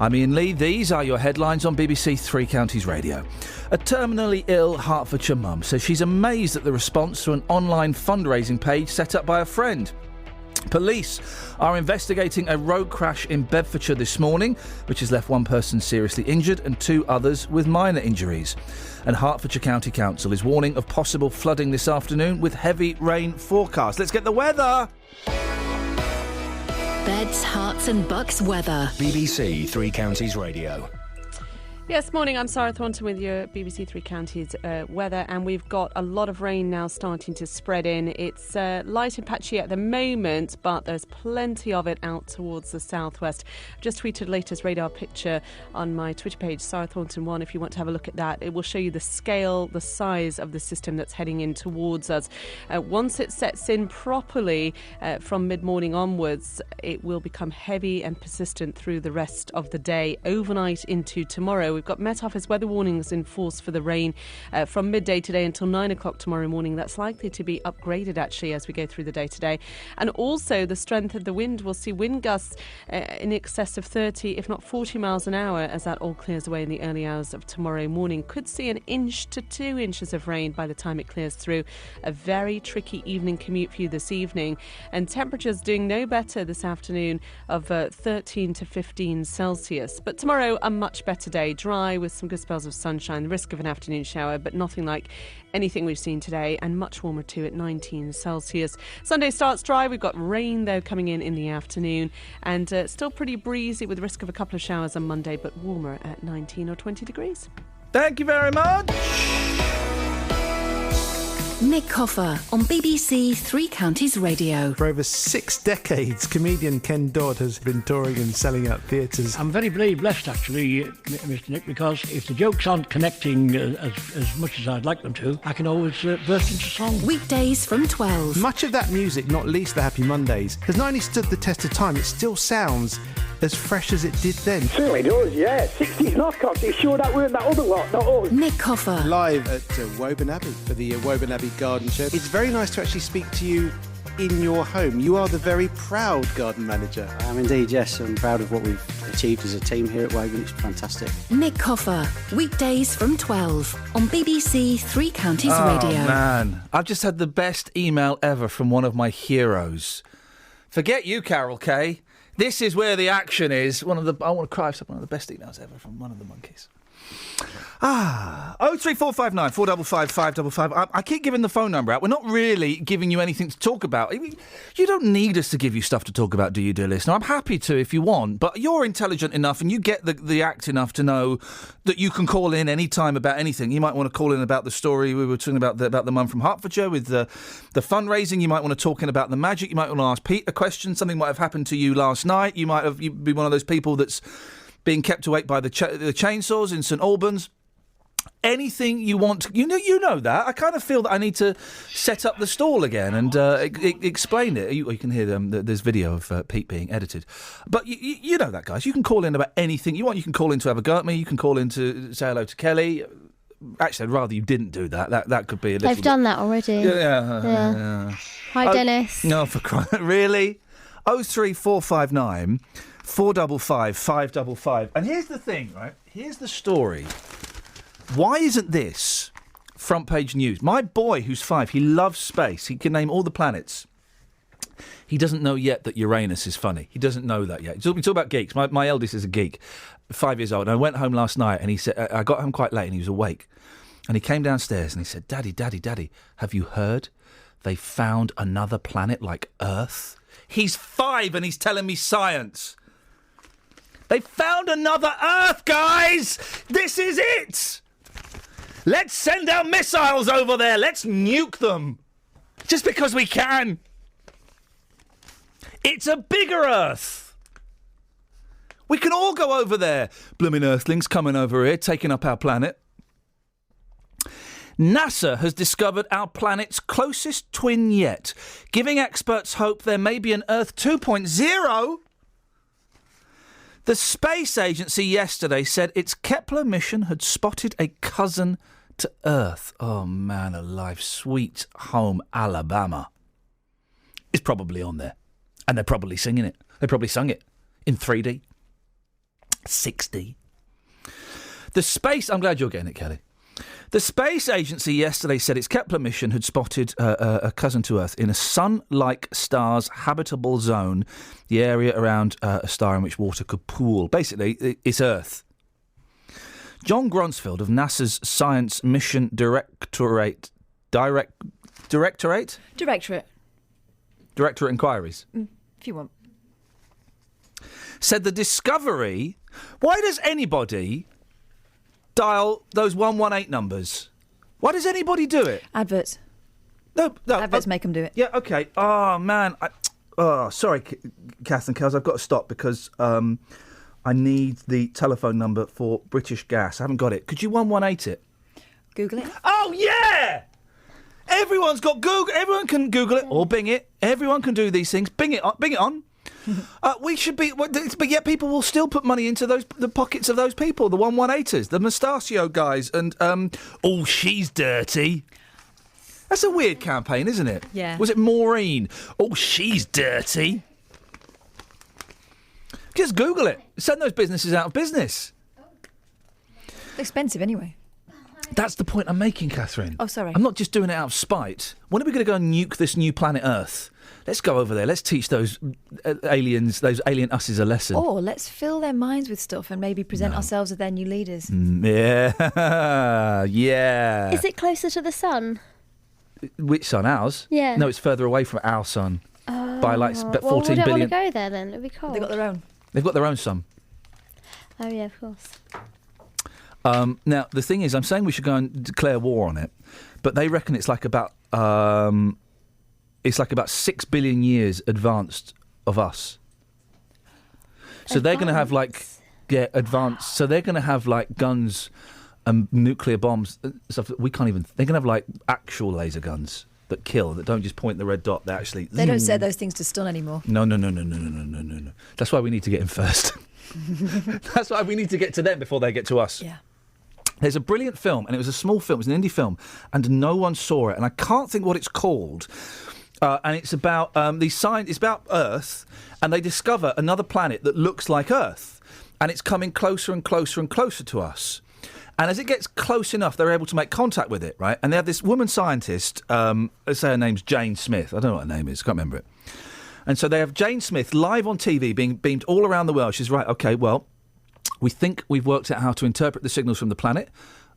I'm Iain Lee. These are your headlines on BBC Three Counties Radio. A terminally ill Hertfordshire mum says she's amazed at the response to an online fundraising page set up by a friend. Police are investigating a road crash in Bedfordshire this morning, which has left one person seriously injured and two others with minor injuries. And Hertfordshire County Council is warning of possible flooding this afternoon with heavy rain forecast. Let's get the weather. Beds, Herts and Bucks weather. BBC Three Counties Radio. Yes, morning, I'm Sarah Thornton with your BBC Three Counties weather, and we've got a lot of rain now starting to spread in. It's light and patchy at the moment, but there's plenty of it out towards the southwest. I've just tweeted the latest radar picture on my Twitter page, Sarah Thornton 1, if you want to have a look at that. It will show you the scale, the size of the system that's heading in towards us. Once it sets in properly from mid-morning onwards, it will become heavy and persistent through the rest of the day. Overnight into tomorrow, We've got Met Office weather warnings in force for the rain from midday today until 9 o'clock tomorrow morning. That's likely to be upgraded, actually, as we go through the day today. And also the strength of the wind. We'll see wind gusts in excess of 30, if not 40 miles an hour as that all clears away in the early hours of tomorrow morning. Could see 1 inch to 2 inches of rain by the time it clears through. A very tricky evening commute for you this evening. And temperatures doing no better this afternoon of 13 to 15 Celsius. But tomorrow, a much better day. Dry with some good spells of sunshine, the risk of an afternoon shower, but nothing like anything we've seen today, and much warmer too at 19 Celsius. Sunday starts dry. We've got rain, though, coming in the afternoon, and still pretty breezy with the risk of a couple of showers on Monday, but warmer at 19 or 20 degrees. Thank you very much. Nick Coffer on BBC Three Counties Radio. For over 6 decades, comedian Ken Dodd has been touring and selling out theatres. I'm very blessed, actually, Mr. Nick, because if the jokes aren't connecting as much as I'd like them to, I can always burst into song. Weekdays from 12. Much of that music, not least the Happy Mondays, has not only stood the test of time, it still sounds as fresh as it did then. Certainly does, yeah. 60s knockoffs. It's sure that weren't that other lot, not us. Nick Coffer. Live at Woburn Abbey for the Woburn Abbey Garden Show. It's very nice to actually speak to you in your home. You are the very proud garden manager. I am indeed, yes. I'm proud of what we've achieved as a team here at Woburn. It's fantastic. Nick Coffer. Weekdays from 12 on BBC Three Counties Radio. Oh, man. I've just had the best email ever from one of my heroes. Forget you, Carol Kay. This is where the action is. I want to cry for one of the best emails ever from one of the monkeys. 03459 455 555. I keep giving the phone number out. We're not really giving you anything to talk about. You don't need us to give you stuff to talk about, do you, dear listener? I'm happy to if you want, but you're intelligent enough and you get the act enough to know that you can call in any time about anything. You might want to call in about the story we were talking about the mum from Hertfordshire with the fundraising. You might want to talk in about the magic. You might want to ask Pete a question. Something might have happened to you last night. You might be one of those people that's being kept awake by the chainsaws in St Albans. Anything you want, you know that. I kind of feel that I need to set up the stall again and explain it. You can hear there's video of Pete being edited. But you know that, guys. You can call in about anything you want. You can call in to have a go at me. You can call in to say hello to Kelly. Actually, I'd rather you didn't do that. That could be a little... They've done that already. Yeah. Hi, Dennis. No, for crying... Really? 03459 455 555. And here's the thing, right? Here's the story. Why isn't this front page news? My boy, who's 5, he loves space. He can name all the planets. He doesn't know yet that Uranus is funny. He doesn't know that yet. We talk about geeks. My eldest is a geek, 5 years old. And I went home last night and he said, I got home quite late and he was awake. And he came downstairs and he said, Daddy, have you heard? They found another planet like Earth. He's 5 and he's telling me science. They found another Earth, guys! This is it! Let's send our missiles over there. Let's nuke them. Just because we can. It's a bigger Earth. We can all go over there. Blooming Earthlings coming over here, taking up our planet. NASA has discovered our planet's closest twin yet, giving experts hope there may be an Earth 2.0. The space agency yesterday said its Kepler mission had spotted a cousin to Earth. Oh, man alive. Sweet home Alabama is probably on there. And they're probably singing it. They probably sung it in 3D. 6D. I'm glad you're getting it, Kelly. The space agency yesterday said its Kepler mission had spotted a cousin to Earth in a sun-like star's habitable zone, the area around a star in which water could pool. Basically, it's Earth. John Gronsfield of NASA's Science Mission Directorate Inquiries, if you want, said the discovery... Why does anybody dial those 118 numbers? Why does anybody do it? Adverts. No. Adverts make them do it. Yeah, okay. Oh, man. Sorry, Kath and Kels, I've got to stop because I need the telephone number for British Gas. I haven't got it. Could you 118 it? Google it. Oh, yeah! Everyone's got Google. Everyone can Google it or Bing it. Everyone can do these things. Bing it on. We should be, but yet people will still put money into the pockets of those people, the 118ers, the mustachio guys, and oh, she's dirty. That's a weird campaign, isn't it? Yeah. Was it Maureen? Oh, she's dirty. Just Google it. Send those businesses out of business. It's expensive anyway. That's the point I'm making, Catherine. Oh, sorry. I'm not just doing it out of spite. When are we going to go and nuke this new planet Earth? Let's go over there. Let's teach those aliens, those alien usses a lesson. Or let's fill their minds with stuff and maybe present ourselves as their new leaders. Yeah. Yeah. Is it closer to the sun? Which sun? Ours? Yeah. No, it's further away from our sun. By like 14 well, we don't billion. want to go there then. It'd be cold. They've got their own. They've got their own sun. Oh yeah, of course. Now, the thing is, I'm saying we should go and declare war on it, but they reckon it's like about 6 billion years advanced of us. So they're going to have advanced. So they're going to have like guns and nuclear bombs stuff that we can't even. They're going to have like actual laser guns that kill, that don't just point the red dot. They actually. They don't say those things to stun anymore. No. That's why we need to get in first. That's why we need to get to them before they get to us. Yeah. There's a brilliant film, and it was a small film. It was an indie film, and no one saw it. And I can't think what it's called. And it's about It's about Earth, and they discover another planet that looks like Earth, and it's coming closer and closer and closer to us. And as it gets close enough, they're able to make contact with it, right? And they have this woman scientist. Let's say her name's Jane Smith. I don't know what her name is. I can't remember it. And so they have Jane Smith live on TV, being beamed all around the world. She's right. Okay, well. We think we've worked out how to interpret the signals from the planet.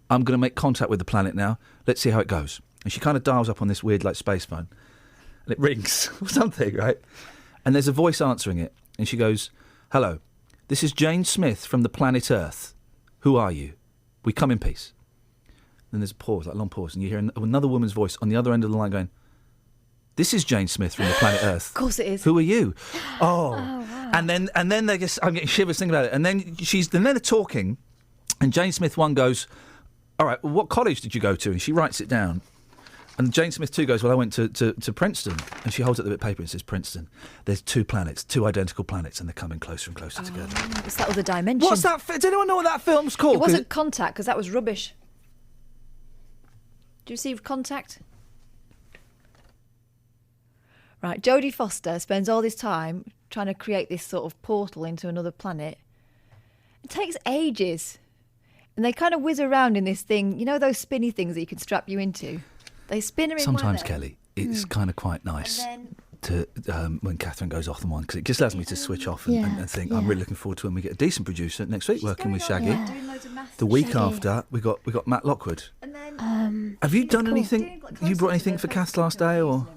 I'm going to make contact with the planet now. Let's see how it goes. And she kind of dials up on this weird, like, space phone. And it rings or something, right? And there's a voice answering it. And she goes, "Hello, this is Jane Smith from the planet Earth. Who are you? We come in peace." Then there's a pause, like a long pause. And you hear another woman's voice on the other end of the line going, "This is Jane Smith from the planet Earth. Of course it is. Who are you?" Oh. Wow. And then they just, I'm getting shivers thinking about it. And then they're talking, and Jane Smith 1 goes, "All right, well, what college did you go to?" And she writes it down. And Jane Smith 2 goes, "Well, I went to Princeton." And she holds up the bit of paper and says, "Princeton, there's 2 planets, 2 identical planets, and they're coming closer and closer together." It's that other dimension. What's that? Does anyone know what that film's called? It wasn't Contact, because that was rubbish. Do you see Contact? Right, Jodie Foster spends all this time trying to create this sort of portal into another planet. It takes ages. And they kind of whiz around in this thing, you know those spinny things that you can strap you into? They spin her in Sometimes, weather. Kelly, it's kind of quite nice to when Catherine goes off on one, because it just allows me to switch off and think, I'm really looking forward to when we get a decent producer next week working with Shaggy. The week after, we got Matt Lockwood. Have you done anything? You brought anything for Kath last day, or?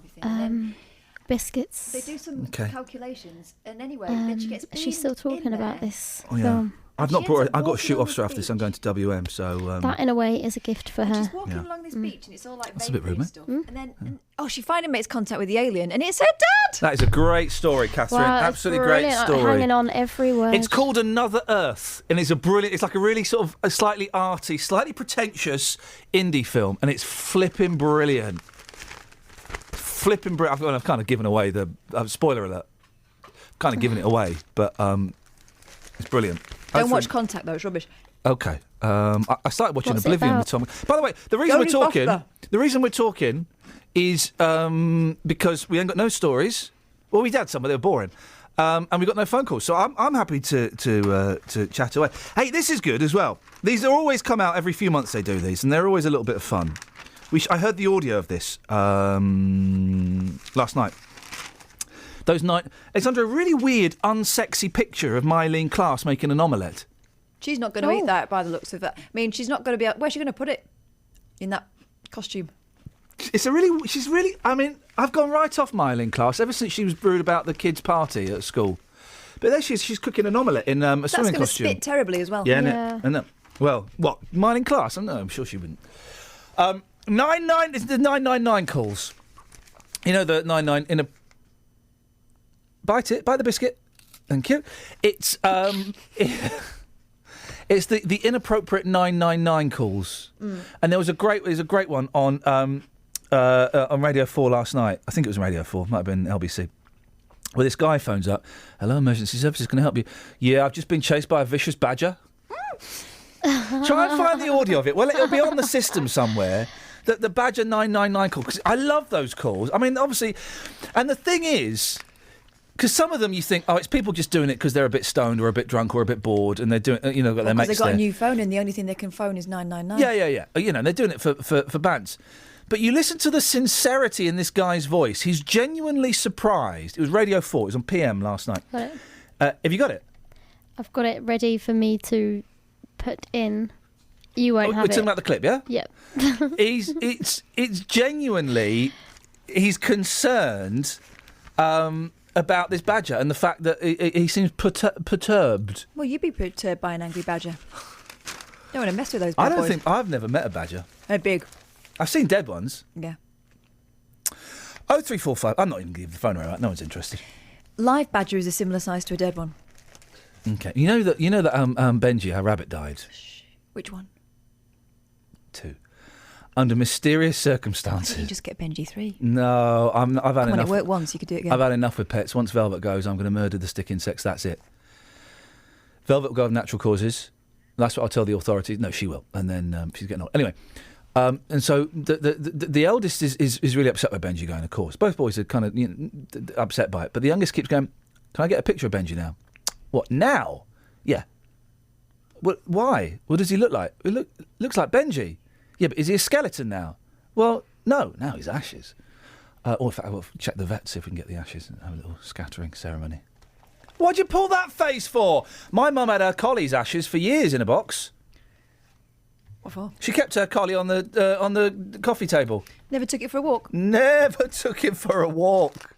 Biscuits. They do some calculations, and anyway, then she gets. She's still talking about this Oh, yeah. film. I've not brought. I've got to shoot off straight after this. I'm going to WM, so. That, in a way, is a gift for her. She's walking along this beach, and it's all like That's a bit rude, mate. stuff. And then, she finally makes contact with the alien, and it's her dad. That is a great story, Catherine. Wow, Absolutely it's great brilliant. story. I'm hanging on every word. It's called Another Earth, and it's a brilliant. It's like a really sort of a slightly arty, slightly pretentious indie film, and it's flipping brilliant. Flipping brilliant. I've kind of given away the spoiler alert. Kind of given it away, but it's brilliant. Don't watch Contact though; it's rubbish. Okay. I started watching What's it Oblivion about? with Tom. By the way, the reason we're talking is because we ain't got no stories. Well, we had some, but they were boring. And we got no phone calls, so I'm happy to chat away. Hey, this is good as well. These are always come out every few months. They do these, and they're always a little bit of fun. I heard the audio of this last night. It's under a really weird, unsexy picture of Mylene Klass making an omelette. She's not going to eat that by the looks of it. I mean, she's not going to be. Where's she going to put it? In that costume. She's really. I mean, I've gone right off Mylene Klass ever since she was brewed about the kids' party at school. But there she's cooking an omelette in a swimming costume. That's going to spit terribly as well. Yeah. Well, what Mylene Klass? I don't know. I'm sure she wouldn't. 99 is the 999 calls. You know the 99 in a. Bite the biscuit. Thank you. It's it's the inappropriate 999 calls. And there was a great one on Radio 4 last night. I think it was Radio 4, might have been LBC. where this guy phones up. Hello, emergency services, can I help you? Yeah, I've just been chased by a vicious badger. Try and find the audio of it. Well, it'll be on the system somewhere. The Badger 999 call, because I love those calls. I mean, obviously, and the thing is, because some of them you think, it's people just doing it because they're a bit stoned or a bit drunk or a bit bored, and they're doing, got their mates they've got there. a new phone, and the only thing they can phone is 999. Yeah. They're doing it for bands. But you listen to the sincerity in this guy's voice. He's genuinely surprised. It was Radio 4. It was on PM last night. Got it. Have you got it? I've got it ready for me to put in. You won't have it. We're talking about the clip, yeah? Yep. It's genuinely, he's concerned about this badger and the fact that he seems perturbed. Well, you'd be perturbed by an angry badger. Don't want to mess with those I bad don't boys. think I've never met a badger. They're big. I've seen dead ones. Yeah. 0345. I'm not even going to give the phone away. Right? No one's interested. Live badger is a similar size to a dead one. Okay. You know that Benji, our rabbit, died. Which one? 2. Under mysterious circumstances. You just get Benji 3. No, I've had enough. It worked once, you could do it again. I've had enough with pets. Once Velvet goes, I'm going to murder the stick insects. That's it. Velvet will go of natural causes. That's what I'll tell the authorities. No, she will. And then she's getting old. Anyway, and so the eldest is really upset by Benji going, of course. Both boys are kind of upset by it. But the youngest keeps going, can I get a picture of Benji now? What, now? Yeah. Well, why? What does he look like? He looks like Benji. Yeah, but is he a skeleton now? Well, no. Now he's ashes. Or in fact, we'll check the vet, see if we can get the ashes and have a little scattering ceremony. Why'd you pull that face for? My mum had her collie's ashes for years in a box. What for? She kept her collie on the coffee table. Never took it for a walk? Never took it for a walk.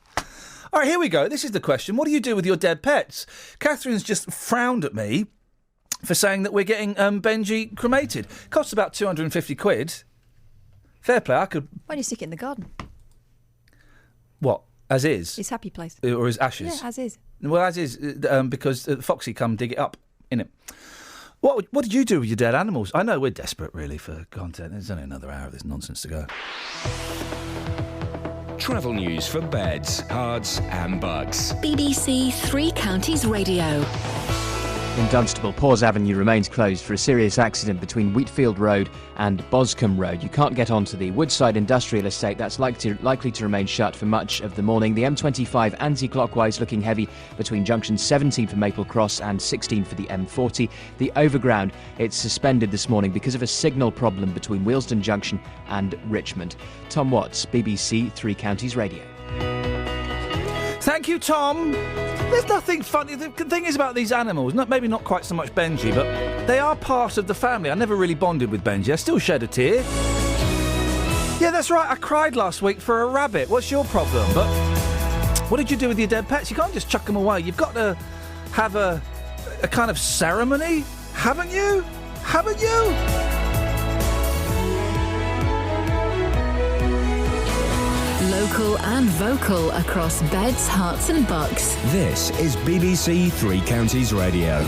All right, here we go. This is the question. What do you do with your dead pets? Catherine's just frowned at me for saying that we're getting Benji cremated. Costs about 250 quid. Fair play, I could... Why don't you stick it in the garden? What? As is? His happy place. Or his ashes? Yeah, as is. Well, as is, because Foxy come dig it up, innit? What did you do with your dead animals? I know we're desperate, really, for content. There's only another hour of this nonsense to go. Travel news for beds, cards and bugs. BBC Three Counties Radio. In Dunstable, Pawes Avenue remains closed for a serious accident between Wheatfield Road and Boscombe Road. You can't get onto the Woodside Industrial Estate. That's likely to remain shut for much of the morning. The M25 anti-clockwise looking heavy between junctions 17 for Maple Cross and 16 for the M40. The Overground, it's suspended this morning because of a signal problem between Wealdstone Junction and Richmond. Tom Watts, BBC Three Counties Radio. Thank you, Tom. There's nothing funny. The thing is about these animals, maybe not quite so much Benji, but they are part of the family. I never really bonded with Benji. I still shed a tear. Yeah, that's right. I cried last week for a rabbit. What's your problem? But what did you do with your dead pets? You can't just chuck them away. You've got to have a kind of ceremony, haven't you? Haven't you? Local and vocal across beds, hearts and bucks. This is BBC Three Counties Radio.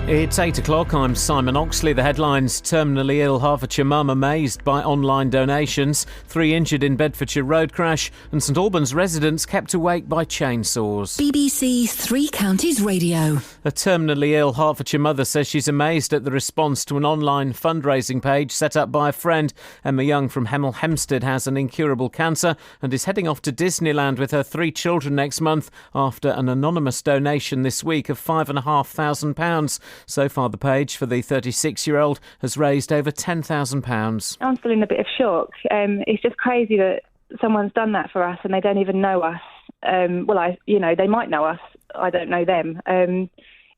It's 8 o'clock. I'm Simon Oxley. The headlines: terminally ill Hertfordshire mum amazed by online donations, 3 injured in Bedfordshire road crash, and St Albans residents kept awake by chainsaws. BBC Three Counties Radio. A terminally ill Hertfordshire mother says she's amazed at the response to an online fundraising page set up by a friend. Emma Young from Hemel Hempstead has an incurable cancer and is heading off to Disneyland with her 3 children next month after an anonymous donation this week of £5,500. So far, the page for the 36-year-old has raised over £10,000. I'm still in a bit of shock. It's just crazy that someone's done that for us and they don't even know us. They might know us. I don't know them.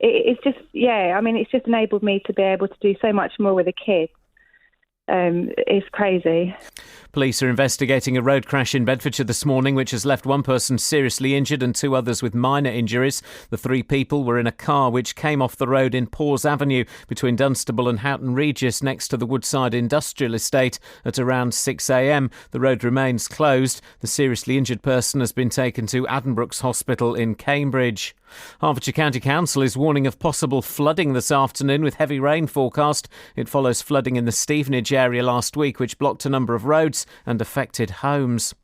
It's just enabled me to be able to do so much more with a kid. It's crazy. Police are investigating a road crash in Bedfordshire this morning which has left 1 person seriously injured and 2 others with minor injuries. The 3 people were in a car which came off the road in Pawes Avenue between Dunstable and Houghton Regis next to the Woodside Industrial Estate at around 6 a.m. The road remains closed. The seriously injured person has been taken to Addenbrooke's Hospital in Cambridge. Hertfordshire County Council is warning of possible flooding this afternoon with heavy rain forecast. It follows flooding in the Stevenage area last week, which blocked a number of roads and affected homes.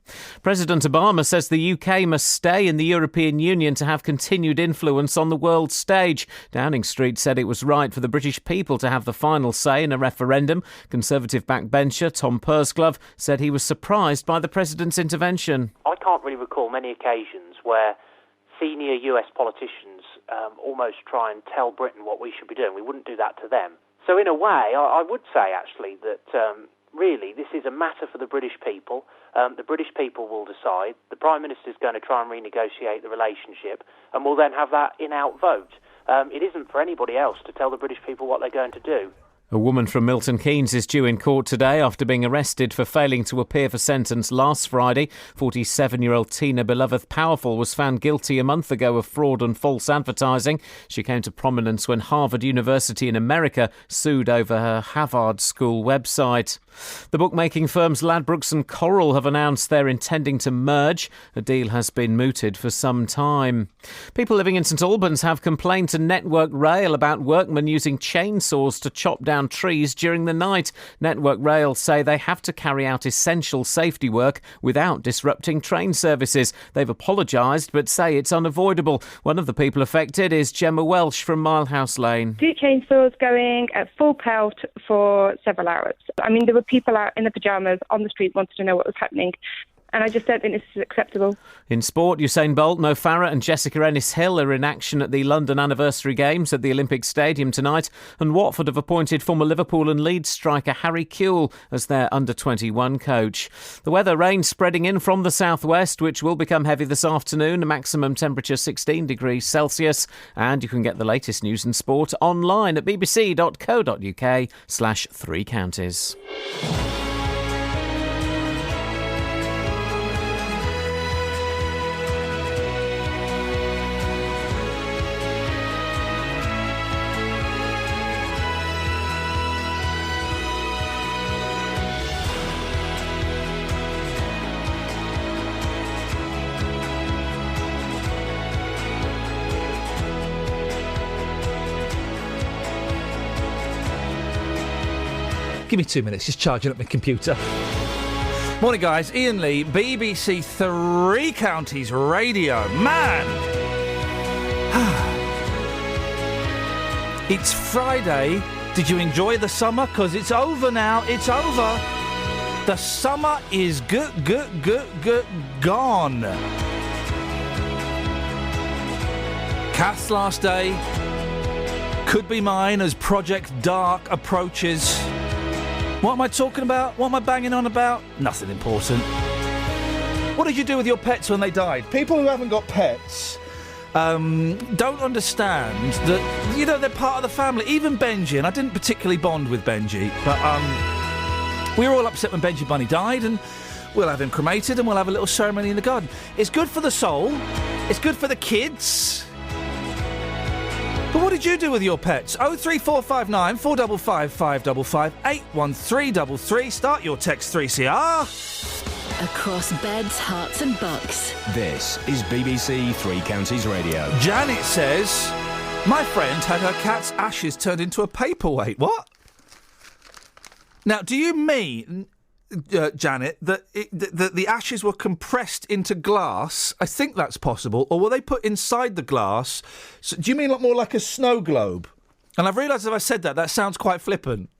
President Obama says the UK must stay in the European Union to have continued influence on the world stage. Downing Street said it was right for the British people to have the final say in a referendum. Conservative backbencher Tom Pursglove said he was surprised by the president's intervention. I can't really recall many occasions where senior US politicians almost try and tell Britain what we should be doing. We wouldn't do that to them. So in a way, I would say actually that really this is a matter for the British people. The British people will decide. The Prime Minister is going to try and renegotiate the relationship, and we'll then have that in-out vote. It isn't for anybody else to tell the British people what they're going to do. A woman from Milton Keynes is due in court today after being arrested for failing to appear for sentence last Friday. 47-year-old Tina Beloved Powerful was found guilty a month ago of fraud and false advertising. She came to prominence when Harvard University in America sued over her Harvard School website. The bookmaking firms Ladbrokes and Coral have announced they're intending to merge. A deal has been mooted for some time. People living in St Albans have complained to Network Rail about workmen using chainsaws to chop down trees during the night. Network Rail say they have to carry out essential safety work without disrupting train services. They've apologised but say it's unavoidable. One of the people affected is Gemma Welsh from Milehouse Lane. Two chainsaws going at full pelt for several hours. I mean, there were people out in the pyjamas on the street wanted to know what was happening. And I just don't think this is acceptable. In sport, Usain Bolt, Mo Farah and Jessica Ennis-Hill are in action at the London Anniversary Games at the Olympic Stadium tonight. And Watford have appointed former Liverpool and Leeds striker Harry Kewell as their under-21 coach. The weather, rain spreading in from the southwest, which will become heavy this afternoon. A maximum temperature 16 degrees Celsius. And you can get the latest news and sport online at bbc.co.uk/3 counties. Give me 2 minutes, just charging up my computer. Morning, guys. Iain Lee, BBC Three Counties Radio. Man! It's Friday. Did you enjoy the summer? Because it's over now. It's over. The summer is gone. Kath's last day could be mine as Project Dark approaches. What am I talking about? What am I banging on about? Nothing important. What did you do with your pets when they died? People who haven't got pets don't understand that, you know, they're part of the family. Even Benji, and I didn't particularly bond with Benji, but we were all upset when Benji Bunny died, and we'll have him cremated and we'll have a little ceremony in the garden. It's good for the soul. It's good for the kids. But what did you do with your pets? 03459 455 555 81333. Start your text 3CR. Across beds, hearts and bucks. This is BBC Three Counties Radio. Janet says, my friend had her cat's ashes turned into a paperweight. What? Now, do you mean, Janet, that the ashes were compressed into glass? I think that's possible. Or were they put inside the glass? So, do you mean more like a snow globe? And I've realised if I said that sounds quite flippant.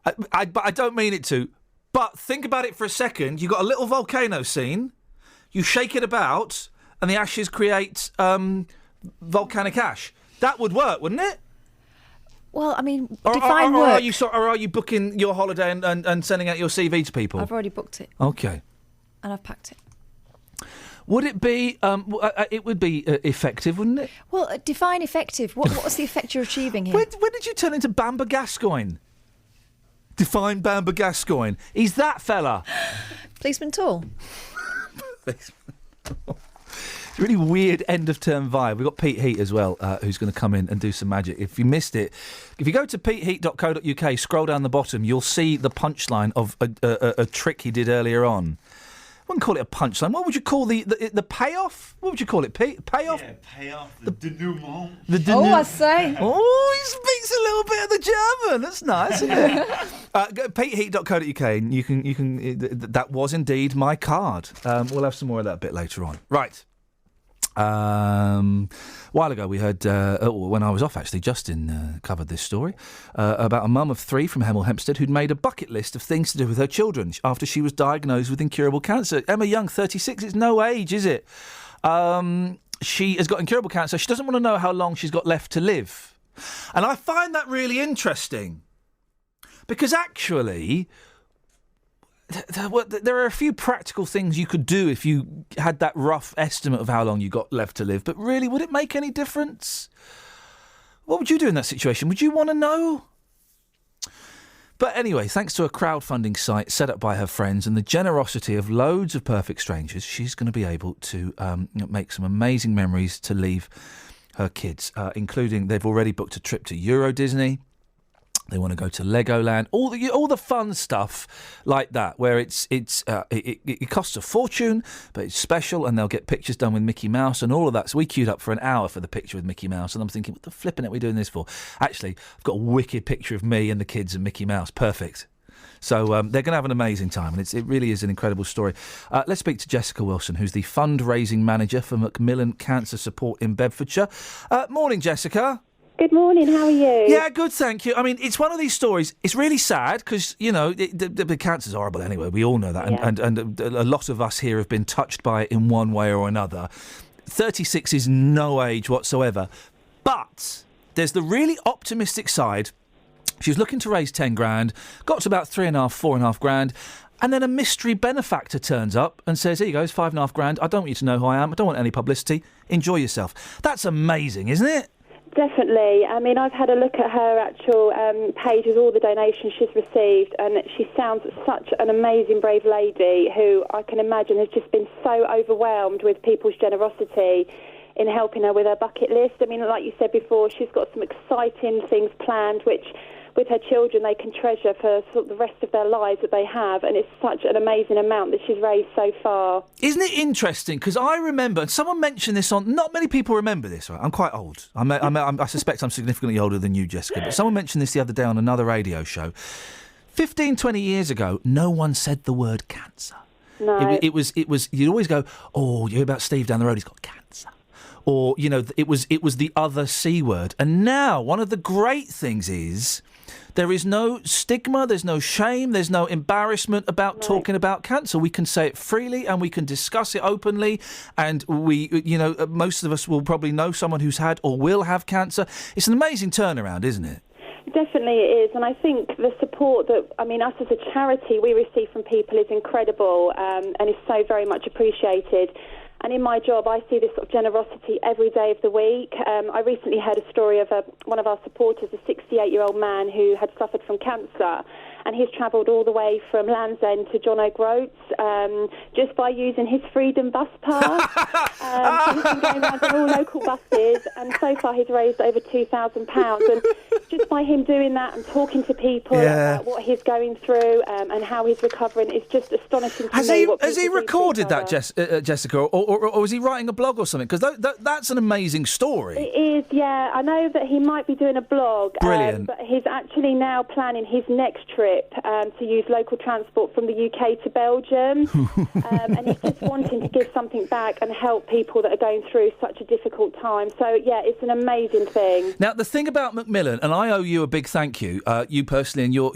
But I don't mean it to. But think about it for a second. You've got a little volcano scene. You shake it about, and the ashes create volcanic ash. That would work, wouldn't it? Well, I mean, Or work. are you booking your holiday and sending out your CV to people? I've already booked it. Okay. And I've packed it. Would it be? It would be effective, wouldn't it? Well, define effective. What's the effect you're achieving here? When did you turn into Bamba Gascoigne? Define Bamba Gascoigne. He's that fella. Policeman Tall. It's a really weird end-of-term vibe. We've got Pete Heat as well, who's going to come in and do some magic. If you missed it, if you go to peteheat.co.uk, scroll down the bottom, you'll see the punchline of a trick he did earlier on. wouldn't call it a punchline. What would you call the payoff? What would you call it? Payoff? Yeah, payoff. The denouement. I say. Oh, he speaks a little bit of the German. That's nice, isn't it? Go peteheat.co.uk, and you can. That was indeed my card. We'll have some more of that a bit later on. Right. A while ago we heard, when I was off actually, Justin covered this story about a mum of 3 from Hemel Hempstead who'd made a bucket list of things to do with her children after she was diagnosed with incurable cancer. Emma Young, 36, it's no age, is it? She has got incurable cancer. She doesn't want to know how long she's got left to live. And I find that really interesting because actually there are a few practical things you could do if you had that rough estimate of how long you got left to live. But really, would it make any difference? What would you do in that situation? Would you want to know? But anyway, thanks to a crowdfunding site set up by her friends and the generosity of loads of perfect strangers, she's going to be able to make some amazing memories to leave her kids, including they've already booked a trip to Euro Disney. They want to go to Legoland, all the fun stuff like that, where it costs a fortune, but it's special, and they'll get pictures done with Mickey Mouse and all of that. So we queued up for an hour for the picture with Mickey Mouse, and I'm thinking, what the flipping are we doing this for? Actually, I've got a wicked picture of me and the kids and Mickey Mouse. Perfect. So they're going to have an amazing time, and it really is an incredible story. Let's speak to Jessica Wilson, who's the fundraising manager for Macmillan Cancer Support in Bedfordshire. Morning, Jessica. Good morning, how are you? Yeah, good, thank you. I mean, it's one of these stories, it's really sad because, you know, the cancer's horrible anyway, we all know that, Yeah. and a lot of us here have been touched by it in one way or another. 36 is no age whatsoever, but there's the really optimistic side. She was looking to raise 10 grand, got to about 4.5 grand, and then a mystery benefactor turns up and says, here you go, it's 5.5 grand, I don't want you to know who I am, I don't want any publicity, enjoy yourself. That's amazing, isn't it? Definitely. I mean, I've had a look at her actual page with all the donations she's received, and she sounds such an amazing, brave lady who I can imagine has just been so overwhelmed with people's generosity in helping her with her bucket list. I mean, like you said before, she's got some exciting things planned, which with her children they can treasure for sort of the rest of their lives that they have, and it's such an amazing amount that she's raised so far. Isn't it interesting? Because I remember, and someone mentioned this on, not many people remember this, right? I'm quite old. I suspect I'm significantly older than you, Jessica, but someone mentioned this the other day on another radio show. 15, 20 years ago, no one said the word cancer. No. It was, you'd always go, oh, you hear about Steve down the road, he's got cancer. Or, you know, it was the other C word. And now, one of the great things is there is no stigma, there's no shame, there's no embarrassment about talking about cancer. We can say it freely and we can discuss it openly. And we, you know, most of us will probably know someone who's had or will have cancer. It's an amazing turnaround, isn't it? Definitely it is, and I think the support that, I mean, us as a charity we receive from people is incredible, and is so very much appreciated. And in my job, I see this sort of generosity every day of the week. I recently heard a story of one of our supporters, a 68-year-old man who had suffered from cancer, and he's travelled all the way from Land's End to John O'Groats just by using his Freedom bus pass. So he's been going around on all local buses, and so far he's raised over £2,000. And just by him doing that and talking to people about what he's going through and how he's recovering, it's just astonishing to me. Has he recorded that, Jessica, or is he writing a blog or something? Because that's an amazing story. It is, yeah. I know that he might be doing a blog. Brilliant. But he's actually now planning his next trip to use local transport from the UK to Belgium. And he's just wanting to give something back and help people that are going through such a difficult time. So, yeah, it's an amazing thing. Now, the thing about Macmillan, and I owe you a big thank you, you personally and your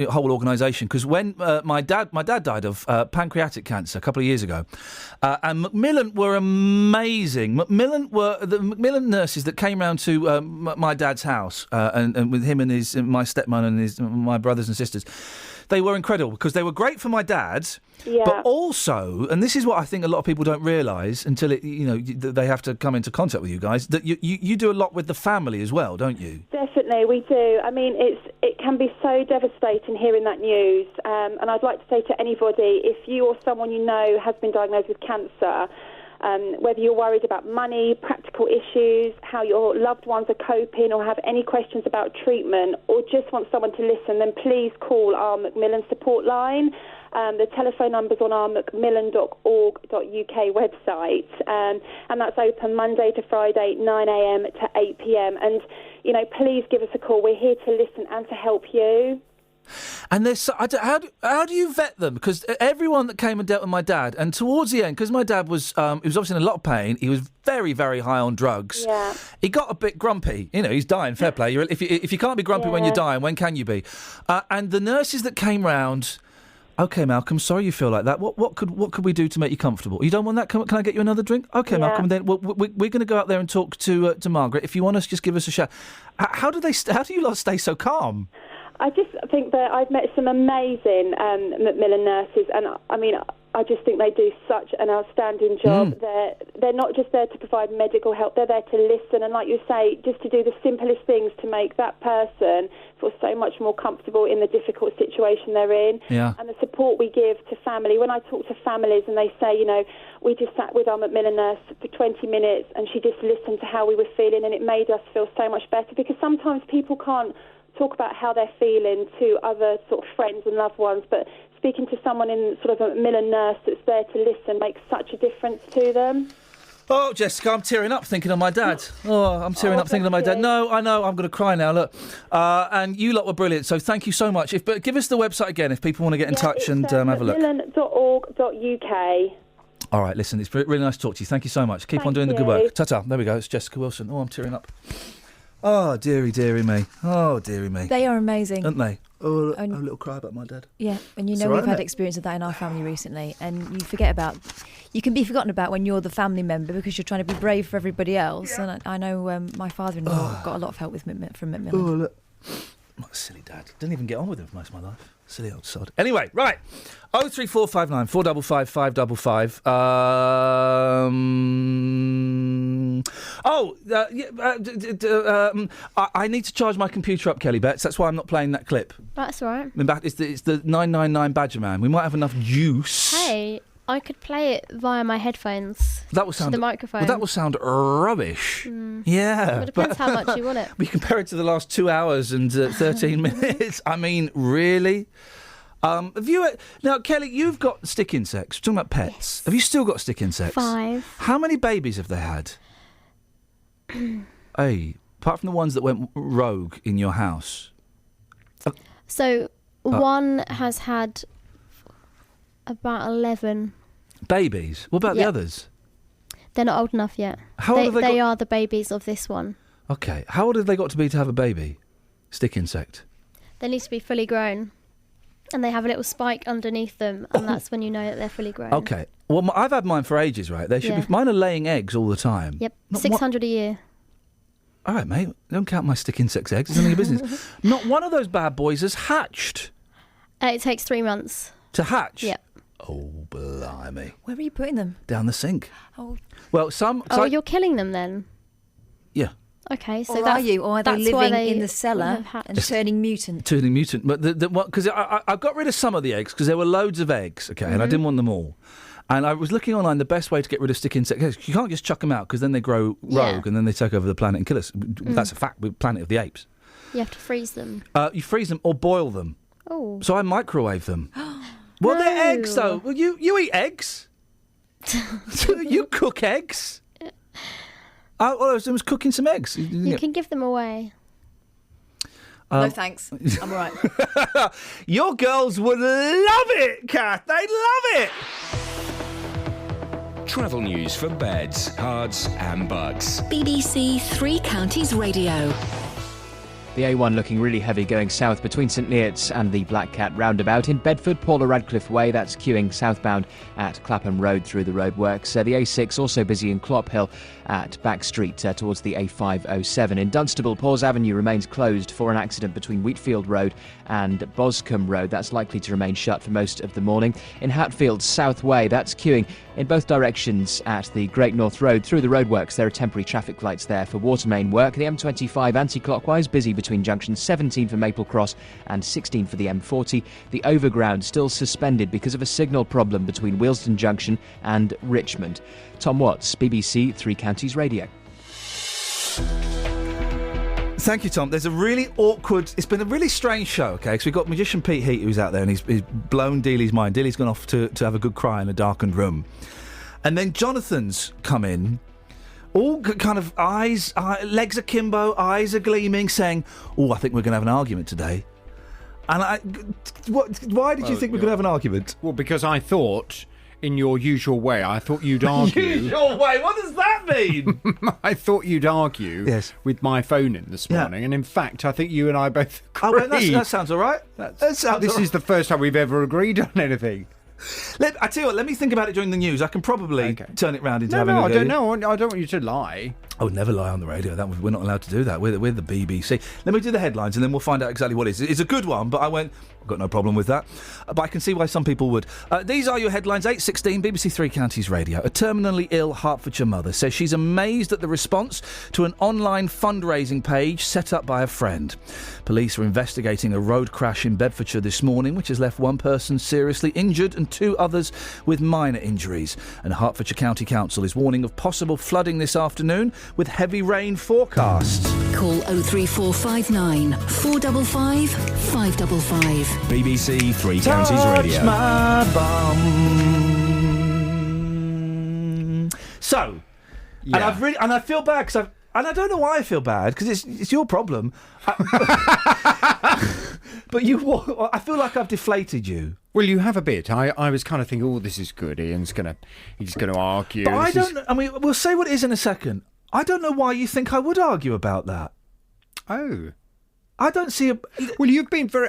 whole organisation, because when my dad died of pancreatic cancer a couple of years ago, and Macmillan were amazing. Macmillan were the Macmillan nurses that came round to my dad's house, and with him and my stepmom and my brothers and sisters. They were incredible because they were great for my dad, but also, and this is what I think a lot of people don't realise until they have to come into contact with you guys, that you do a lot with the family as well, don't you? Definitely, we do. I mean, it can be so devastating hearing that news, and I'd like to say to anybody, if you or someone you know has been diagnosed with cancer, Whether you're worried about money, practical issues, how your loved ones are coping, or have any questions about treatment, or just want someone to listen, then please call our Macmillan support line. The telephone number's on our macmillan.org.uk website, and that's open Monday to Friday, 9am to 8pm. And, you know, please give us a call. We're here to listen and to help you. And there's how do you vet them? Because everyone that came and dealt with my dad, and towards the end, because my dad was he was obviously in a lot of pain. He was very, very high on drugs. Yeah. He got a bit grumpy. You know, he's dying. Fair play. If you can't be grumpy when you're dying, when can you be? And the nurses that came round. Okay, Malcolm, sorry you feel like that. What could we do to make you comfortable? You don't want that? Can I get you another drink? Okay, Malcolm. Then we're going to go out there and talk to Margaret. If you want us, just give us a shout. How do you lot stay so calm? I just think that I've met some amazing Macmillan nurses, and I mean, I just think they do such an outstanding job. They're not just there to provide medical help; they're there to listen, and like you say, just to do the simplest things to make that person feel so much more comfortable in the difficult situation they're in. Yeah. And the support we give to family. When I talk to families and they say, you know, we just sat with our Macmillan nurse for 20 minutes, and she just listened to how we were feeling, and it made us feel so much better, because sometimes people can't talk about how they're feeling to other sort of friends and loved ones, but speaking to someone in sort of a Macmillan nurse that's there to listen makes such a difference to them. Oh, Jessica, I'm tearing up thinking of my dad. Oh, I'm tearing up thinking of my dad. No, I know, I'm going to cry now, look. And you lot were brilliant, so thank you so much. But give us the website again if people want to get in touch and have a look. Macmillan.org.uk. All right, listen, it's really nice to talk to you. Thank you so much. Keep on doing the good work. Ta-ta. There we go. It's Jessica Wilson. Oh, I'm tearing up. Oh, dearie me. Oh, dearie me. They are amazing. Aren't they? Oh, a little cry about my dad. Yeah, and you It's know all right, we've had isn't it? experience of that in our family recently, and you can be forgotten about when you're the family member because you're trying to be brave for everybody else. Yeah. And I know my father-in-law got a lot of help from Macmillan. Oh, look. What a silly dad. Didn't even get on with him for most of my life. Silly old sod. Anyway, right. 03459 455 555. I need to charge my computer up, Kelly Betts. That's why I'm not playing that clip. That's all right. It's the 999 Badger Man. We might have enough juice. Hey, I could play it via my headphones. That will sound to the microphone. Well, that will sound rubbish. Yeah. Well, it depends how much you want it. We compare it to the last 2 hours and 13 minutes. I mean, really? Now, Kelly, you've got stick insects. We're talking about pets. Yes. Have you still got stick insects? 5. How many babies have they had? Hey, apart from the ones that went rogue in your house. So one has had about 11 babies. What about the others? They're not old enough yet. How old have they are the babies of this one. Okay. How old have they got to be to have a baby? Stick insect. They need to be fully grown. And they have a little spike underneath them, and that's when you know that they're fully grown. Okay. Well, I've had mine for ages, right? They should be. Mine are laying eggs all the time. Yep. 600 a year. All right, mate. Don't count my stick insects eggs. It's none of your business. Not one of those bad boys has hatched. It takes 3 months. To hatch? Yep. Oh, blimey. Where are you putting them? Down the sink. Oh. Well, some... Oh, you're killing them then? Yeah. Okay, so or are you? Or are they living in the cellar and turning mutant? Turning mutant. But because I got rid of some of the eggs because there were loads of eggs, okay, and I didn't want them all. And I was looking online, the best way to get rid of stick insect eggs, you can't just chuck them out because then they grow rogue and then they take over the planet and kill us. That's a fact, with Planet of the Apes. You have to freeze them. You freeze them or boil them. Oh. So I microwave them. Well, they're eggs, though. Well, you eat eggs. You cook eggs. All I was doing was cooking some eggs. You can give them away. No thanks. I'm all right. Your girls would love it, Kath. They'd love it. Travel news for beds, cards and bugs. BBC Three Counties Radio. The A1 looking really heavy going south between St Neots and the Black Cat roundabout. In Bedford, Paula Radcliffe Way, that's queuing southbound at Clapham Road through the roadworks. The A6 also busy in Clop Hill at Back Street towards the A507. In Dunstable, Paws Avenue remains closed for an accident between Wheatfield Road and Boscombe Road. That's likely to remain shut for most of the morning. In Hatfield, South Way, that's queuing In both directions at the Great North Road through the roadworks, there are temporary traffic lights there for water main work. The M25 anti-clockwise busy between junctions 17 for Maple Cross and 16 for the M40. The overground still suspended because of a signal problem between Wealdstone Junction and Richmond. Tom Watts, BBC Three Counties Radio. Thank you, Tom. There's a really awkward... It's been a really strange show, OK? Because we've got magician Pete Heat, who's out there, and he's blown Dealey's mind. Dealey's gone off to have a good cry in a darkened room. And then Jonathan's come in, all kind of legs akimbo, eyes are gleaming, saying, I think we're going to have an argument today. And why did you think we're going to have an argument? Well, because I thought... In your usual way, I thought you'd argue. Usual way? What does that mean? I thought you'd argue with my phone in this morning, and in fact, I think you and I both agreed. That sounds all right. This is the first time we've ever agreed on anything. I tell you what, let me think about it during the news. I can probably turn it round into No, having I a don't know. I don't want you to lie. I would never lie on the radio. We're not allowed to do that. We're the BBC. Let me do the headlines and then we'll find out exactly what it is. It's a good one, but I've got no problem with that. But I can see why some people would. These are your headlines. 8:16, BBC Three Counties Radio. A terminally ill Hertfordshire mother says she's amazed at the response to an online fundraising page set up by a friend. Police are investigating a road crash in Bedfordshire this morning, which has left one person seriously injured and 2 others with minor injuries. And Hertfordshire County Council is warning of possible flooding this afternoon with heavy rain forecast. Call 03459 455 555. BBC Three Counties Radio. My bum. So, and I feel bad because and I don't know why I feel bad because it's your problem. But I feel like I've deflated you. Well, you have a bit. I was kind of thinking, this is good. He's gonna argue. But I don't. I mean, we'll say what it is in a second. I don't know why you think I would argue about that. Oh. I don't see a... Well, you've been very...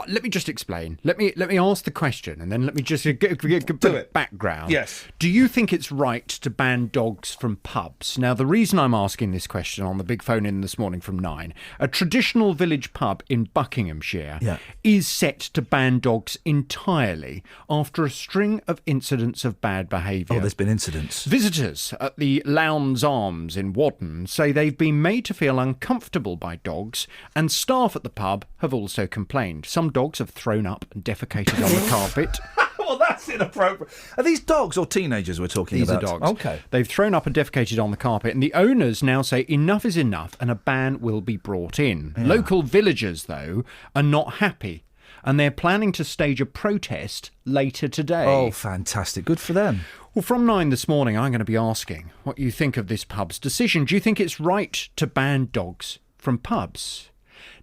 let me just explain. Let me ask the question, and then let me just get background. Yes. Do you think it's right to ban dogs from pubs? Now, the reason I'm asking this question on the big phone in this morning from 9, a traditional village pub in Buckinghamshire is set to ban dogs entirely after a string of incidents of bad behaviour. Oh, there's been incidents. Visitors at the Lowndes Arms in Wadden say they've been made to feel uncomfortable by dogs, and staff at the pub have also complained. Some dogs have thrown up and defecated on the carpet. Well, that's inappropriate. Are these dogs or teenagers we're talking about? These are dogs. Okay. They've thrown up and defecated on the carpet, and the owners now say enough is enough and a ban will be brought in. Yeah. Local villagers, though, are not happy, and they're planning to stage a protest later today. Oh, fantastic. Good for them. Well, from 9 this morning, I'm going to be asking what you think of this pub's decision. Do you think it's right to ban dogs from pubs?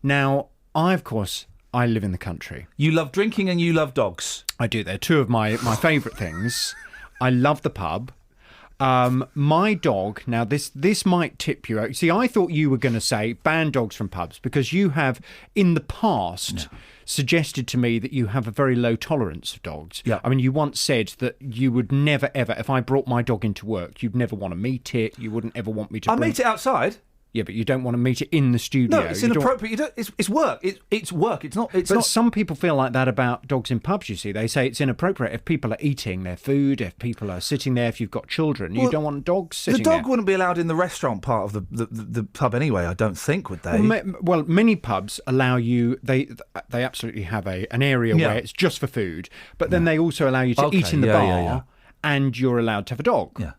Now, I live in the country. You love drinking and you love dogs. I do. They're 2 of my favourite things. I love the pub. My dog, now this might tip you out. See, I thought you were going to say ban dogs from pubs because you have, in the past, suggested to me that you have a very low tolerance of dogs. Yeah. I mean, you once said that you would never, ever, if I brought my dog into work, you'd never want to meet it. You wouldn't ever want me to meet it outside. Yeah, but you don't want to meet it in the studio. No, it's inappropriate. It's work. It's work. It's not. But some people feel like that about dogs in pubs. You see, they say it's inappropriate if people are eating their food, if people are sitting there, if you've got children. You don't want dogs sitting there. The dog wouldn't be allowed in the restaurant part of the pub anyway. I don't think, would they? Well, many pubs allow you. They absolutely have an area where it's just for food, but then they also allow you to eat in the bar, and you're allowed to have a dog. Yeah.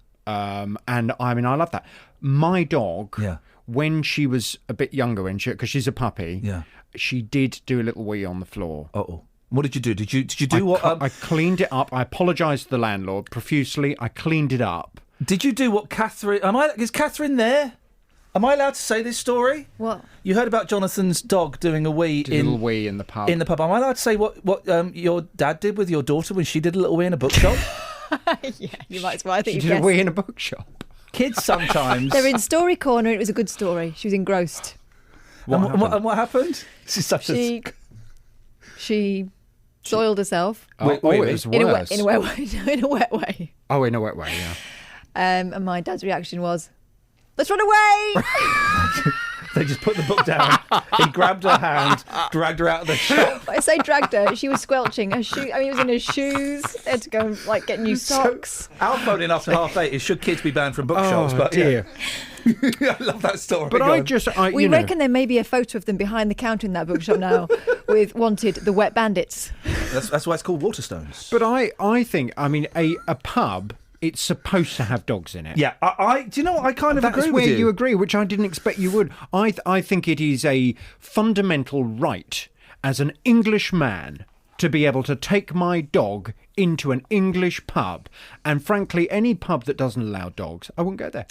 And I mean, I love that. My dog. Yeah. When she was a bit younger, because she's a puppy, she did do a little wee on the floor. Uh-oh. What did you do? Did you do what? I cleaned it up. I apologised to the landlord profusely. I cleaned it up. Did you do what Catherine... Is Catherine there? Am I allowed to say this story? What? You heard about Jonathan's dog doing a wee a little wee in the pub. In the pub. Am I allowed to say what your dad did with your daughter when she did a little wee in a bookshop? Yeah, you might as well. I think she did a wee in a bookshop. Kids sometimes. They're in Story Corner. It was a good story. She was engrossed. And what happened? She soiled herself. It was worse. In a wet way. In a wet way. Oh, in a wet way, yeah. And my dad's reaction was, "Let's run away!" They just put the book down. He grabbed her hand, dragged her out of the shop. I say dragged her. She was squelching. Her shoe. I mean, he was in her shoes. They had to go and get new socks. So, our phone in after 8:30 is should kids be banned from bookshops? Oh, But dear. I love that story. But We reckon there may be a photo of them behind the counter in that bookshop now with wanted the wet bandits. That's why it's called Waterstones. But I think, I mean, a pub, it's supposed to have dogs in it. Yeah, do you know what? I kind of agree with you. That's where you agree, which I didn't expect you would. I think it is a fundamental right as an English man to be able to take my dog into an English pub, and frankly, any pub that doesn't allow dogs, I wouldn't go there.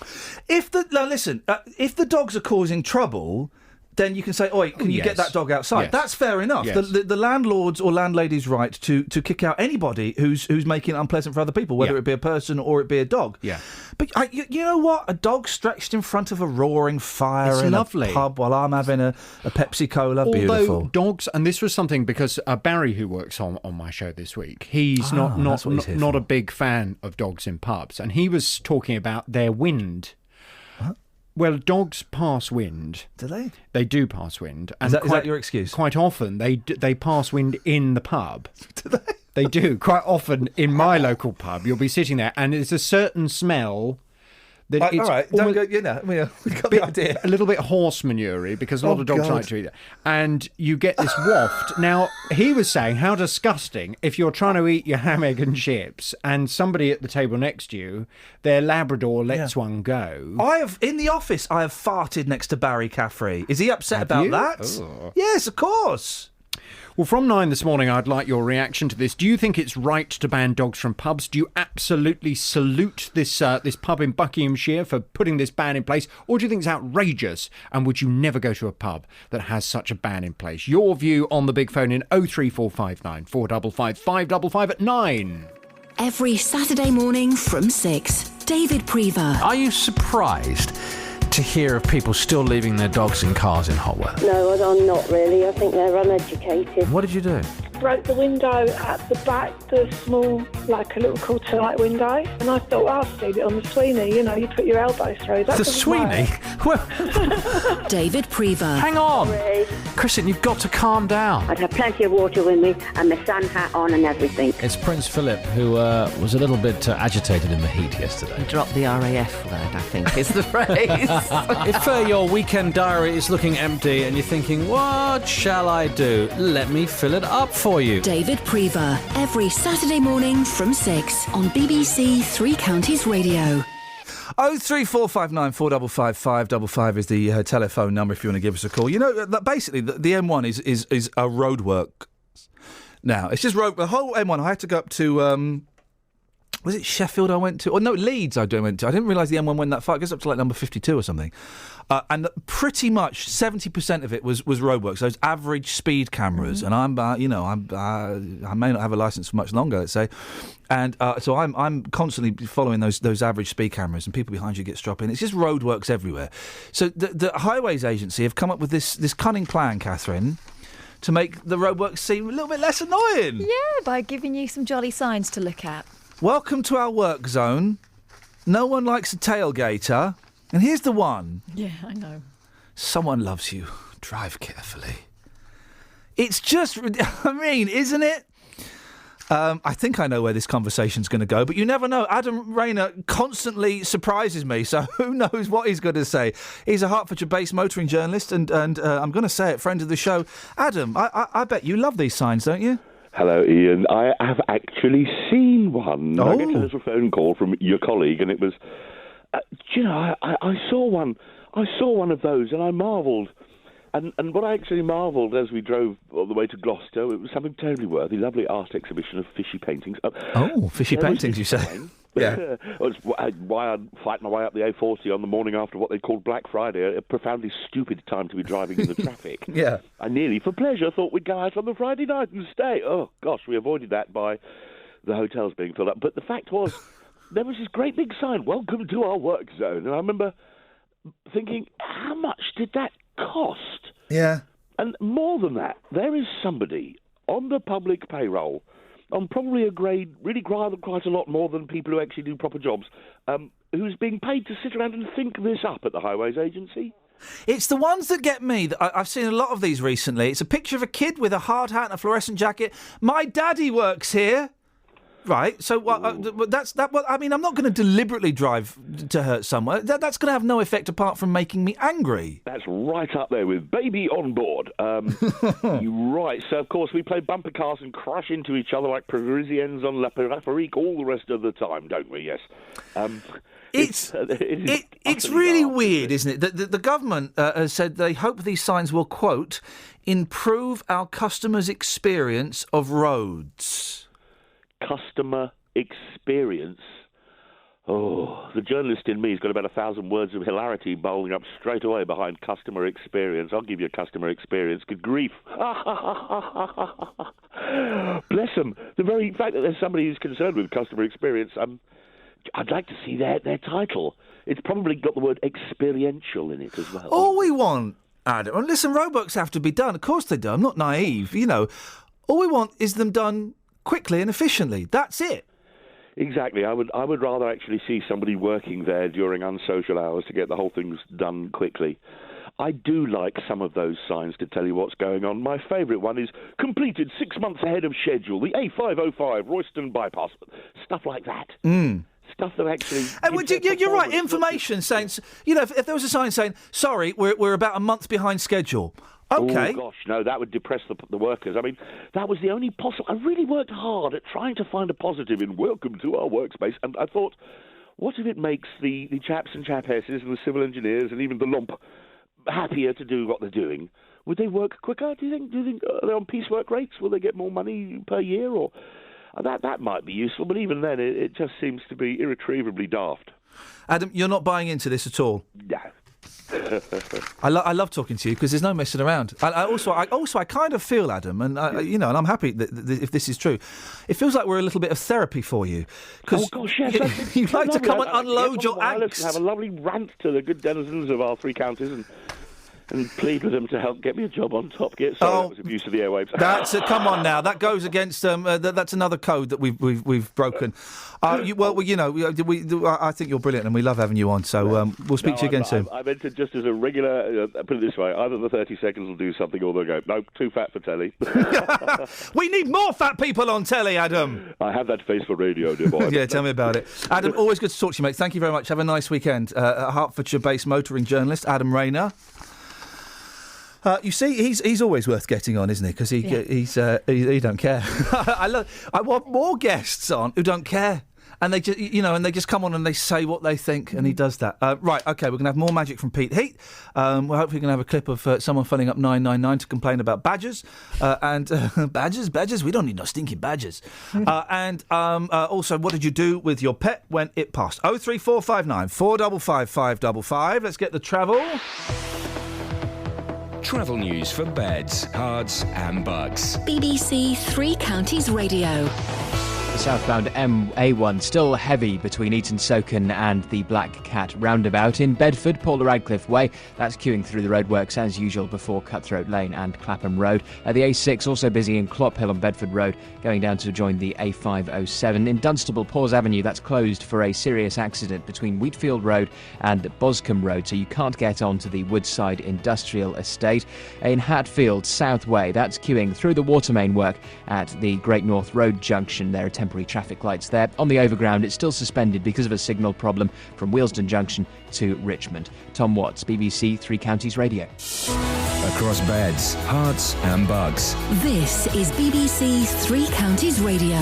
If the dogs are causing trouble, then you can say, "Oi, can you get that dog outside?" Yes. That's fair enough. Yes. The landlord's or landlady's right to kick out anybody who's making it unpleasant for other people, whether it be a person or it be a dog. Yeah. But you know what? A dog stretched in front of a roaring fire It's in lovely. a pub while I'm having a Pepsi Cola. Although Beautiful. dogs, and this was something because Barry, who works on my show this week, he's not a big fan of dogs in pubs, and he was talking about their wind. What? Well, dogs pass wind. Do they? They do pass wind. And is that your excuse? Quite often, they pass wind in the pub. Do they? They do. Quite often in my local pub, you'll be sitting there, and there's a certain smell that All it's right, don't go. You know, we got the idea. a little bit horse manure-y because a lot of dogs God. like to eat that. And you get this waft. Now, he was saying how disgusting if you're trying to eat your ham, egg and chips and somebody at the table next to you, their Labrador lets one go. In the office, I have farted next to Barry Caffrey. Is he upset Have about you? that? Oh. Yes, of course. Well, from 9 this morning, I'd like your reaction to this. Do you think it's right to ban dogs from pubs? Do you absolutely salute this pub in Buckinghamshire for putting this ban in place? Or do you think it's outrageous? And would you never go to a pub that has such a ban in place? Your view on the big phone in 03459 455 555 at 9. Every Saturday morning from 6. David Prever. Are you surprised to hear of people still leaving their dogs in cars in hot weather? No, I'm not really. I think they're uneducated. What did you do? Broke the window at the back, the small, like a little quarter light window, and I thought, I'll steal it on the Sweeney. You know, you put your elbow through. That The doesn't Sweeney? work. David Prever. Hang on! Kristen, you've got to calm down. I'd have plenty of water with me and my sun hat on and everything. It's Prince Philip, who was a little bit agitated in the heat yesterday. Drop the RAF word, I think, is the phrase. If your weekend diary is looking empty and you're thinking, what shall I do? Let me fill it up for you. David Prever. Every Saturday morning from 6 on BBC Three Counties Radio. 03459 455 555 is the telephone number if you want to give us a call. You know, basically, the M1 is a roadwork. Now, it's just road. The whole M1, I had to go up to... was it Sheffield I went to? Or no, Leeds I went to. I didn't realise the M1 went that far. It goes up to like number 52 or something. And pretty much 70% of it was roadworks, those average speed cameras. And I may not have a licence for much longer, let's say. And so I'm constantly following those average speed cameras, and people behind you get struck in. It's just roadworks everywhere. So the Highways Agency have come up with this cunning plan, Catherine, to make the roadworks seem a little bit less annoying. Yeah, by giving you some jolly signs to look at. Welcome to our work zone. No one likes a tailgater. And here's the one. Yeah, I know. Someone loves you. Drive carefully. It's just, I mean, isn't it? I think I know where this conversation's going to go, but you never know. Adam Rayner constantly surprises me, so who knows what he's going to say. He's a Hertfordshire-based motoring journalist, and I'm going to say it, friend of the show. Adam, I bet you love these signs, don't you? Hello, Ian. I have actually seen one. Oh. I get a little phone call from your colleague, and it was... I saw one. I saw one of those, and I marvelled. And what I actually marvelled as we drove all the way to Gloucester, it was something terribly worthy, lovely art exhibition of fishy paintings. Fishy paintings, you say? Yeah. It's why I'd fight my way up the A40 on the morning after what they called Black Friday, a profoundly stupid time to be driving in the traffic. Yeah. I nearly, for pleasure, thought we'd go out on the Friday night and stay. Oh, gosh, we avoided that by the hotels being filled up. But the fact was... there was this great big sign, welcome to our work zone. And I remember thinking, how much did that cost? Yeah. And more than that, there is somebody on the public payroll, on probably a grade really quite a lot more than people who actually do proper jobs, who's being paid to sit around and think this up at the Highways Agency. It's the ones that get me. I've seen a lot of these recently. It's a picture of a kid with a hard hat and a fluorescent jacket. My daddy works here. Right, so that's that. Well, I mean, I'm not going to deliberately drive to hurt someone. That's going to have no effect apart from making me angry. That's right up there with baby on board. You're right. So, of course, we play bumper cars and crash into each other like Parisians on La Périphérique all the rest of the time, don't we? Yes. It's really weird, isn't it? The government has said they hope these signs will, quote, improve our customers' experience of roads. Customer experience. Oh, the journalist in me has got about 1,000 words of hilarity bowling up straight away behind customer experience. I'll give you a customer experience. Good grief. Bless them. The very fact that there's somebody who's concerned with customer experience, I'd like to see their title. It's probably got the word experiential in it as well. All we want, Adam, and listen, roadworks have to be done. Of course they do. I'm not naive. You know, all we want is them done quickly and efficiently. That's it. Exactly. I would rather actually see somebody working there during unsocial hours to get the whole thing done quickly. I do like some of those signs to tell you what's going on. My favourite one is completed 6 months ahead of schedule. The A505 Royston bypass. Stuff like that. Stuff that actually... you're right. Information saying... You know, if there was a sign saying, sorry, we're about a month behind schedule... Okay. Oh, gosh, no, that would depress the workers. I mean, that was the only possible... I really worked hard at trying to find a positive in welcome to our workspace, and I thought, what if it makes the chaps and chapesses and the civil engineers and even the lump happier to do what they're doing? Would they work quicker, do you think? Are they on piecework rates? Will they get more money per year? Or that might be useful, but even then, it just seems to be irretrievably daft. Adam, you're not buying into this at all? No. I love talking to you because there's no messing around. I kind of feel, Adam, and and I'm happy that if this is true, it feels like we're a little bit of therapy for you. Oh gosh, yes, you like to come and unload your angst. Have a lovely rant to the good denizens of our 3 counties and plead with them to help get me a job on Top Gear. Sorry, that was abuse of the airwaves. Come on now, that goes against that's another code that we've broken. I think you're brilliant and we love having you on. So we'll speak to you again soon. I meant it just as a regular. Put it this way: either the 30 seconds will do something, or they'll go, no, too fat for telly. We need more fat people on telly, Adam. I have that face for radio, dear boy. Yeah, tell me about it, Adam. Always good to talk to you, mate. Thank you very much. Have a nice weekend. Hertfordshire-based motoring journalist Adam Rayner. You see, he's always worth getting on, isn't he? Because he don't care. I want more guests on who don't care, and they just come on and they say what they think, and he does that. Right, okay, we're gonna have more magic from Pete Heat. We're hopefully gonna have a clip of someone phoning up 999 to complain about badgers and badgers. We don't need no stinking badgers. And also, what did you do with your pet when it passed? 03459 455 555. Let's get the travel. Travel news for beds, cards and bugs. BBC Three Counties Radio. The southbound A1 still heavy between Eton Soken and the Black Cat roundabout. In Bedford, Paula Radcliffe Way, that's queuing through the roadworks as usual before Cutthroat Lane and Clapham Road. The A6 also busy in Clop Hill on Bedford Road, going down to join the A507. In Dunstable, Paws Avenue, that's closed for a serious accident between Wheatfield Road and Boscombe Road, so you can't get onto the Woodside Industrial Estate. In Hatfield, South Way, that's queuing through the watermain work at the Great North Road junction. There are temporary traffic lights there. On the overground, it's still suspended because of a signal problem from Wealdstone Junction to Richmond. Tom Watts, BBC Three Counties Radio. Across beds, hearts and bugs. This is BBC Three Counties Radio.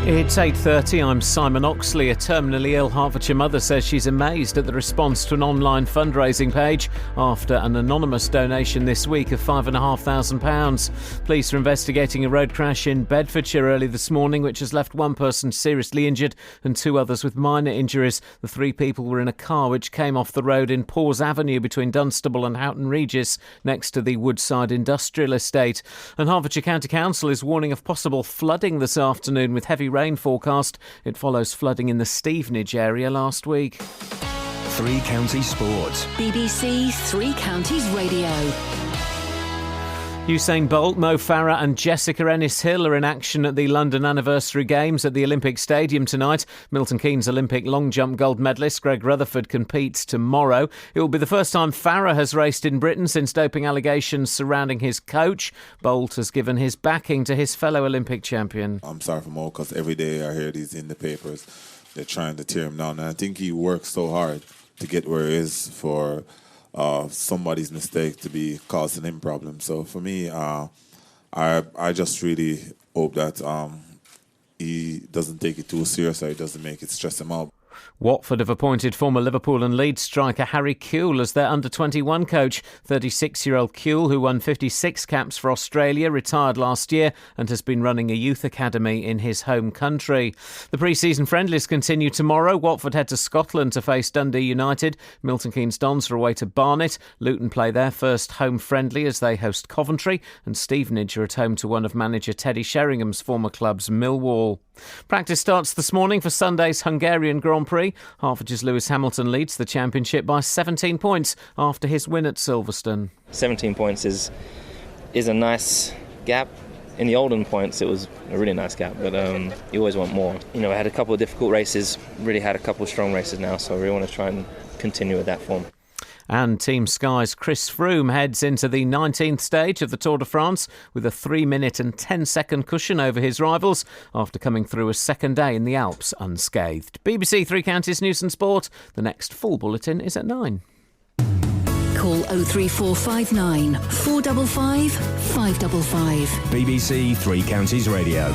It's 8:30. I'm Simon Oxley. A terminally ill Hertfordshire mother says she's amazed at the response to an online fundraising page after an anonymous donation this week of £5,500. Police are investigating a road crash in Bedfordshire early this morning, which has left one person seriously injured and 2 others with minor injuries. The 3 people were in a car which came off the road in Paws Avenue between Dunstable and Houghton Regis, next to the Woodside Industrial Estate. And Hertfordshire County Council is warning of possible flooding this afternoon with heavy rain forecast. It follows flooding in the Stevenage area last week. Three Counties Sports. BBC Three Counties Radio. Usain Bolt, Mo Farah and Jessica Ennis-Hill are in action at the London Anniversary Games at the Olympic Stadium tonight. Milton Keynes Olympic long jump gold medalist Greg Rutherford competes tomorrow. It will be the first time Farah has raced in Britain since doping allegations surrounding his coach. Bolt has given his backing to his fellow Olympic champion. I'm sorry for Mo because every day I hear these in the papers. They're trying to tear him down. And I think he works so hard to get where he is for somebody's mistake to be causing him problems. So for me, I just really hope that he doesn't take it too seriously, he doesn't make it stress him out. Watford have appointed former Liverpool and Leeds striker Harry Kewell as their under-21 coach. 36-year-old Kewell, who won 56 caps for Australia, retired last year and has been running a youth academy in his home country. The pre-season friendlies continue tomorrow. Watford head to Scotland to face Dundee United. Milton Keynes Dons are away to Barnet. Luton play their first home friendly as they host Coventry, and Stevenage are at home to one of manager Teddy Sheringham's former clubs, Millwall. Practice starts this morning for Sunday's Hungarian Grand Prix. Hertfordage's Lewis Hamilton leads the championship by 17 points after his win at Silverstone. 17 points is a nice gap. In the olden points, it was a really nice gap, but you always want more. You know, I had a couple of difficult races, really had a couple of strong races now, so I really want to try and continue with that form. And Team Sky's Chris Froome heads into the 19th stage of the Tour de France with a 3-minute and 10-second cushion over his rivals after coming through a second day in the Alps unscathed. BBC Three Counties News and Sport. The next full bulletin is at 9. Call 03459 455 555. BBC Three Counties Radio.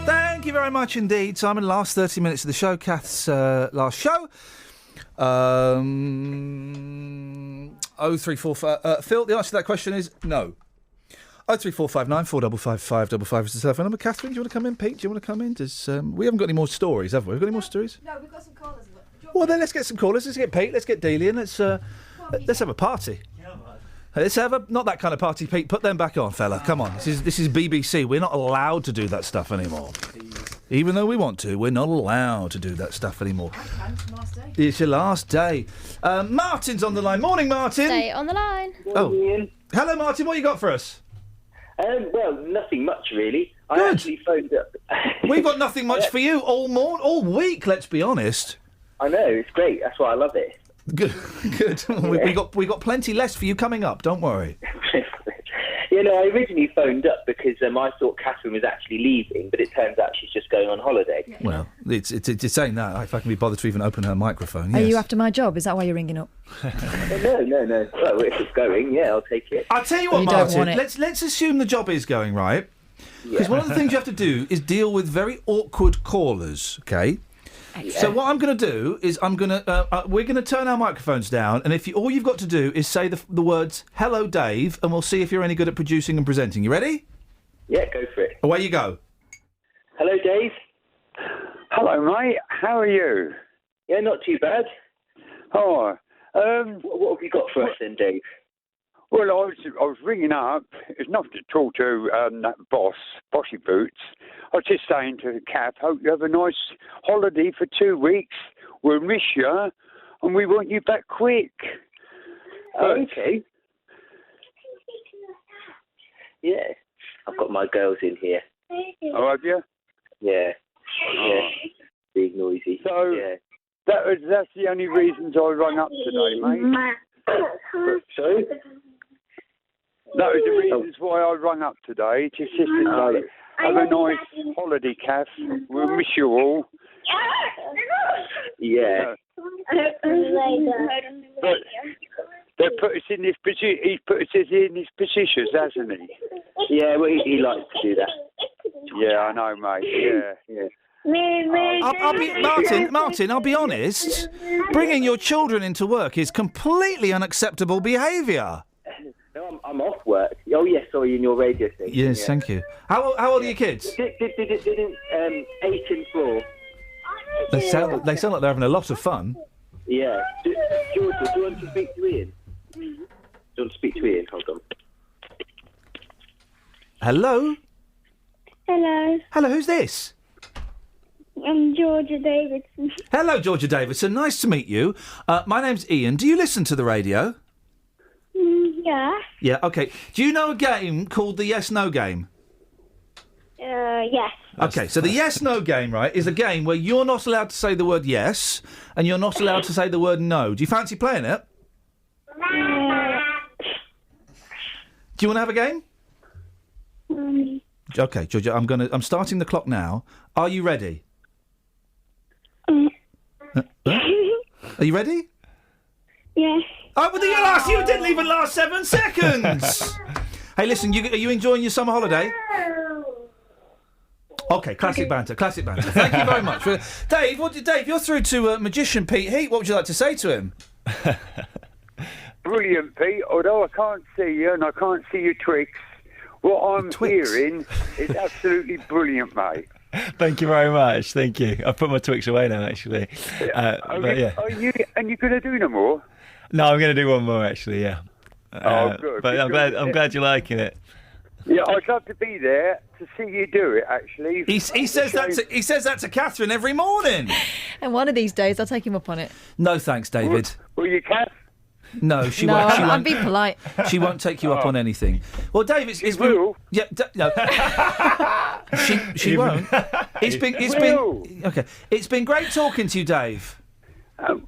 Thank you very much indeed, Simon. Last 30 minutes of the show, Kath's last show. 0345 Phil, the answer to that question is no. 03459 455 555 is the telephone number. Catherine, do you want to come in? Pete, do you want to come in? We haven't got any more stories, have we? We've got any more stories? No, we've got some callers. Well, then let's get some callers. Let's get Pete. Let's get Dealey in. Let's have a party. Let's have not that kind of party, Pete. Put them back on, fella. Come on. This is BBC. We're not allowed to do that stuff anymore. Even though we want to, we're not allowed to do that stuff anymore. It's your last day. Martin's on the line. Morning, Martin. Stay on the line. Hello, Martin. What you got for us? Well, nothing much really. Good. I actually phoned up. We've got nothing much for you all week. Let's be honest. I know, it's great. That's why I love it. Good. we got plenty less for you coming up. Don't worry. I originally phoned up because I thought Catherine was actually leaving, but it turns out she's just going on holiday. Well, it's saying that if I can be bothered to even open her microphone. Are Yes. you after my job? Is that why you're ringing up? No. Well, if it's going, yeah, I'll take it. I'll tell you what, Martin. Let's assume the job is going, right? Because one of the things you have to do is deal with very awkward callers. Okay. So what I'm going to do is we're going to turn our microphones down, and all you've got to do is say the words "Hello, Dave," and we'll see if you're any good at producing and presenting. You ready? Yeah, go for it. Away you go. Hello, Dave. Hello, mate. How are you? Yeah, not too bad. Oh, what have you got for us then, Dave? Well, I was ringing up. It's not to talk to that Bossy Boots. I was just saying to the Cap, hope you have a nice holiday for 2 weeks. We'll miss you, and we want you back quick. Okay. Yeah, I've got my girls in here. Oh, have you? Yeah. Big noisy. So that's the only reasons I rang up today, mate. Sorry? That was the reasons why I rang up today. Just to say, have a nice holiday, Kath. We'll miss you all. Yeah. But they put us in this position. He's put us in this position, hasn't he? Yeah, well, he likes to do that. Yeah, I know, mate. Yeah. Martin, I'll be honest. Bringing your children into work is completely unacceptable behaviour. No, I'm off work. Oh, yes, sorry, in your radio station. Yes, thank you. How old are your kids? 8 and 4. They sound like they're having a lot of fun. Yeah. Georgia, do you want to speak to Iain? Do you want to speak to Iain? Hold on. Hello? Hello, who's this? I'm Georgia Davidson. Hello, Georgia Davidson. Nice to meet you. My name's Iain. Do you listen to the radio? Mm-hmm. Yeah. Yeah, okay. Do you know a game called the yes-no game? Yes. Okay, so the yes-no game, right, is a game where you're not allowed to say the word yes, and you're not allowed to say the word no. Do you fancy playing it? Do you want to have a game? Okay, Georgia, I'm starting the clock now. Are you ready? Are you ready? Yes. Oh, but you didn't even last 7 seconds. Hey, listen, are you enjoying your summer holiday? Okay, classic banter. Thank you very much. Dave, you're through to magician Pete Heat. What would you like to say to him? Brilliant, Pete. Although I can't see you and I can't see your tricks, what I'm hearing is absolutely brilliant, mate. Thank you very much. Thank you. I've put my Twix away now, actually. But yeah. Are you going to do no more? No, I'm going to do one more, actually, yeah. Good. But I'm glad you're liking it. Yeah, I'd love to be there to see you do it, actually. He says that to Catherine every morning. And one of these days, I'll take him up on it. No thanks, David. Will you, Kath? No, she won't. I'm being polite. She won't take you up on anything. Well, Dave, it's will. Yeah, no. she won't. It's been okay. It's been great talking to you, Dave.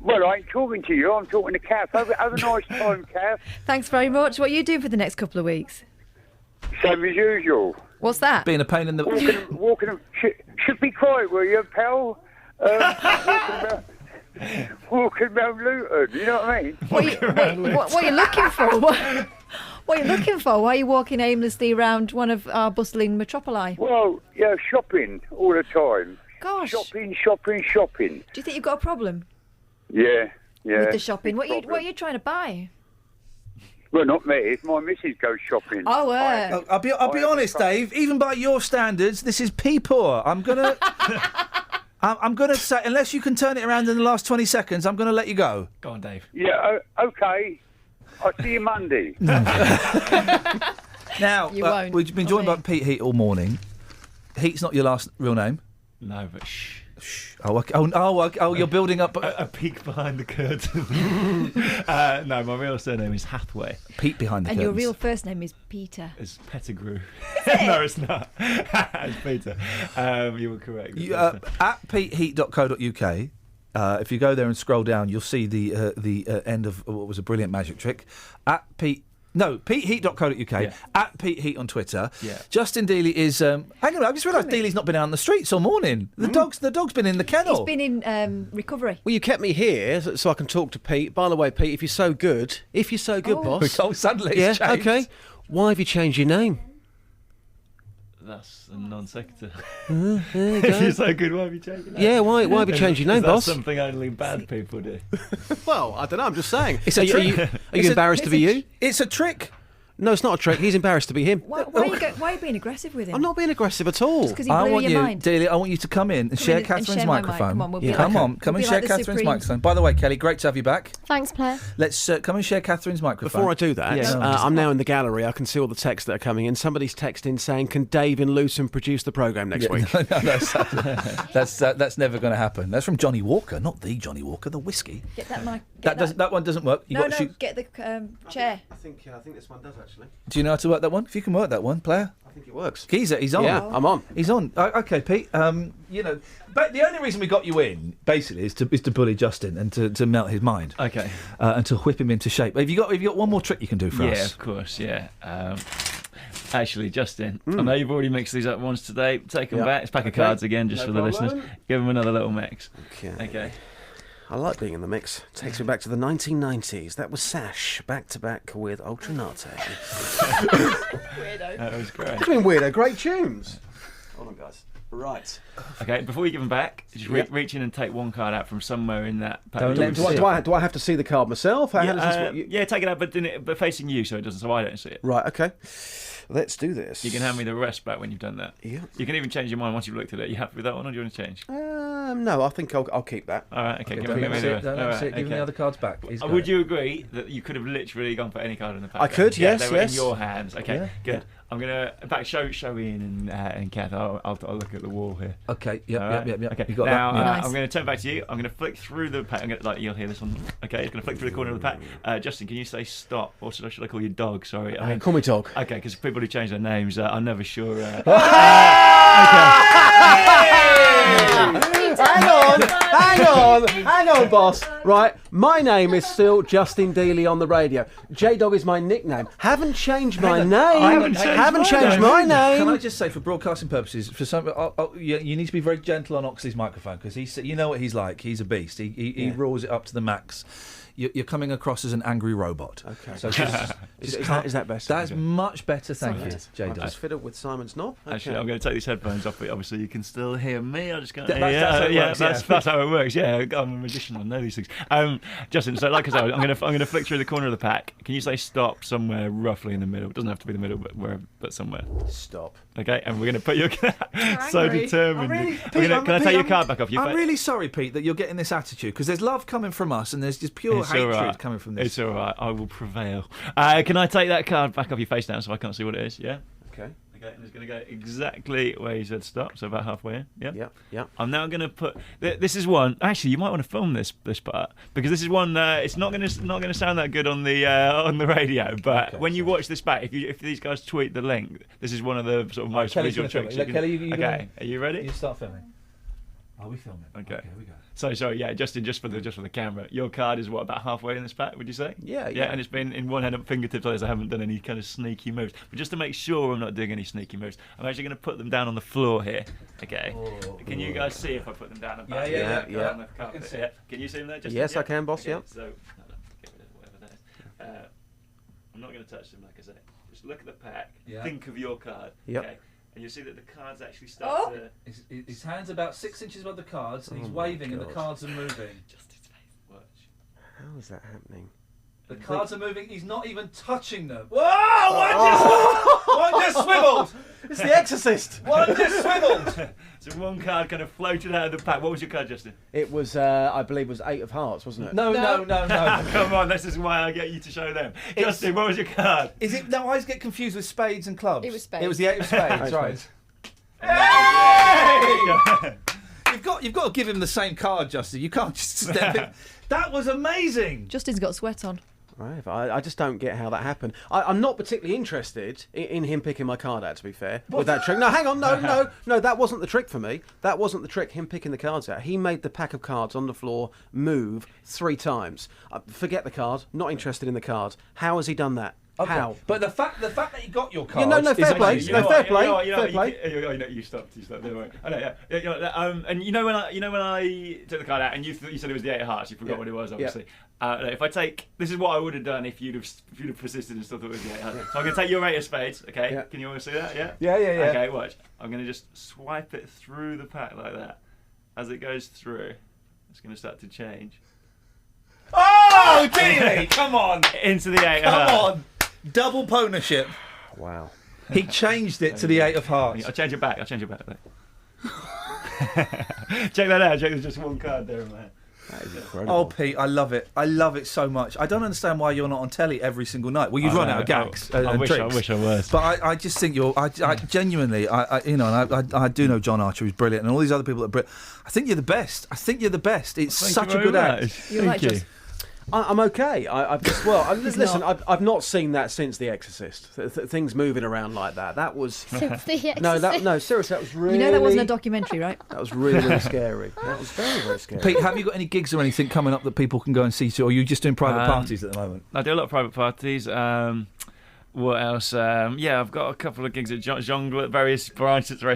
Well, I ain't talking to you. I'm talking to Kath. Have a nice time, Kath. Thanks very much. What are you doing for the next couple of weeks? Same as usual. What's that? Being a pain in the... Walking. Should be quiet, will you, pal? Walking around Luton, you know what I mean? What are you looking for? What are you looking for? Why are you walking aimlessly around one of our bustling metropoli? Well, yeah, shopping all the time. Gosh. Shopping. Do you think you've got a problem Yeah. with the shopping? What are you trying to buy? Well, not me. It's my missus goes shopping. Oh, I'll be honest, Dave. Even by your standards, this is pee poor. I'm gonna say, unless you can turn it around in the last 20 seconds, I'm gonna let you go. Go on, Dave. Yeah. Okay. I'll see you Monday. Now, You won't. we've been joined by Pete Heat all morning. Heat's not your last real name. No, but shh. Oh, you're building up a peek behind the curtain. No, my real surname is Hathaway. Pete behind the And curtains. your real first name is Peter. It's Pettigrew. No, it's not. It's Peter. You were correct. At peteheat.co.uk, if you go there and scroll down, you'll see the end of what was a brilliant magic trick. peteheat.co.uk, at Pete Heat on Twitter. Yeah. Justin Dealey is... hang on, I just realised Dealey's not been out on the streets all morning. The dog's been in the kennel. He's been in recovery. Well, you kept me here so I can talk to Pete. By the way, Pete, if you're so good, boss... Oh, suddenly yeah, it's changed. OK. Why have you changed your name? That's a non sequitur. There you If go. you're so good, why have you changed your name? Yeah, why have you changed your name, Is that boss? something only bad people do? Well, I don't know, I'm just saying. It's a trick. Are you embarrassed to be you? It's a trick. No, it's not a trick. He's embarrassed to be him. Why are you being aggressive with him? I'm not being aggressive at all. Just 'cause he blew your mind. Dealey, I want you to come in and share in and Catherine's share my mic. microphone. Come on, we'll be come like- on, come we'll and be share like the Catherine's Supremes. microphone. By the way, Kelly, great to have you back. Thanks, Claire. Let's come and share Catherine's microphone. Before I do that, I'm now in the gallery. I can see all the texts that are coming in. Somebody's texting saying, "Can Dave in Luton produce the programme next week?" No, that's never going to happen. That's from Johnny Walker, not the Johnny Walker, the whiskey. Get that mic. That one doesn't work. No, get the chair. I think this one does actually. Do you know how to work that one? If you can work that one, player. I think it works. Geezer, he's on. Yeah, I'm on. He's on. Okay, Pete. But the only reason we got you in, basically, is to bully Justin and to melt his mind. Okay. And to whip him into shape. Have you got one more trick you can do for us? Yeah, of course. Yeah. Actually, Justin, I know you've already mixed these up once today. Take them back. It's a pack of cards again, just for the listeners. Give them another little mix. Okay. I like being in the mix. Takes me back to the 1990s. That was Sash, back to back with Ultranate. Weirdo. That was great. What do you mean weirdo? Great tunes. Hold on, guys. Right. Okay, before you give them back, just reach in and take one card out from somewhere in that pack. Do I have to see the card myself? How does this work? Yeah, take it out, but facing you so I don't see it. Right, okay. Let's do this. You can hand me the rest back when you've done that. Yeah. You can even change your mind once you've looked at it. You happy with that one, or do you want to change? No, I think I'll keep that. All right, okay. Give him the other cards back. Would you agree that you could have literally gone for any card in the pack? I could, yes, they were in your hands. Okay, Yeah. good. I'm gonna, in fact, show Ian and Kath. I'll look at the wall here. Okay. Right. Yep. Okay. You got now, that. Yeah. I'm going to turn back to you. I'm going to flick through the pack. You'll hear this one. Okay. It's going to flick through the corner of the pack. Justin, can you say stop, or should I call you dog? Sorry. Call me Dog. Okay, because people who change their names, I'm never sure. Okay. Hang on, boss. Right, my name is still Justin Dealey on the radio. J-Dog is my nickname. Haven't changed my name. Haven't changed my name. Can I just say, for broadcasting purposes, for some, you need to be very gentle on Oxley's microphone because you know what he's like. He's a beast. He roars it up to the max. You're coming across as an angry robot. Okay. So is that best? That's much better, thank you, J-Dog. Just fiddle with Simon's knob. Okay. Actually, I'm going to take these headphones off, but obviously you can still hear me. I'm just going. That's how it works. Yeah, I'm a magician. I know these things. Justin, so like I said, I'm going to flick through the corner of the pack. Can you say stop somewhere roughly in the middle? It doesn't have to be the middle, but somewhere. Stop. Okay, and we're going to put your so determined. Can I take your card back off? I'm really sorry, Pete, that you're getting this attitude because there's love coming from us and there's just pure hatred coming from this. It's all right. I will prevail. Can I take that card back off your face now so I can't see what it is? Yeah. Okay. Okay, and it's going to go exactly where you said stop, so about halfway in. Yeah. Yeah. I'm now going to put. This is one. Actually, you might want to film this part because this is one. It's not going to sound that good on the radio. But when you watch this back, if these guys tweet the link, this is one of the sort of most visual tricks. Kelly, okay, are you ready? You start filming. Are we filming? Okay. Here we go. So sorry, Justin, just for the camera. Your card is what, about halfway in this pack? Would you say? Yeah. And it's been in one hand at fingertips. I haven't done any kind of sneaky moves, but just to make sure I'm not doing any sneaky moves, I'm actually going to put them down on the floor here. Okay. Can you guys see if I put them down? On the carpet? Yeah. Can you see them there, Justin? Yes, I can, boss. Okay, Yeah. So get rid of whatever that is. I'm not going to touch them, like I say. Just look at the pack. Yeah. Think of your card. Yep. Okay. And you see that the cards actually start to. His hand's about 6 inches above the cards, and he's waving, and the cards are moving. Just his face. Watch. How is that happening? The cards are moving. He's not even touching them. Whoa! One just swiveled. It's The Exorcist. One just swiveled. So one card kind of floated out of the pack. What was your card, Justin? It was, I believe, it was 8 of Hearts, wasn't it? No. Come on, this is why I get you to show them. Justin, what was your card? Is it? No, I always get confused with spades and clubs. It was spades. It was the 8 of spades, right? Hey! You've got to give him the same card, Justin. You can't just step in. That was amazing. Justin's got sweat on. Right, I just don't get how that happened. I'm not particularly interested in him picking my card out, to be fair, with that trick. No, hang on, no, that wasn't the trick for me. That wasn't the trick, him picking the cards out. He made the pack of cards on the floor move 3 times. Forget the card, not interested in the card. How has he done that? Okay. How? But the fact that he got your cards. No, fair play. Fair play. You stopped. Don't worry. I know, yeah. And you know when I took the card out, and you said it was the 8 of Hearts. You forgot what it was, obviously. If I take, this is what I would have done if you'd have persisted and still thought it was the 8 of Hearts. So I'm going to take your 8 of Spades. Okay. Yeah. Can you all see that? Yeah. Yeah. Okay. Watch. I'm going to just swipe it through the pack like that. As it goes through, it's going to start to change. Oh, Dealey! Come on. Into the 8 of Hearts. Come on. Double pwnship. Wow. He changed it to the 8 of Hearts. I'll change it back. Check that out. Check there's just one card there, man. That is incredible. Oh, Pete, I love it. I love it so much. I don't understand why you're not on telly every single night. Well, you'd run out of gags and tricks. I wish I was. But I just think you're. I genuinely, I do know John Archer, who's brilliant, and all these other people that are brilliant. I think you're the best. It's such a good act. You're right, Justin. I'm okay. Listen. I've not seen that since The Exorcist. Things moving around like that. That was Since The Exorcist. No, seriously, that was really. You know that wasn't a documentary, right? That was really scary. That was very, very scary. Pete, have you got any gigs or anything coming up that people can go and see to, or are you just doing private parties at the moment? I do a lot of private parties. What else? I've got a couple of gigs at Jongleur, various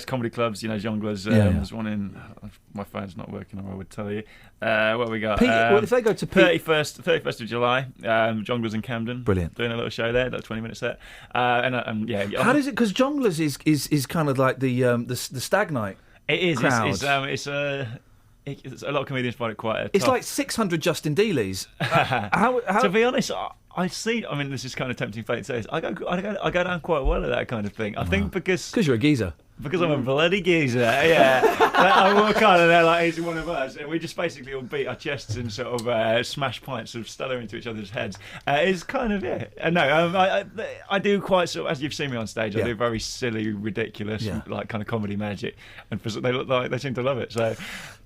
comedy clubs. You know, Jongleurs. There's one in. My phone's not working, or I would tell you. What have we got? Pete, if they go to Pete... 31st of July, Jongleurs in Camden. Brilliant. Doing a little show there, like 20-minute set. How does it? Because Jongleurs is kind of like the stag night. It is. Crowd. It's a lot of comedians find it quite. It's like 600 Justin Dealeys. How? To be honest, I see. I mean, this is kind of tempting fate to say this. I go down quite well at that kind of thing. I think because you're a geezer. Because I'm a bloody geezer, yeah. I walk on and they're like, he's one of us. And we just basically all beat our chests and sort of smash pints of Stella into each other's heads. It's kind of, I do quite sort of, as you've seen me on stage, I do very silly, ridiculous, like kind of comedy magic. And they look like they seem to love it, so...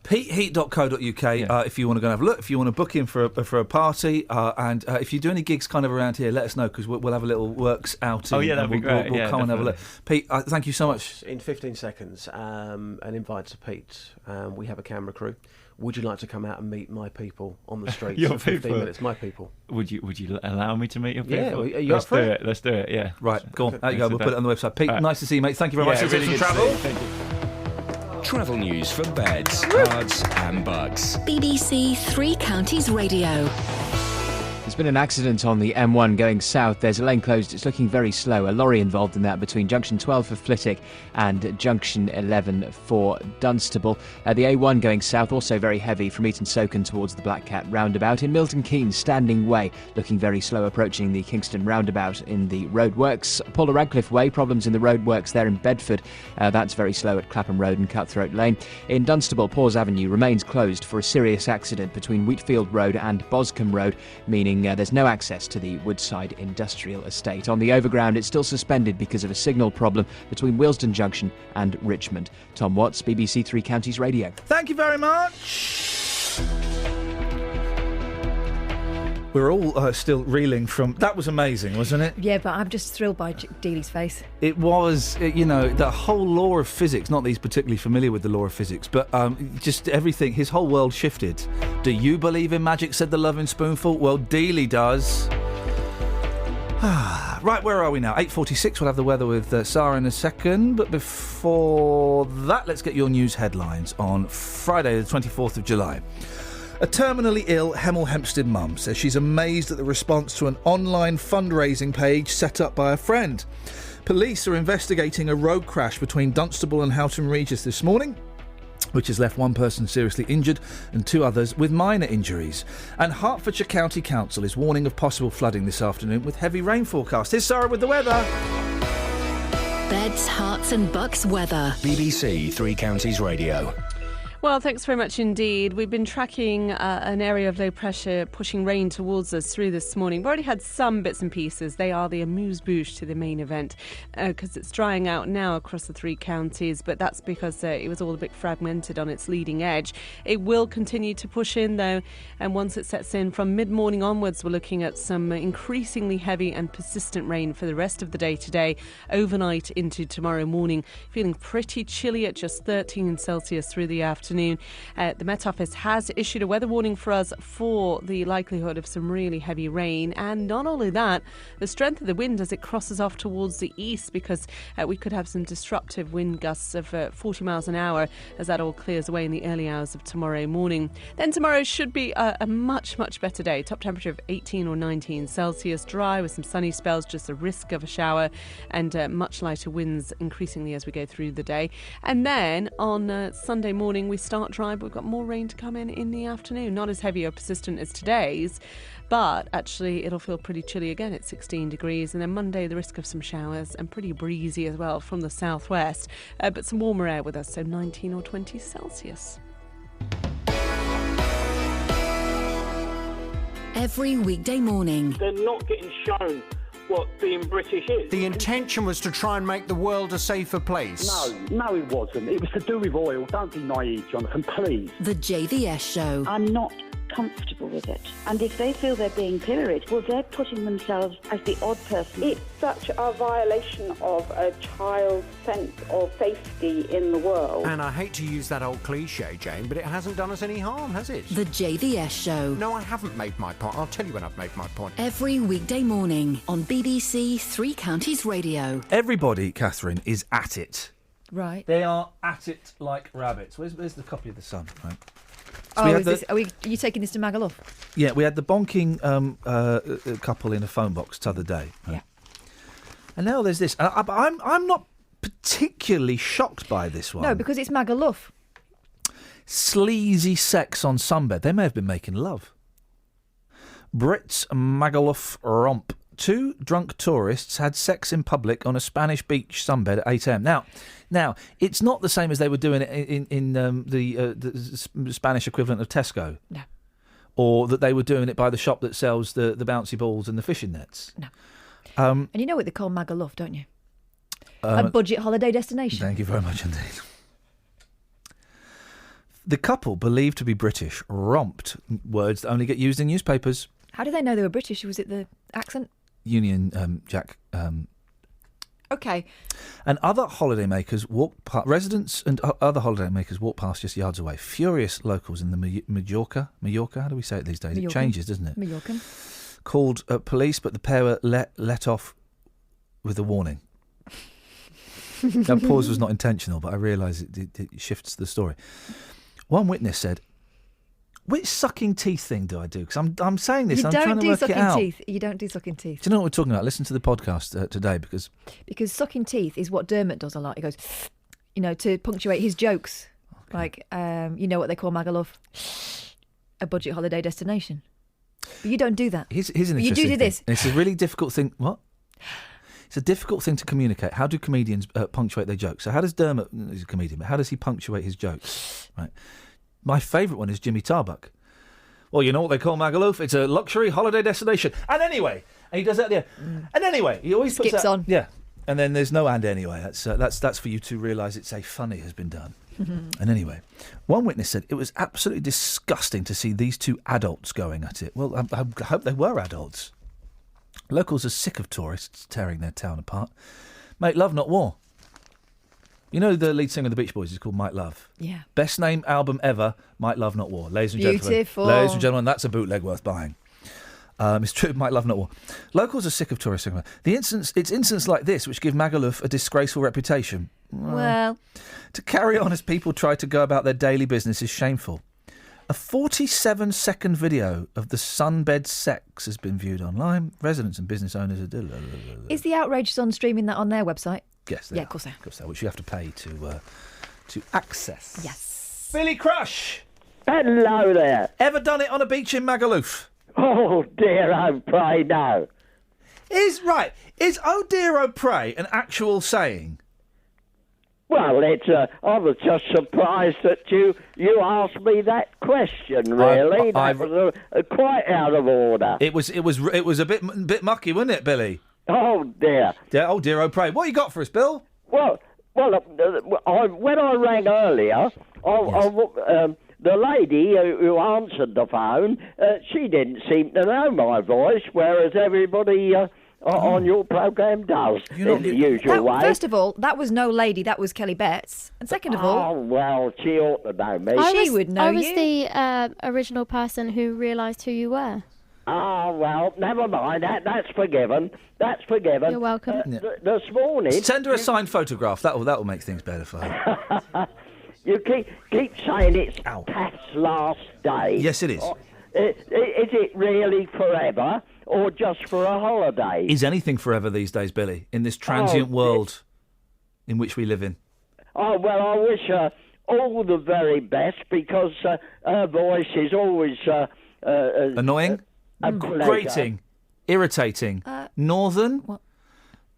PeteHeat.co.uk if you want to go and have a look, if you want to book in for a party, and if you do any gigs kind of around here, let us know, because we'll have a little works outing. Oh yeah, that'd be great. We'll come and have a look. Pete, thank you so much. In 15 seconds, an invite to Pete. We have a camera crew. Would you like to come out and meet my people on the streets? Your for 15 people? minutes, my people. Would you allow me to meet your people? Yeah, are you up for it? Let's do it. Yeah. Right, go on. There you go. We'll put it on the website. Pete, nice to see you, mate. Thank you very much for really some good travel. to see you. Thank you. Travel news for beds, cards and bugs. BBC Three Counties Radio. There's been an accident on the M1 going south. There's a lane closed. It's looking very slow. A lorry involved in that between junction 12 for Flitwick and junction 11 for Dunstable. The A1 going south, also very heavy from Eton Soken towards the Black Cat roundabout. In Milton Keynes, Standing Way, looking very slow approaching the Kingston roundabout in the roadworks. Paula Radcliffe Way, problems in the roadworks there in Bedford. That's very slow at Clapham Road and Cutthroat Lane. In Dunstable, Paws Avenue remains closed for a serious accident between Wheatfield Road and Boscombe Road, meaning there's no access to the Woodside Industrial Estate. On the overground, it's still suspended because of a signal problem between Willesden Junction and Richmond. Tom Watts, BBC Three Counties Radio. Thank you very much. We're all still reeling from... That was amazing, wasn't it? Yeah, but I'm just thrilled by Dealey's face. It was, the whole law of physics, not that he's particularly familiar with the law of physics, but just everything, his whole world shifted. Do you believe in magic, said the loving spoonful? Well, Dealey does. Right, where are we now? 8:46, we'll have the weather with Sarah in a second, but before that, let's get your news headlines on Friday, the 24th of July. A terminally ill Hemel Hempstead mum says she's amazed at the response to an online fundraising page set up by a friend. Police are investigating a road crash between Dunstable and Houghton Regis this morning, which has left one person seriously injured and two others with minor injuries. And Hertfordshire County Council is warning of possible flooding this afternoon with heavy rain forecast. Here's Sarah with the weather. Beds, Herts and Bucks weather. BBC Three Counties Radio. Well, thanks very much indeed. We've been tracking an area of low pressure pushing rain towards us through this morning. We've already had some bits and pieces. They are the amuse-bouche to the main event because it's drying out now across the three counties, but that's because it was all a bit fragmented on its leading edge. It will continue to push in though, and once it sets in from mid-morning onwards, we're looking at some increasingly heavy and persistent rain for the rest of the day today, overnight into tomorrow morning. Feeling pretty chilly at just 13 Celsius through the afternoon. The Met Office has issued a weather warning for us for the likelihood of some really heavy rain, and not only that, the strength of the wind as it crosses off towards the east, because we could have some disruptive wind gusts of 40 miles an hour as that all clears away in the early hours of tomorrow morning. Then tomorrow should be a much better day. Top temperature of 18 or 19 Celsius, dry with some sunny spells, just a risk of a shower, and much lighter winds increasingly as we go through the day. And then on Sunday morning we start dry, but we've got more rain to come in the afternoon. Not as heavy or persistent as today's, but actually it'll feel pretty chilly again at 16 degrees. And then Monday, the risk of some showers and pretty breezy as well from the southwest, but some warmer air with us, so 19 or 20 Celsius. Every weekday morning. They're not getting shown what being British is. The intention was to try and make the world a safer place. No, it wasn't. It was to do with oil. Don't be naive, Jonathan, please. The JVS Show. I'm not comfortable with it. And if they feel they're being pilloried, well, they're putting themselves as the odd person. It's such a violation of a child's sense of safety in the world. And I hate to use that old cliche, Jane, but it hasn't done us any harm, has it? The JVS Show. No, I haven't made my point. I'll tell you when I've made my point. Every weekday morning on BBC Three Counties Radio. Everybody, Catherine, is at it. Right. They are at it like rabbits. Where's the copy of The Sun? Right. So are you taking this to Magaluf? Yeah, we had the bonking couple in a phone box t'other day. Right? Yeah. And now there's this. I'm not particularly shocked by this one. No, because it's Magaluf. Sleazy sex on sunbed. They may have been making love. Brits Magaluf romp 2 drunk tourists had sex in public on a Spanish beach sunbed at 8 a.m. Now, it's not the same as they were doing it in the Spanish equivalent of Tesco. No. Or that they were doing it by the shop that sells the bouncy balls and the fishing nets. No. And you know what they call Magaluf, don't you? A budget holiday destination. Thank you very much indeed. The couple, believed to be British, romped, words that only get used in newspapers. How did they know they were British? Was it the accent? Union Jack. Okay. And other holidaymakers residents and other holidaymakers walked past just yards away. Furious locals in the Mallorca, how do we say it these days? Mallorcan. It changes, doesn't it? Mallorcan. Called police, but the pair were let off with a warning. That pause was not intentional, but I realise it shifts the story. One witness said, "Which sucking teeth thing do I do? Because I'm saying this, I'm trying to work it out." You don't do sucking teeth. Do you know what we're talking about? Listen to the podcast today because sucking teeth is what Dermot does a lot. He goes, to punctuate his jokes. Okay. Like, you know what they call Magaluf? A budget holiday destination. But you don't do that. Here's an interesting you do thing. this. And it's a really difficult thing. What? It's a difficult thing to communicate. How do comedians punctuate their jokes? So how does Dermot, he's a comedian, but how does he punctuate his jokes? Right. My favourite one is Jimmy Tarbuck. Well, you know what they call Magaluf? It's a luxury holiday destination. And anyway, and he does that there. And anyway, he always skips puts that, on. Yeah. And then there's no and anyway. That's for you to realise it's a funny has been done. And anyway, one witness said it was absolutely disgusting to see these two adults going at it. Well, I hope they were adults. Locals are sick of tourists tearing their town apart. Make love, not war. You know the lead singer of the Beach Boys is called Mike Love? Yeah. Best named album ever, Mike Love, Not War. Ladies and gentlemen. Beautiful. Ladies and gentlemen, that's a bootleg worth buying. It's true, Mike Love, Not War. Locals are sick of tourists. It's incidents like this which give Magaluf a disgraceful reputation. Well. To carry on as people try to go about their daily business is shameful. A 47-second video of the sunbed sex has been viewed online. Residents and business owners are... Is the Outrage Sun streaming that on their website? Yes, of course they are. Of course they are, which you have to pay to access. Yes. Billy Crush! Hello there. Ever done it on a beach in Magaluf? Oh dear, oh pray no. Is oh dear, oh pray an actual saying? Well, I was just surprised that you asked me that question. Really, that was quite out of order. It was a bit mucky, wasn't it, Billy? Oh dear. Yeah. Oh dear, oh pray. What you got for us, Bill? Well, when I rang earlier, the lady who answered the phone, she didn't seem to know my voice, whereas everybody on your programme does in the usual way. First of all, that was no lady, that was Kelly Betts. And second of all... Oh, well, she ought to know me. She would know you. I was the original person who realised who you were. Oh, well, never mind. That's forgiven. That's forgiven. You're welcome. This morning... Send her a signed photograph. That will make things better for her. You keep saying it's Pat's last day. Yes, it is. Is it really forever or just for a holiday? Is anything forever these days, Billy, in this transient world in which we live in? Oh, well, I wish her all the very best because her voice is always... annoying? Grating? Irritating? Northern? What?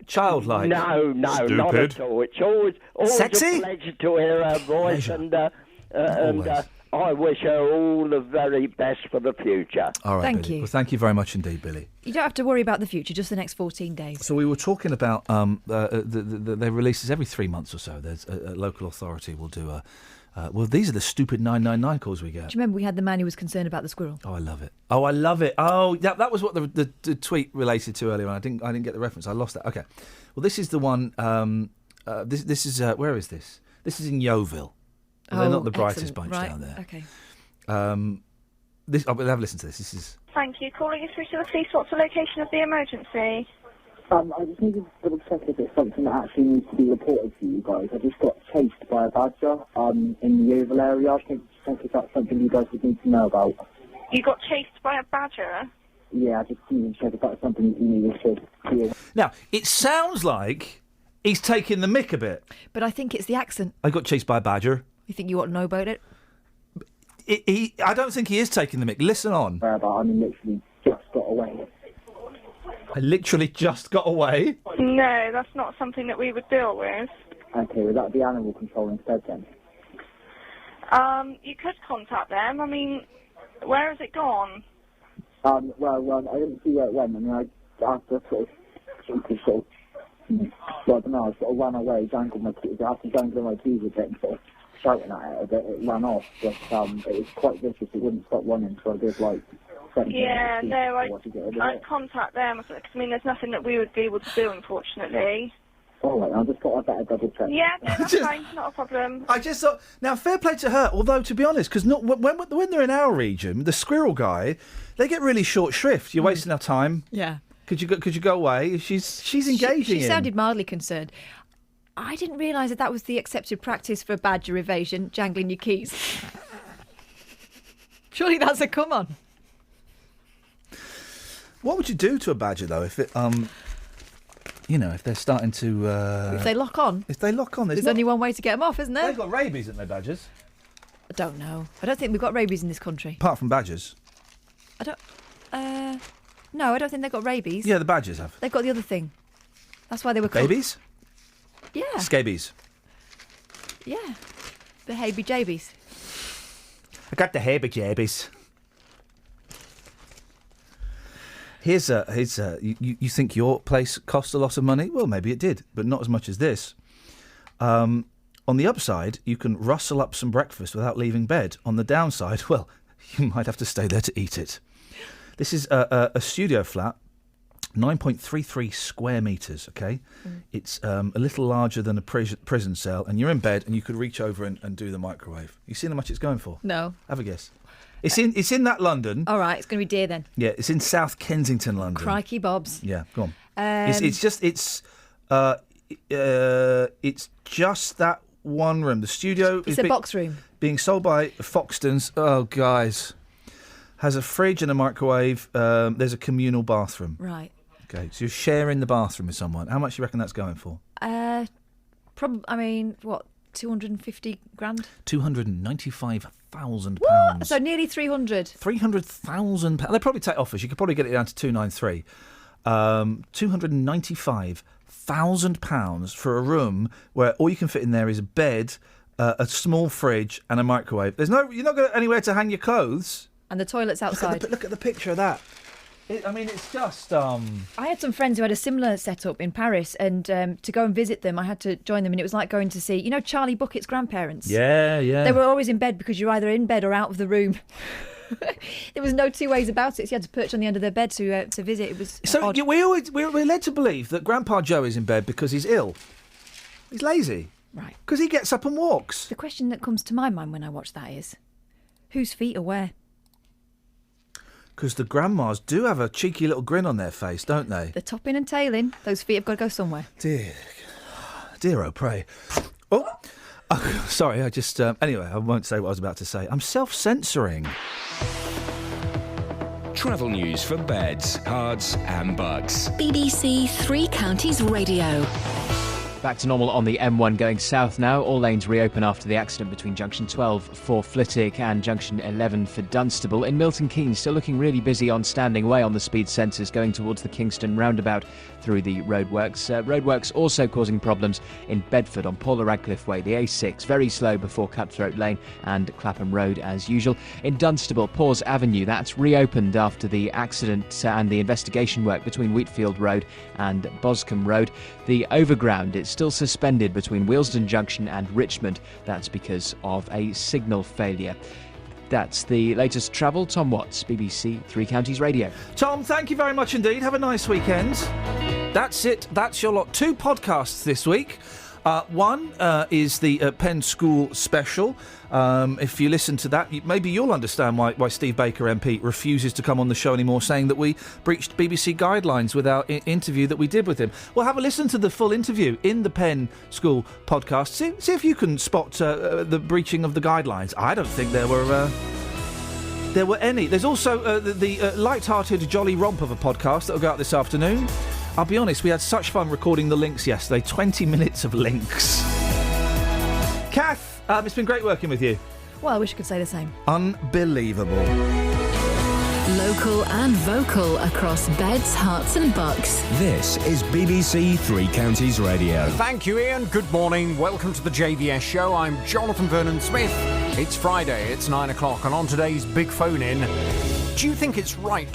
Childlike? No, not at all. It's always sexy? a pleasure to hear her voice, and I wish her all the very best for the future. All right, Thank Billy. you. Well, thank you very much indeed, Billy. You don't have to worry about the future, just the next 14 days. So we were talking about their releases every 3 months or so. There's a local authority will do a... well, these are the stupid 999 calls we get. Do you remember we had the man who was concerned about the squirrel? Oh, I love it. Oh, that was what the tweet related to earlier on. I didn't get the reference. I lost that. Okay. Well, this is the one... this is... where is this? This is in Yeovil. They're not the brightest bunch down there. Okay. I'll have a listen to this. This is... Thank you. Calling you through to the police. What's the location of the emergency? I just need to double check if it's something that actually needs to be reported to you guys. I just got chased by a badger in the Yeovil area. I think if that's something you guys would need to know about. You got chased by a badger? Yeah, I just need to check if that's something you needed to hear. Now, it sounds like he's taking the mick a bit. But I think it's the accent. I got chased by a badger. You think you ought to know about it? I don't think he is taking the mick. Listen on. I mean, literally just got away. I literally just got away. No, that's not something that we would deal with. Okay, would that be animal control instead then? You could contact them. I mean, where has it gone? Well, I didn't see where it went. I mean, I after sort of, well, I don't know, I sort of ran away, jangled my keys. After jangling my keys a bit and sort of shouting at it a bit, it ran off. But it was quite vicious. It wouldn't stop running, so I did like... Yeah, no, I'd contact them. Because, I mean, there's nothing that we would be able to do, unfortunately. All right, I just thought I'd better double check. Yeah, no, that's fine, not a problem. I just thought, now fair play to her, although to be honest, because when they're in our region, the squirrel guy, they get really short shrift. You're wasting our time. Yeah. Could you go away? She's engaging. She sounded mildly concerned. I didn't realise that was the accepted practice for badger evasion, jangling your keys. Surely that's a come on. What would you do to a badger though if it if they're starting to if they lock on? There's only one way to get them off, isn't there? They've got rabies, haven't they, badgers? I don't know. I don't think we've got rabies in this country. Apart from badgers. No, I don't think they've got rabies. Yeah, the badgers have. They've got the other thing. That's why they were called... Babies? Yeah. Scabies. Yeah. The haby-jabies. I got the haby-jabies. Here's you think your place cost a lot of money? Well, maybe it did, but not as much as this. On the upside, you can rustle up some breakfast without leaving bed. On the downside, well, you might have to stay there to eat it. This is a studio flat, 9.33 square metres, okay? Mm. It's a little larger than a prison cell, and you're in bed and you could reach over and do the microwave. You seen how much it's going for? No. Have a guess. It's in that London. All right, it's going to be dear then. Yeah, it's in South Kensington, London. Crikey bobs. Yeah, go on. It's just that one room. The studio is a box room being sold by Foxtons. Oh, guys, has a fridge and a microwave. There's a communal bathroom. Right. Okay, so you're sharing the bathroom with someone. How much do you reckon that's going for? Probably. I mean, what? 250 grand? £295,000. What? So nearly 300. £300,000. They probably take offers. You could probably get it down to 293. £295,000 for a room where all you can fit in there is a bed, a small fridge, and a microwave. You're not going anywhere to hang your clothes. And the toilet's outside. Look at the picture of that. It's just... I had some friends who had a similar setup in Paris, and to go and visit them, I had to join them, and it was like going to see, Charlie Bucket's grandparents? Yeah. They were always in bed because you're either in bed or out of the room. There was no two ways about it, so you had to perch on the end of their bed to visit. It was odd. We're led to believe that Grandpa Joe is in bed because he's ill. He's lazy. Right. Because he gets up and walks. The question that comes to my mind when I watch that is, whose feet are where? Because the grandmas do have a cheeky little grin on their face, don't they? The topping and tailing. Those feet have got to go somewhere. Dear, oh pray. Oh, sorry, I just... anyway, I won't say what I was about to say. I'm self-censoring. Travel news for beds, cards and bugs. BBC Three Counties Radio. Back to normal on the M1 going south now. All lanes reopen after the accident between Junction 12 for Flitwick and Junction 11 for Dunstable. In Milton Keynes, still looking really busy on Standing Way on the speed sensors going towards the Kingston roundabout through the roadworks. Roadworks also causing problems in Bedford on Paula Radcliffe Way. The A6 very slow before Cutthroat Lane and Clapham Road as usual. In Dunstable, Pause Avenue, that's reopened after the accident and the investigation work between Wheatfield Road and Boscombe Road. The overground, it's still suspended between Wealdstone Junction and Richmond. That's because of a signal failure. That's the latest travel. Tom Watts, BBC Three Counties Radio. Tom, thank you very much indeed. Have a nice weekend. That's it. That's your lot. 2 podcasts this week. One is the Penn School special. If you listen to that, maybe you'll understand why Steve Baker MP refuses to come on the show anymore, saying that we breached BBC guidelines with our interview that we did with him. Well, have a listen to the full interview in the Penn School podcast. See if you can spot the breaching of the guidelines. I don't think there were any. There's also the light-hearted Jolly Romp of a podcast that will go out this afternoon. I'll be honest, we had such fun recording the links yesterday. 20 minutes of links. Kath, it's been great working with you. Well, I wish I could say the same. Unbelievable. Local and vocal across beds, hearts and bucks. This is BBC Three Counties Radio. Thank you, Iain. Good morning. Welcome to the JVS show. I'm Jonathan Vernon-Smith. It's Friday, it's 9 o'clock, and on today's Big Phone In, do you think it's right